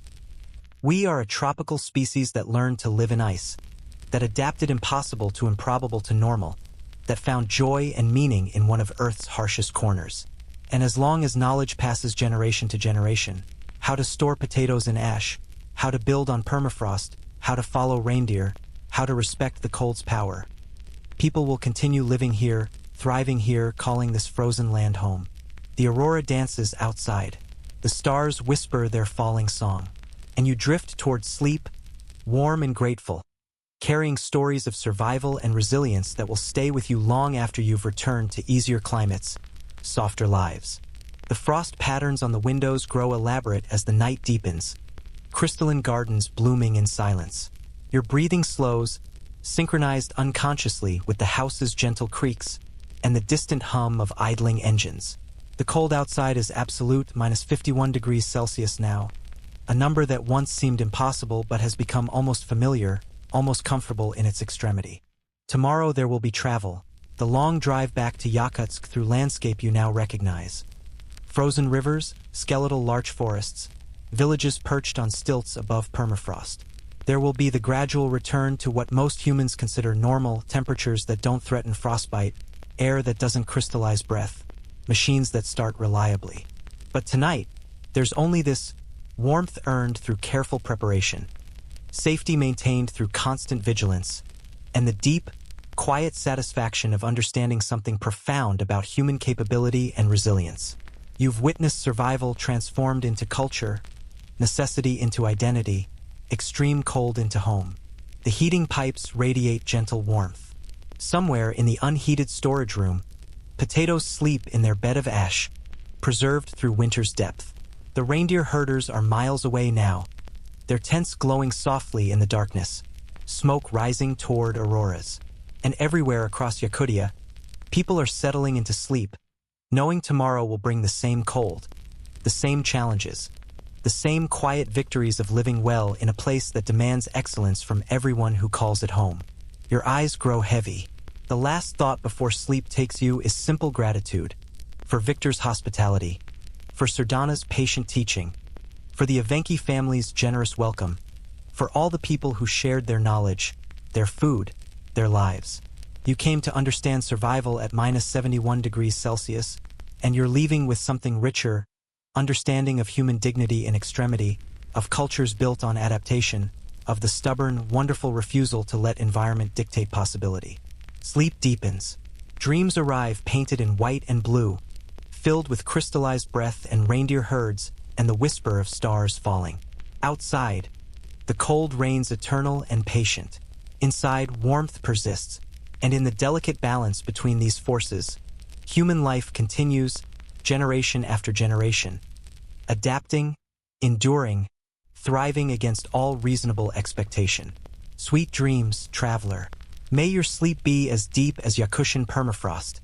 We are a tropical species that learned to live in ice, that adapted impossible to improbable to normal, that found joy and meaning in one of Earth's harshest corners. And as long as knowledge passes generation to generation, how to store potatoes in ash, how to build on permafrost, how to follow reindeer, how to respect the cold's power, people will continue living here, thriving here, calling this frozen land home. The aurora dances outside. The stars whisper their falling song. And you drift towards sleep, warm and grateful, carrying stories of survival and resilience that will stay with you long after you've returned to easier climates, softer lives. The frost patterns on the windows grow elaborate as the night deepens, crystalline gardens blooming in silence. Your breathing slows, synchronized unconsciously with the house's gentle creaks and the distant hum of idling engines. The cold outside is absolute, -51 degrees Celsius now, a number that once seemed impossible but has become almost familiar, almost comfortable in its extremity. Tomorrow there will be travel, the long drive back to Yakutsk through landscape you now recognize. Frozen rivers, skeletal larch forests, villages perched on stilts above permafrost. There will be the gradual return to what most humans consider normal, temperatures that don't threaten frostbite, air that doesn't crystallize breath, machines that start reliably. But tonight, there's only this warmth earned through careful preparation, safety maintained through constant vigilance, and the deep, quiet satisfaction of understanding something profound about human capability and resilience. You've witnessed survival transformed into culture, necessity into identity, extreme cold into home. The heating pipes radiate gentle warmth. Somewhere in the unheated storage room, potatoes sleep in their bed of ash, preserved through winter's depth. The reindeer herders are miles away now, their tents glowing softly in the darkness, smoke rising toward auroras. And everywhere across Yakutia, people are settling into sleep, knowing tomorrow will bring the same cold, the same challenges, the same quiet victories of living well in a place that demands excellence from everyone who calls it home. Your eyes grow heavy. The last thought before sleep takes you is simple gratitude for Victor's hospitality, for Sardana's patient teaching, for the Evenki family's generous welcome, for all the people who shared their knowledge, their food, their lives. You came to understand survival at -71 degrees Celsius, and you're leaving with something richer, understanding of human dignity in extremity, of cultures built on adaptation, of the stubborn, wonderful refusal to let environment dictate possibility. Sleep deepens. Dreams arrive painted in white and blue, filled with crystallized breath and reindeer herds and the whisper of stars falling. Outside, the cold reigns eternal and patient. Inside, warmth persists, and in the delicate balance between these forces, human life continues, generation after generation, adapting, enduring, thriving against all reasonable expectation. Sweet dreams, traveler. May your sleep be as deep as Yakutian permafrost,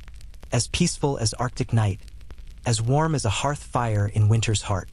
as peaceful as Arctic night, as warm as a hearth fire in winter's heart.